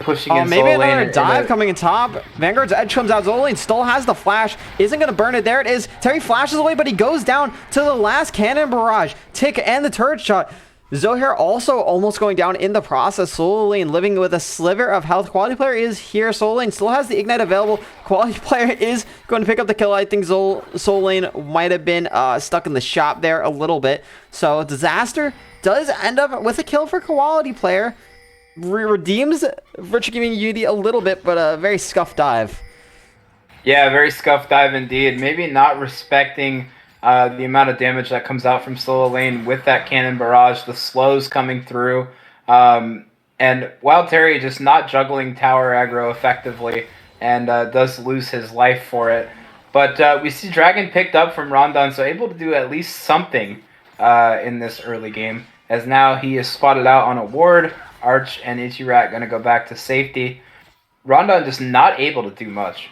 pushing in
maybe
solo lane
another dive coming in top. Vanguard's edge comes out. Zolane still has the flash. Isn't going to burn it. There it is. Terry flashes away, but he goes down to the last cannon barrage. Tick and the turret shot. Zohair also almost going down in the process. Solo lane living with a sliver of health. Quality player is here. Solo lane still has the ignite available. Quality player is going to pick up the kill. I think Solo lane might have been stuck in the shop there a little bit. So Disaster does end up with a kill for quality player. Redeems Virtue Gaming Unity a little bit, but a very scuffed dive.
Yeah, very scuffed dive indeed. Maybe not respecting the amount of damage that comes out from solo lane with that cannon barrage, the slows coming through, and Wild Terry just not juggling tower aggro effectively, and does lose his life for it. But we see Dragon picked up from Rondon, so able to do at least something in this early game, as now he is spotted out on a ward. Arch and Ichirat going to go back to safety. Rondon just not able to do much.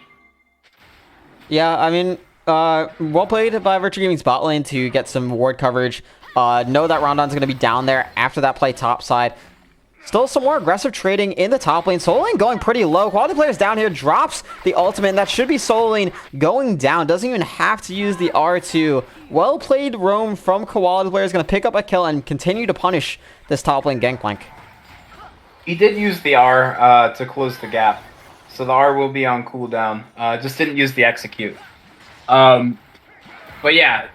Yeah, I mean, well played by Virtue Gaming's bot lane to get some ward coverage. Know that Rondon's going to be down there after that play top side. Still some more aggressive trading in the top lane. Solo lane going pretty low. Quality players down here drops the ultimate. And that should be solo lane going down. Doesn't even have to use the R2. Well played roam from quality players. Going to pick up a kill and continue to punish this top lane gangplank.
He did use the R to close the gap, so the R will be on cooldown. Just didn't use the execute. But yeah,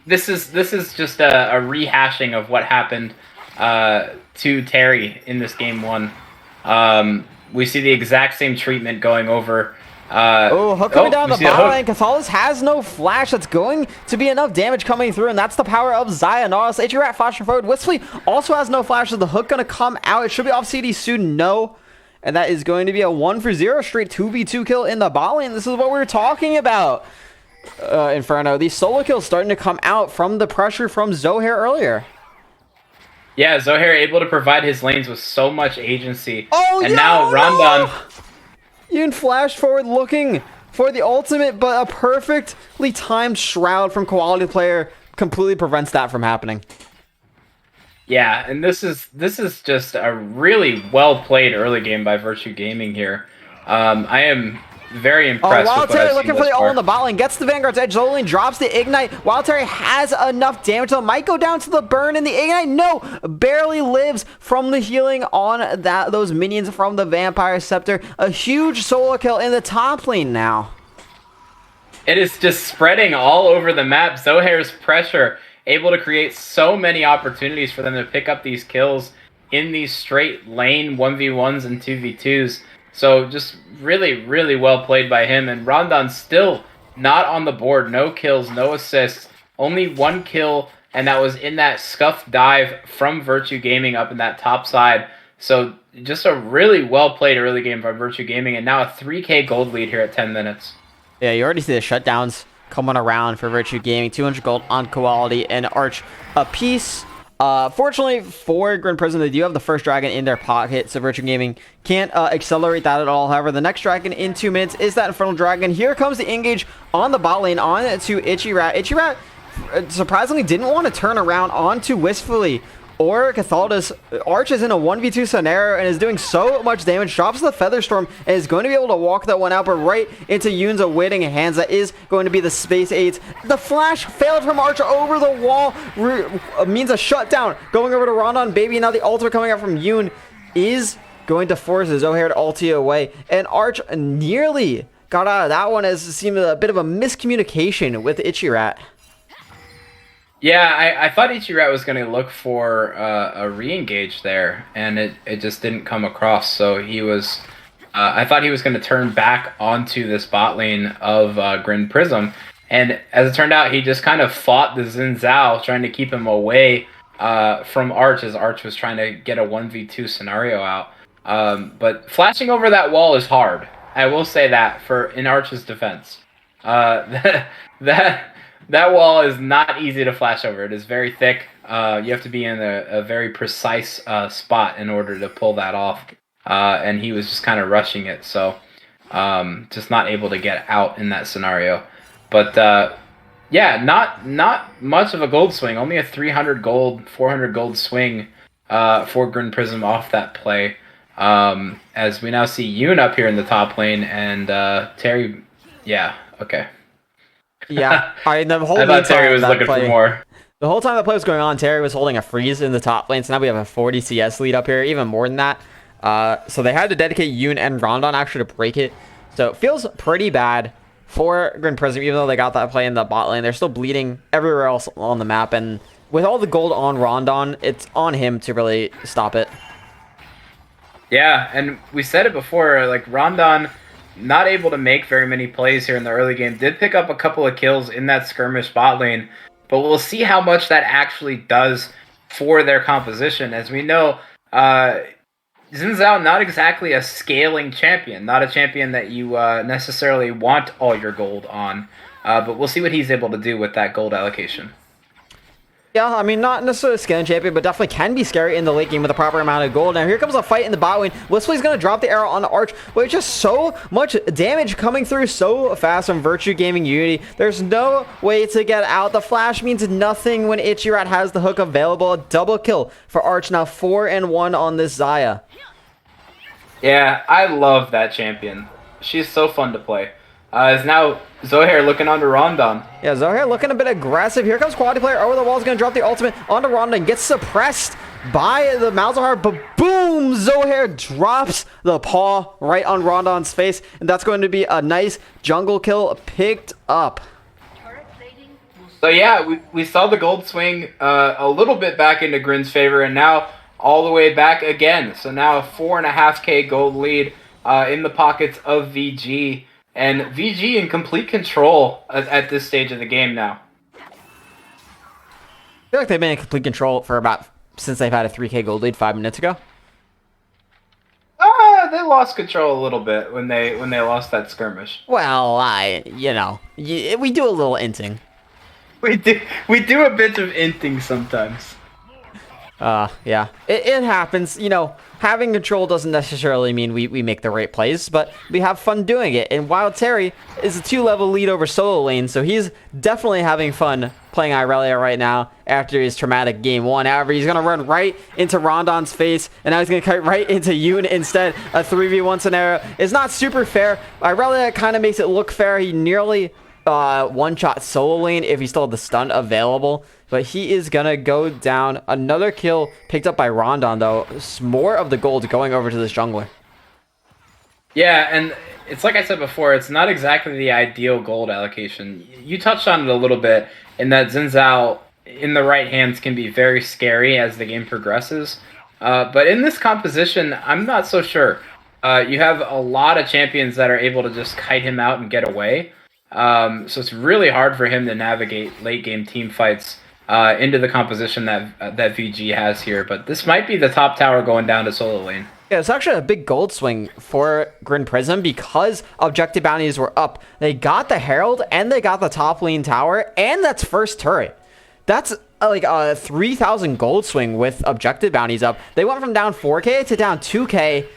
this is just a rehashing of what happened to Terry in this game 1. We see the exact same treatment going over.
Hook coming down the bottom lane. Cathaldus has no flash. That's going to be enough damage coming through, and that's the power of Xionaris. Ichirat flashing forward. Wistfully also has no flash. Is the hook going to come out? It should be off CD soon. No. And that is going to be a 1-for-0 straight 2v2 kill in the bot lane. This is what we were talking about, Inferno. These solo kills starting to come out from the pressure from Zohair earlier.
Yeah, Zohair able to provide his lanes with so much agency.
Oh,
and now Rondon...
Yun flash forward looking for the ultimate, but a perfectly timed shroud from quality player completely prevents that from happening.
Yeah, and this is just a really well played early game by Virtue Gaming here. I am very impressed.
Wild Terry looking for the ult on the bot lane, gets the Vanguard's edge. Zolane drops the ignite. Wild Terry has enough damage, so might go down to the burn and the ignite. No, barely lives from the healing on those minions from the Vampire Scepter. A huge solo kill in the top lane now.
It is just spreading all over the map. Zohair's pressure able to create so many opportunities for them to pick up these kills in these straight lane 1v1s and 2v2s. So just really, really well played by him. And Rondon still not on the board. No kills, no assists. Only 1 kill, and that was in that scuffed dive from Virtue Gaming up in that top side. So just a really well played early game by Virtue Gaming, and now a 3k gold lead here at 10 minutes.
Yeah, you already see the shutdowns coming around for Virtue Gaming. 200 gold on quality and Arch a piece. Fortunately for GRIN Prism, they do have the first dragon in their pocket, so Virtue Gaming can't accelerate that at all. However, the next dragon in 2 minutes is that Infernal Dragon. Here comes the engage on the bot lane on to Ichirat. Ichirat surprisingly didn't want to turn around onto Wistfully or Cathaldus. Arch is in a 1v2 scenario and is doing so much damage, drops the Featherstorm, and is going to be able to walk that one out, but right into Yoon's awaiting hands. That is going to be the Space Aids. The flash failed from Arch over the wall, means a shutdown. Going over to Rondon, baby. Now the ultimate coming out from Yoon is going to force Zohair to ulti away, and Arch nearly got out of that one as it seemed a bit of a miscommunication with Ichirat.
Yeah, I thought Ichirat was going to look for a re-engage there, and it just didn't come across. So he was, I thought he was going to turn back onto this bot lane of GRIN Prism, and as it turned out, he just kind of fought the Xin Zhao, trying to keep him away from Arch, as Arch was trying to get a 1v2 scenario out. But flashing over that wall is hard. I will say that in Arch's defense. That wall is not easy to flash over. It is very thick. You have to be in a very precise spot in order to pull that off. And he was just kind of rushing it, so just not able to get out in that scenario. But yeah, not much of a gold swing. Only a 300 gold, 400 gold swing for GRIN Prism off that play. As we now see Yoon up here in the top lane, and Terry, yeah, okay.
Yeah, the whole
I thought Terry was looking for more.
The whole time the play was going on, Terry was holding a freeze in the top lane, so now we have a 40 CS lead up here, even more than that. So they had to dedicate Yoon and Rondon actually to break it. So it feels pretty bad for GRIN Prism, even though they got that play in the bot lane. They're still bleeding everywhere else on the map, and with all the gold on Rondon, it's on him to really stop it.
Yeah, and we said it before, like Rondon, not able to make very many plays here in the early game, did pick up a couple of kills in that skirmish bot lane, but we'll see how much that actually does for their composition. As we know, Xin Zhao, not exactly a scaling champion, not a champion that you necessarily want all your gold on, but we'll see what he's able to do with that gold allocation.
Yeah, I mean, not necessarily a scaling champion, but definitely can be scary in the late game with a proper amount of gold. Now, here comes a fight in the bot lane. Wesley's going to drop the arrow on the Arch, with just so much damage coming through so fast from Virtue Gaming Unity. There's no way to get out. The flash means nothing when Ichirat has the hook available. A double kill for Arch, now 4-1 on this Xayah.
Yeah, I love that champion. She's so fun to play. Is now Zohair looking onto Rondon.
Yeah, Zohair looking a bit aggressive. Here comes Quality Player over the wall. Is going to drop the ultimate onto Rondon. Gets suppressed by the Malzahar, but boom! Zohair drops the paw right on Rondon's face, and that's going to be a nice jungle kill picked up.
So yeah, we saw the gold swing a little bit back into GRIN's favor, and now all the way back again. So now a 4.5k gold lead in the pockets of VG. And VG in complete control at this stage of the game now.
I feel like they've been in complete control for since they've had a 3k gold lead 5 minutes ago.
They lost control a little bit when they lost that skirmish.
Well, we do a little inting.
We do a bit of inting sometimes.
Yeah, it happens. Having control doesn't necessarily mean we make the right plays, but we have fun doing it. And while Terry is a 2-level lead over solo lane, so he's definitely having fun playing Irelia right now after his traumatic game 1. However, he's going to run right into Rondon's face, and now he's going to cut right into Yoon instead. A 3v1 scenario is not super fair. Irelia kind of makes it look fair. He nearly one-shot solo lane if he still had the stun available, but he is gonna go down. Another kill picked up by Rondon, though. More of the gold going over to this jungler.
Yeah, and it's like I said before, it's not exactly the ideal gold allocation. You touched on it a little bit in that Xin Zhao in the right hands can be very scary as the game progresses, but in this composition, I'm not so sure. You have a lot of champions that are able to just kite him out and get away. So it's really hard for him to navigate late game team fights into the composition that VG has here. But this might be the top tower going down to solo lane.
Yeah, it's actually a big gold swing for GRIN Prism because objective bounties were up. They got the Herald and they got the top lane tower, and that's first turret. That's like a 3,000 gold swing with objective bounties up. They went from down 4k to down 2k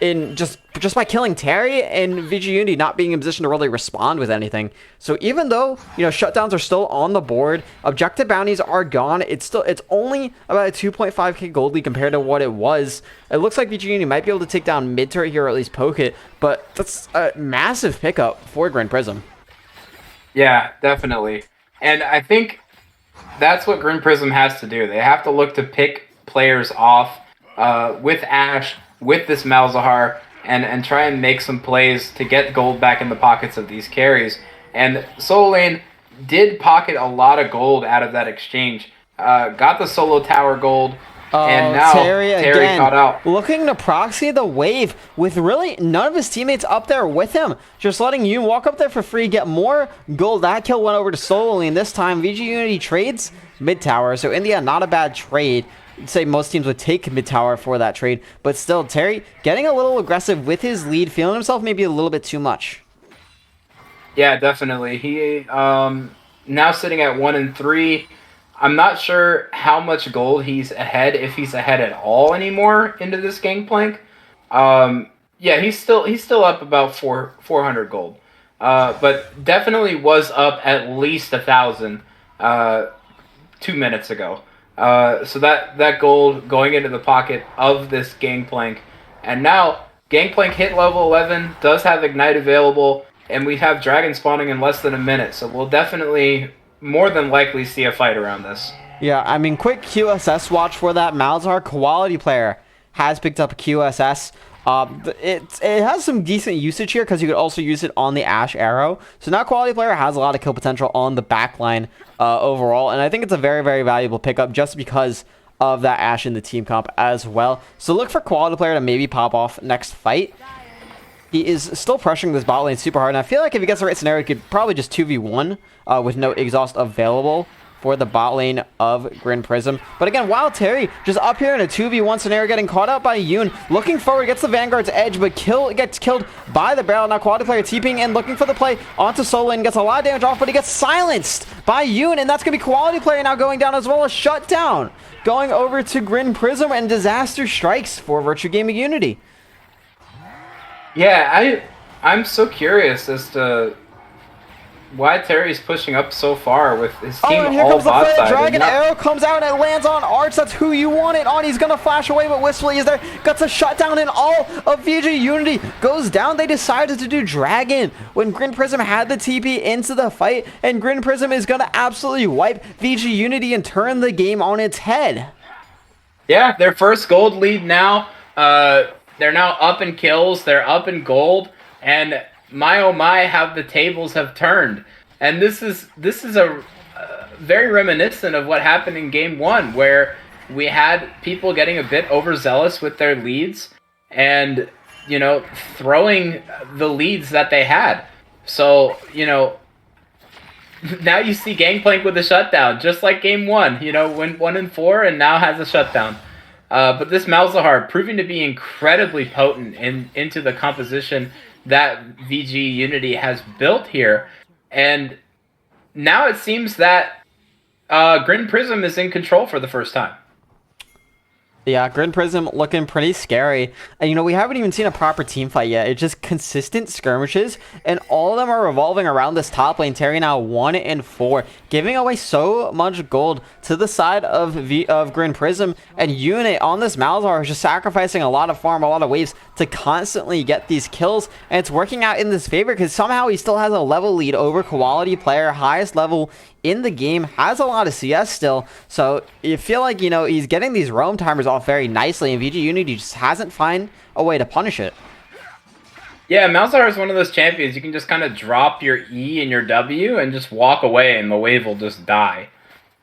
in just by killing Terry and VG Unity not being in position to really respond with anything. So even though, shutdowns are still on the board, objective bounties are gone, it's only about a 2.5k gold lead compared to what it was. It looks like VG Unity might be able to take down mid turret here, or at least poke it, but that's a massive pickup for GRIN Prism.
Yeah, definitely. And I think that's what GRIN Prism has to do. They have to look to pick players off with Ashe, with this Malzahar, and try and make some plays to get gold back in the pockets of these carries. And Solo Lane did pocket a lot of gold out of that exchange. Got the solo tower gold, and now
Terry again,
caught out.
looking to proxy the wave with really none of his teammates up there with him. Just letting you walk up there for free, get more gold. That kill went over to Solo Lane. This time, VG Unity trades mid tower. So in the end, not a bad trade. I'd say most teams would take mid tower for that trade. But still, Terry getting a little aggressive with his lead, feeling himself maybe a little bit too much.
Yeah, definitely. He now sitting at 1 and 3. I'm not sure how much gold he's ahead, if he's ahead at all anymore into this gangplank. Yeah, he's still up about 400 gold, but definitely was up at least 1,000 2 minutes ago. So that gold going into the pocket of this gangplank, and now gangplank hit level 11, does have ignite available, and we have dragon spawning in less than a minute. So we'll definitely, more than likely, see a fight around this.
Yeah, I mean, quick QSS watch for that. Malzahar, quality player, has picked up a QSS. It has some decent usage here because you could also use it on the Ash Arrow. So now quality player has a lot of kill potential on the backline overall. And I think it's a very, very valuable pickup just because of that Ash in the team comp as well. So look for quality player to maybe pop off next fight. He is still pressuring this bot lane super hard, and I feel like if he gets the right scenario, he could probably just 2v1 with no exhaust available for the bot lane of GRIN Prism. But again, Wild Terry just up here in a 2v1 scenario, getting caught out by Yoon, looking forward, gets the Vanguard's edge, but gets killed by the barrel. Now quality player TPing in, looking for the play onto Solo Lane, gets a lot of damage off, but he gets silenced by Yoon, and that's going to be quality player now going down, as well as shutdown going over to GRIN Prism, and disaster strikes for Virtue Gaming Unity.
Yeah, I'm so curious as to why Terry's pushing up so far with his team
and here
all
comes the
bot
play.
side.
Dragon Arrow comes out and it lands on Arch. That's who you want it on. He's going to flash away, but Wistfully is there. Gets a shutdown, and all of VG Unity goes down. They decided to do Dragon when GRIN Prism had the TP into the fight, and GRIN Prism is going to absolutely wipe VG Unity and turn the game on its head.
Yeah, their first gold lead now. They're now up in kills. They're up in gold, and my oh my, how the tables have turned. And this is a very reminiscent of what happened in game 1, where we had people getting a bit overzealous with their leads and, you know, throwing the leads that they had. So, you know, now you see Gangplank with a shutdown, just like game 1, you know, went 1 and 4 and now has a shutdown. But this Malzahar proving to be incredibly potent into the composition that VG Unity has built here. And now it seems that GRIN Prism is in control for the first time.
Yeah, GRIN Prism looking pretty scary. And, you know, we haven't even seen a proper team fight yet. It's just consistent skirmishes, and all of them are revolving around this top lane. Terry now 1 and 4, giving away so much gold to the side of GRIN Prism. And Unit on this Malzahar is just sacrificing a lot of farm, a lot of waves to constantly get these kills. And it's working out in this favor because somehow he still has a level lead over quality player, highest level in the game, has a lot of CS still. So you feel like, you know, he's getting these roam timers off very nicely, and VG Unity just hasn't found a way to punish it.
Yeah, Malzahar is one of those champions. You can just kind of drop your E and your W and just walk away, and the wave will just die.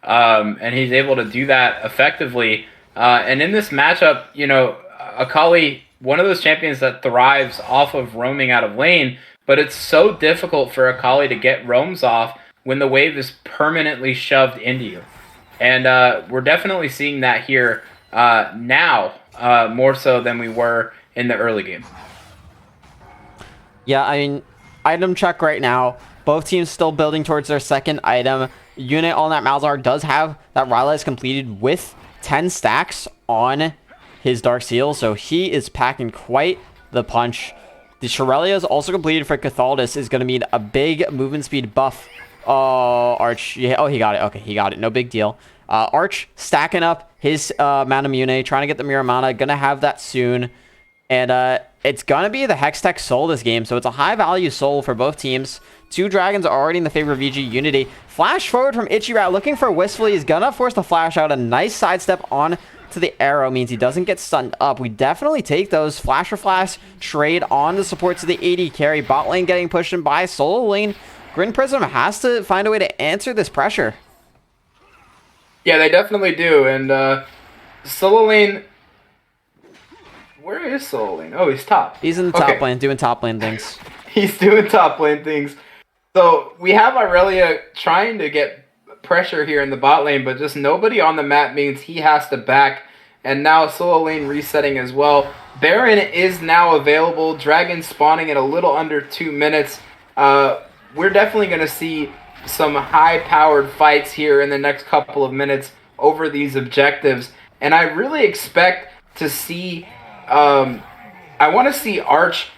And he's able to do that effectively. And in this matchup, you know, Akali, one of those champions that thrives off of roaming out of lane, but it's so difficult for Akali to get roams off when the wave is permanently shoved into you. And we're definitely seeing that here now, more so than we were in the early game.
Yeah, I mean, item check right now. Both teams still building towards their second item. Unit on that Malzahar does have that Rylai's completed with 10 stacks on his Dark Seal, so he is packing quite the punch. The Shirellia is also completed for Cathaldus, is going to need a big movement speed buff. Oh, Arch. Yeah, oh, he got it. Okay, he got it. No big deal. Arch stacking up his Mana Mune, trying to get the Mirror Mana. Gonna have that soon. And it's gonna be the Hextech Soul this game, so it's a high-value soul for both teams. 2 dragons are already in the favor of VG Unity. Flash forward from Ichirat, looking for Wistfully. He's gonna force the flash out. A nice sidestep on to the arrow means he doesn't get stunned up. We definitely take those. Flash for flash trade on the support to the AD carry. Bot lane getting pushed in by solo lane. GRIN Prism has to find a way to answer this pressure.
Yeah, they definitely do. And solo lane... Where is solo lane? Oh, he's top.
He's in the top lane, doing top lane things.
He's doing top lane things. So we have Aurelia trying to get pressure here in the bot lane, but just nobody on the map means he has to back. And now solo lane resetting as well. Baron is now available. Dragon spawning in a little under 2 minutes. We're definitely going to see some high-powered fights here in the next couple of minutes over these objectives. And I really expect to see... I want to see Arch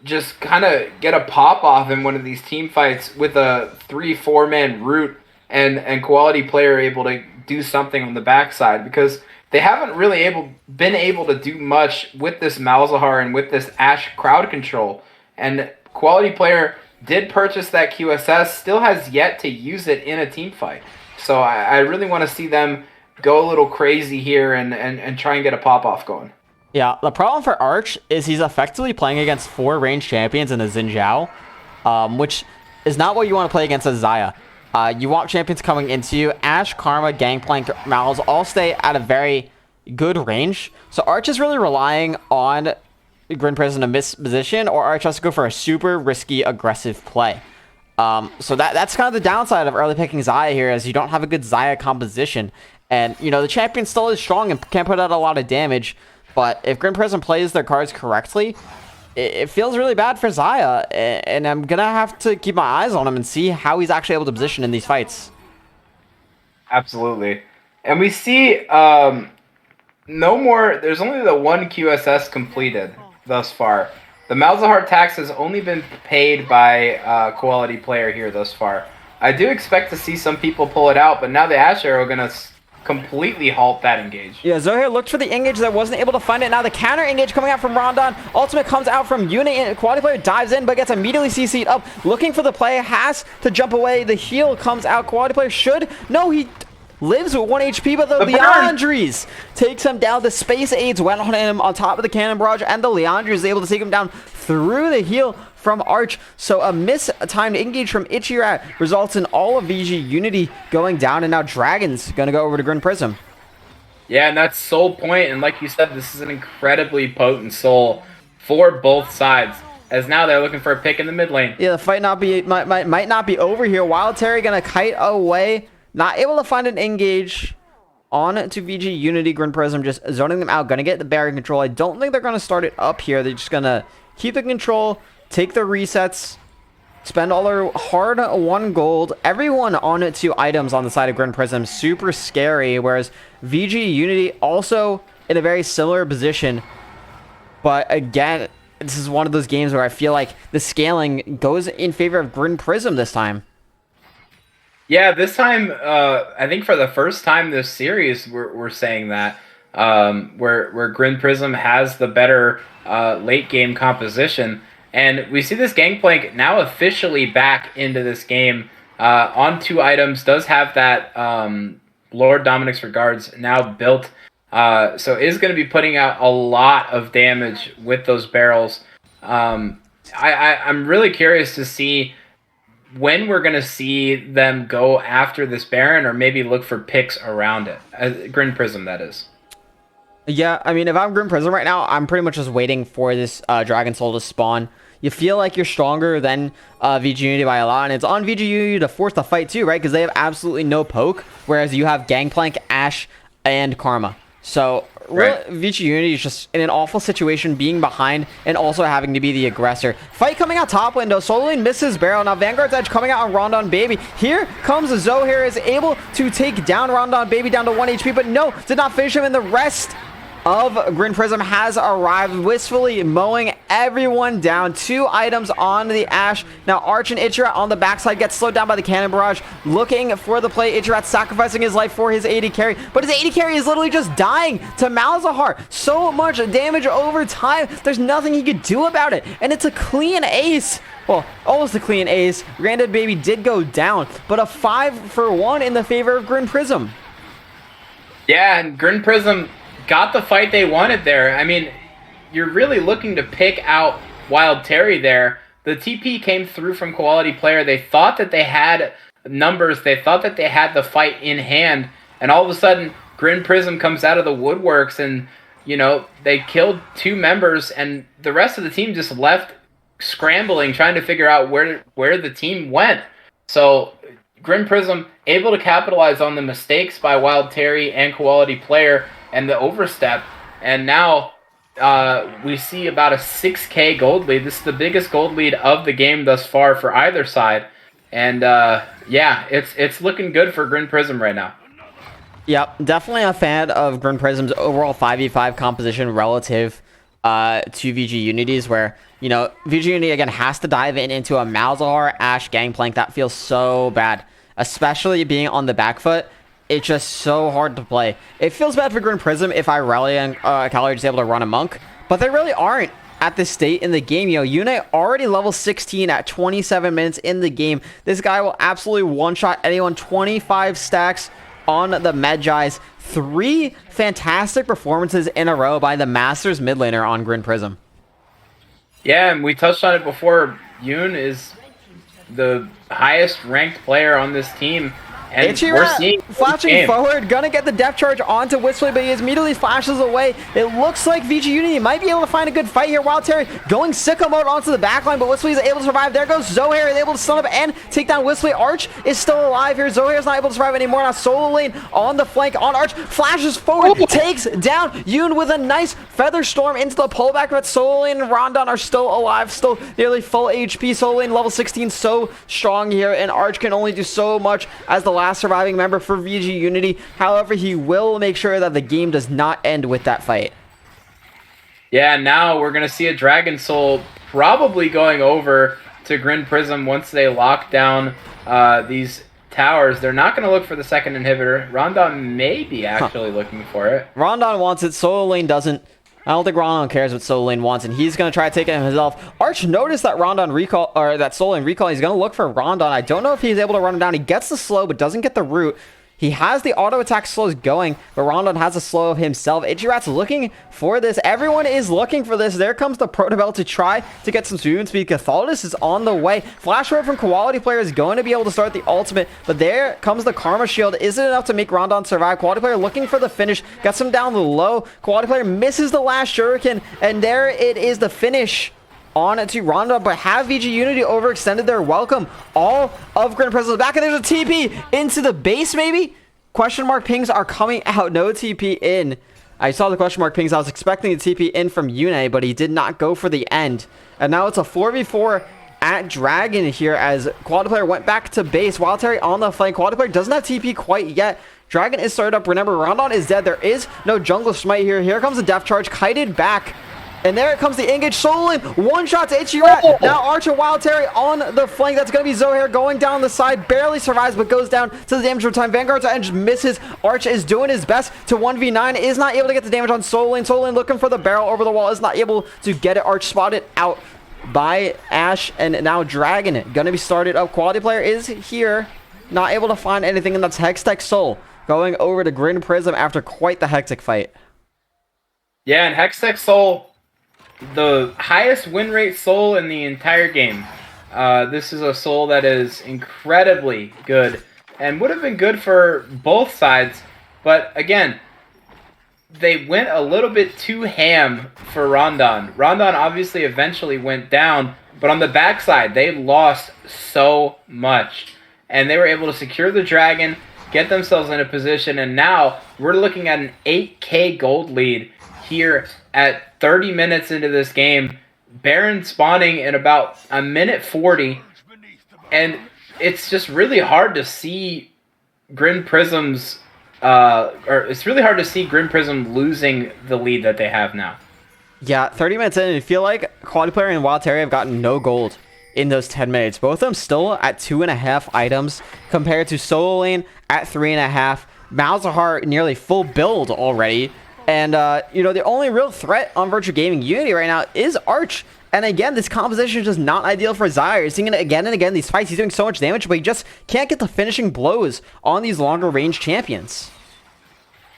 just kind of get a pop off in one of these team fights with a 3-4 man root and quality player able to do something on the backside, because they haven't really been able to do much with this Malzahar and with this Ashe crowd control. And quality player did purchase that QSS, still has yet to use it in a team fight. So I really want to see them go a little crazy here and try and get a pop off going.
Yeah, the problem for Arch is he's effectively playing against 4 ranged champions in a Xin Zhao, which is not what you want to play against a Xayah. You want champions coming into you. Ashe, Karma, Gangplank, Malz all stay at a very good range. So Arch is really relying on GRIN Prism to miss position, or Arch has to go for a super risky, aggressive play. So that's kind of the downside of early picking Xayah here, is you don't have a good Xayah composition. And, you know, the champion still is strong and can put out a lot of damage. But if GRIN Prism plays their cards correctly, it feels really bad for Xayah. And I'm going to have to keep my eyes on him and see how he's actually able to position in these fights.
Absolutely. And we see no more... There's only the one QSS completed thus far. The Malzahar tax has only been paid by quality player here thus far. I do expect to see some people pull it out, but now the Ashe Arrow are going to completely halt that engage.
Yeah, Zohair looked for the engage that wasn't able to find it. Now the counter engage coming out from Rondon. Ultimate comes out from Unit, and quality player dives in but gets immediately CC'd up. Looking for the play, has to jump away. The heal comes out. Quality player should... No, he lives with 1 HP, but the Leandries takes him down. The space aids went on him on top of the cannon barrage, and the Leandries is able to take him down through the heal from Arch. So a mistimed engage from Ichirat results in all of VG Unity going down, and now Dragon's going to go over to GRIN Prism.
Yeah, and that's Soul Point, and like you said, this is an incredibly potent soul for both sides, as now they're looking for a pick in the mid lane.
Yeah, the fight might not be over here. Wild Terry going to kite away, not able to find an engage on to VG Unity. GRIN Prism just zoning them out, going to get the barrier control. I don't think they're going to start it up here. They're just going to keep the control, take the resets, spend all their hard-won gold. Everyone on 2 items on the side of GRIN Prism. Super scary, whereas VG Unity also in a very similar position. But again, this is one of those games where I feel like the scaling goes in favor of GRIN Prism this time.
Yeah, this time, I think for the first time this series, we're saying that. Where GRIN Prism has the better late game composition. And we see this Gangplank now officially back into this game on 2 items, does have that Lord Dominic's Regards now built. So is going to be putting out a lot of damage with those barrels. I'm really curious to see when we're going to see them go after this Baron, or maybe look for picks around it. GRIN Prism, that is.
Yeah, I mean, if I'm GRIN Prism right now, I'm pretty much just waiting for this Dragon Soul to spawn. You feel like you're stronger than VG Unity by a lot, and it's on VG Unity to force the fight too, right? Because they have absolutely no poke, whereas you have Gangplank, Ashe, and Karma. So
Right.
VG Unity is just in an awful situation, being behind and also having to be the aggressor. Fight coming out top window. Solo Lane misses barrel. Now Vanguard's Edge coming out on Rondon Baby. Here comes Zohair, is able to take down Rondon Baby down to 1 HP, but no, did not finish him, and the rest of GRIN Prism has arrived, wistfully mowing everyone down. 2 items on the Ashe. Now Arch and Ichirat on the backside gets slowed down by the cannon barrage, looking for the play. Ichirat sacrificing his life for his AD carry, but his AD carry is literally just dying to Malzahar. So much damage over time, there's nothing he could do about it, and it's a clean ace. Well, almost a clean ace. Granted, Baby did go down, but a 5-for-1 in the favor of GRIN Prism.
Yeah, and GRIN Prism got the fight they wanted there. I mean, you're really looking to pick out Wild Terry there. The TP came through from Quality Player. They thought that they had numbers. They thought that they had the fight in hand. And all of a sudden, GRIN Prism comes out of the woodworks and, you know, they killed 2 members and the rest of the team just left scrambling, trying to figure out where the team went. So GRIN Prism able to capitalize on the mistakes by Wild Terry and Quality Player and the overstep. And now we see about a 6K gold lead. This is the biggest gold lead of the game thus far for either side. And yeah, it's looking good for GRIN Prism right now.
Yep, definitely a fan of GRIN Prism's overall 5v5 composition relative to VG Unity's, where, you know, VG Unity again has to dive into a Malzahar Ashe gangplank. That feels so bad, especially being on the back foot. It's just so hard to play. It feels bad for GRIN Prism if Irelia and Cali are just able to run a monk, but they really aren't at this state in the game. You know, Yune already level 16 at 27 minutes in the game. This guy will absolutely one-shot anyone. 25 stacks on the Medjai's. 3 fantastic performances in a row by the Masters mid laner on GRIN Prism.
Yeah, and we touched on it before. Yoon is the highest ranked player on this team. And we're seeing
flashing forward, gonna get the depth charge onto Whistler, but he immediately flashes away. It looks like VG Unity might be able to find a good fight here. Wild Terry going sicko mode onto the backline, but Whistler is able to survive. There goes Zohair, is able to stun up and take down Whistler. Arch is still alive here. Zohair is not able to survive anymore. Now solo lane on the flank on Arch, flashes forward, takes down Yoon with a nice feather storm into the pullback, but solo lane and Rondon are still alive, still nearly full HP. Solo lane level 16 so strong here, and Arch can only do so much as the last surviving member for VG Unity. However, he will make sure that the game does not end with that fight.
Yeah, now we're going to see a Dragon Soul probably going over to GRIN Prism once they lock down these towers. They're not going to look for the second inhibitor. Rondon may be actually looking for it.
Rondon wants it. Solo lane doesn't. I don't think Rondon cares what Solo Lane wants, and he's going to try to take it himself. Arch noticed that Rondon recall, or that Solo Lane recall. He's going to look for Rondon. I don't know if he's able to run him down. He gets the slow, but doesn't get the root. He has the auto attack slows going, but Rondon has a slow himself. Ichirat's looking for this. Everyone is looking for this. There comes the Protobell to try to get some movement speed. Cathalidus is on the way. Flash Wave from Quality Player is going to be able to start the ultimate, but there comes the Karma Shield. Is it enough to make Rondon survive? Quality Player looking for the finish. Gets him down the low. Quality Player misses the last Shuriken, and there it is, the finish on to Rondon, but have VG Unity overextended their welcome. All of GRIN Prism back, and there's a TP into the base, maybe? Question mark pings are coming out. No TP in. I saw the question mark pings. I was expecting the TP in from Yune, but he did not go for the end. And now it's a 4v4 at Dragon here as Quality Player went back to base. Wild Terry on the flank. Quality Player doesn't have TP quite yet. Dragon is started up. Remember, Rondon is dead. There is no jungle smite here. Here comes the depth charge. Kited back. And there it comes the engage. Solo Lane, one shot to Ichirat. Now Arch and Wild Terry on the flank. That's going to be Zohair going down the side. Barely survives, but goes down to the damage time. Vanguard's edge misses. Arch is doing his best to 1v9. Is not able to get the damage on Solo Lane. Solo Lane looking for the barrel over the wall. Is not able to get it. Arch spotted out by Ashe. And now Dragon going to be started up. Quality Player is here. Not able to find anything. And that's Hextech Soul going over to GRIN Prism after quite the hectic fight.
Yeah, and Hextech Soul, the highest win rate soul in the entire game. This is a soul that is incredibly good and would have been good for both sides. But again, they went a little bit too ham for Rondon. Rondon obviously eventually went down, but on the backside, they lost so much. And they were able to secure the dragon, get themselves in a position, and now we're looking at an 8K gold lead here at 30 minutes into this game. Baron spawning in about a minute 40, and it's just really hard to see GRIN Prism's it's really hard to see GRIN Prism losing the lead that they have now.
Yeah, 30 minutes in, and I feel like Quality Player and Wild Terry have gotten no gold in those 10 minutes. Both of them still at 2.5 items compared to Solo Lane at 3.5. Malzahar nearly full build already. And, you know, the only real threat on Virtual Gaming Unity right now is Arch. And again, this composition is just not ideal for Zyre. You're seeing it again and again, these fights. He's doing so much damage, but he just can't get the finishing blows on these longer range champions.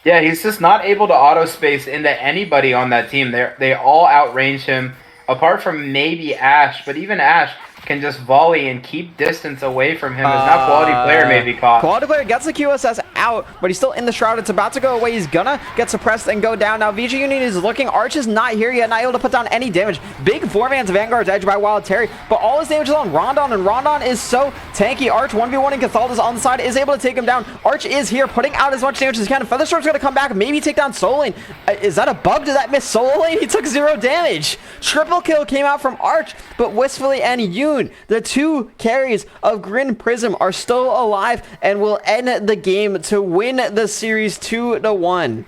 Yeah, he's just not able to auto space into anybody on that team. They all outrange him, apart from maybe Ash. But even Ash can just volley and keep distance away from him. As now quality player may be caught.
Quality player gets the QSS out, but he's still in the shroud. It's about to go away. He's gonna get suppressed and go down. Now VG Unit is looking. Arch is not here yet, not able to put down any damage. Big 4-man's Vanguard's Edge by Wild Terry, but all his damage is on Rondon, and Rondon is so tanky. Arch 1v1 and Cathalda's on the side is able to take him down. Arch is here, putting out as much damage as he can. Featherstorm's gonna come back, maybe take down Solo Lane. Is that a bug? Did that miss Solo Lane? He took 0 damage. Triple kill came out from Arch, but Wistfully and Yoon, the two carries of GRIN Prism, are still alive and will end the game to win the series 2-1.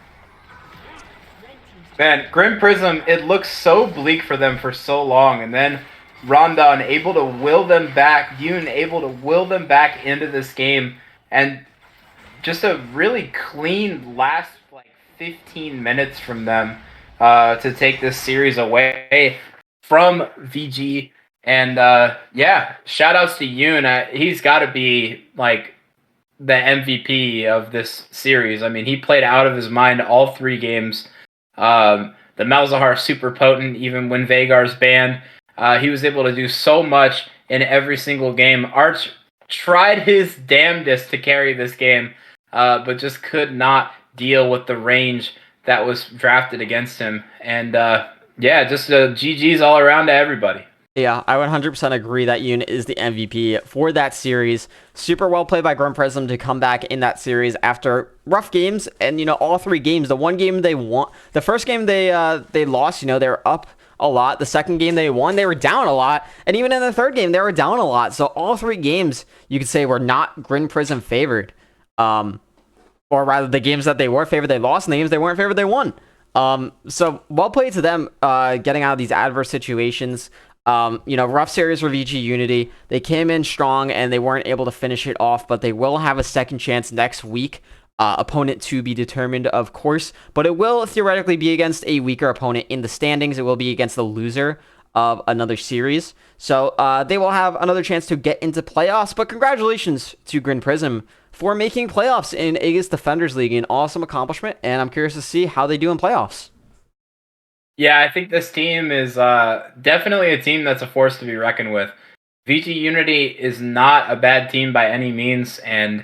Man, GRIN Prism, it looks so bleak for them for so long, and then Rondon able to will them back, Yoon able to will them back into this game, and just a really clean last like 15 minutes from them to take this series away from VG. And yeah, shout outs to Yoon. He's got to be like the MVP of this series. I mean, he played out of his mind all 3 games. The Malzahar super potent, even when Veigar's banned. He was able to do so much in every single game. Arch tried his damnedest to carry this game, but just could not deal with the range that was drafted against him. And yeah, just GG's all around to everybody.
Yeah, I 100% agree that Yoon is the MVP for that series. Super well played by GRIN Prism to come back in that series after rough games. And, you know, all 3 games, the one game they won, the first game they lost, you know, they were up a lot. The second game they won, they were down a lot. And even in the third game, they were down a lot. So all 3 games, you could say, were not GRIN Prism favored. Or rather, the games that they were favored, they lost. And the games they weren't favored, they won. So well played to them getting out of these adverse situations. You know, rough series for VG Unity. They came in strong and they weren't able to finish it off, but they will have a second chance next week. Opponent to be determined, of course, but it will theoretically be against a weaker opponent in the standings. It will be against the loser of another series. So they will have another chance to get into playoffs, but congratulations to GRIN Prism for making playoffs in Aegis Defenders League. An awesome accomplishment, and I'm curious to see how they do in playoffs.
Yeah, I think this team is definitely a team that's a force to be reckoned with. VG Unity is not a bad team by any means, and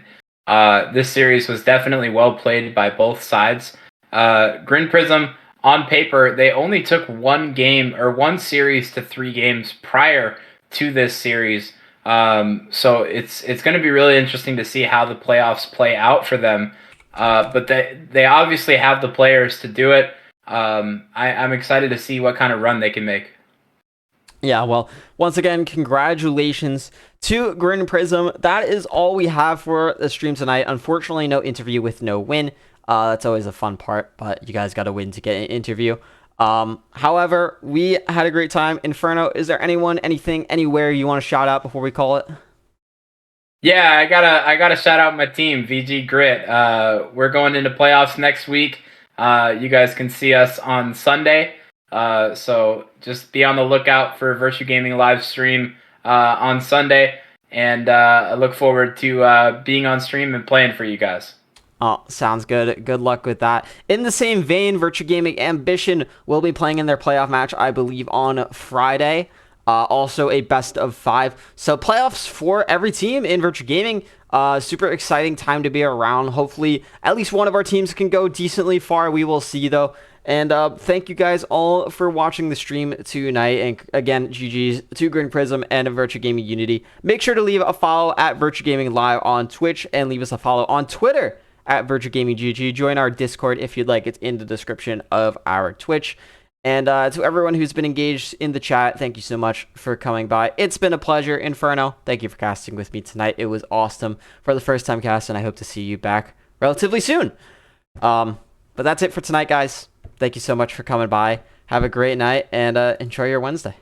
this series was definitely well played by both sides. GRIN Prism, on paper, they only took 1 game or 1 series to 3 games prior to this series. So it's going to be really interesting to see how the playoffs play out for them. But they obviously have the players to do it. I'm excited to see what kind of run they can make.
Yeah, well, once again, congratulations to GRIN Prism. That is all we have for the stream tonight. Unfortunately, no interview with no win. That's always a fun part, but you guys got to win to get an interview. However, we had a great time. Inferno, is there anyone, anything, anywhere you want to shout out before we call it?
Yeah, I gotta shout out my team, VG Grit. We're going into playoffs next week. You guys can see us on Sunday. So just be on the lookout for Virtue Gaming live stream on Sunday. And I look forward to being on stream and playing for you guys.
Oh, sounds good. Good luck with that. In the same vein, Virtue Gaming Ambition will be playing in their playoff match, I believe, on Friday. Also a best of 5. So playoffs for every team in Virtue Gaming. Super exciting time to be around. Hopefully, at least one of our teams can go decently far. We will see, though. And thank you guys all for watching the stream tonight. And again, GG's to GRIN Prism and Virtue Gaming Unity. Make sure to leave a follow at Virtue Gaming Live on Twitch and leave us a follow on Twitter at Virtue Gaming GG. Join our Discord if you'd like. It's in the description of our Twitch. And to everyone who's been engaged in the chat, thank you so much for coming by. It's been a pleasure. Inferno, thank you for casting with me tonight. It was awesome for the first time cast, and I hope to see you back relatively soon. But that's it for tonight, guys. Thank you so much for coming by. Have a great night, and enjoy your Wednesday.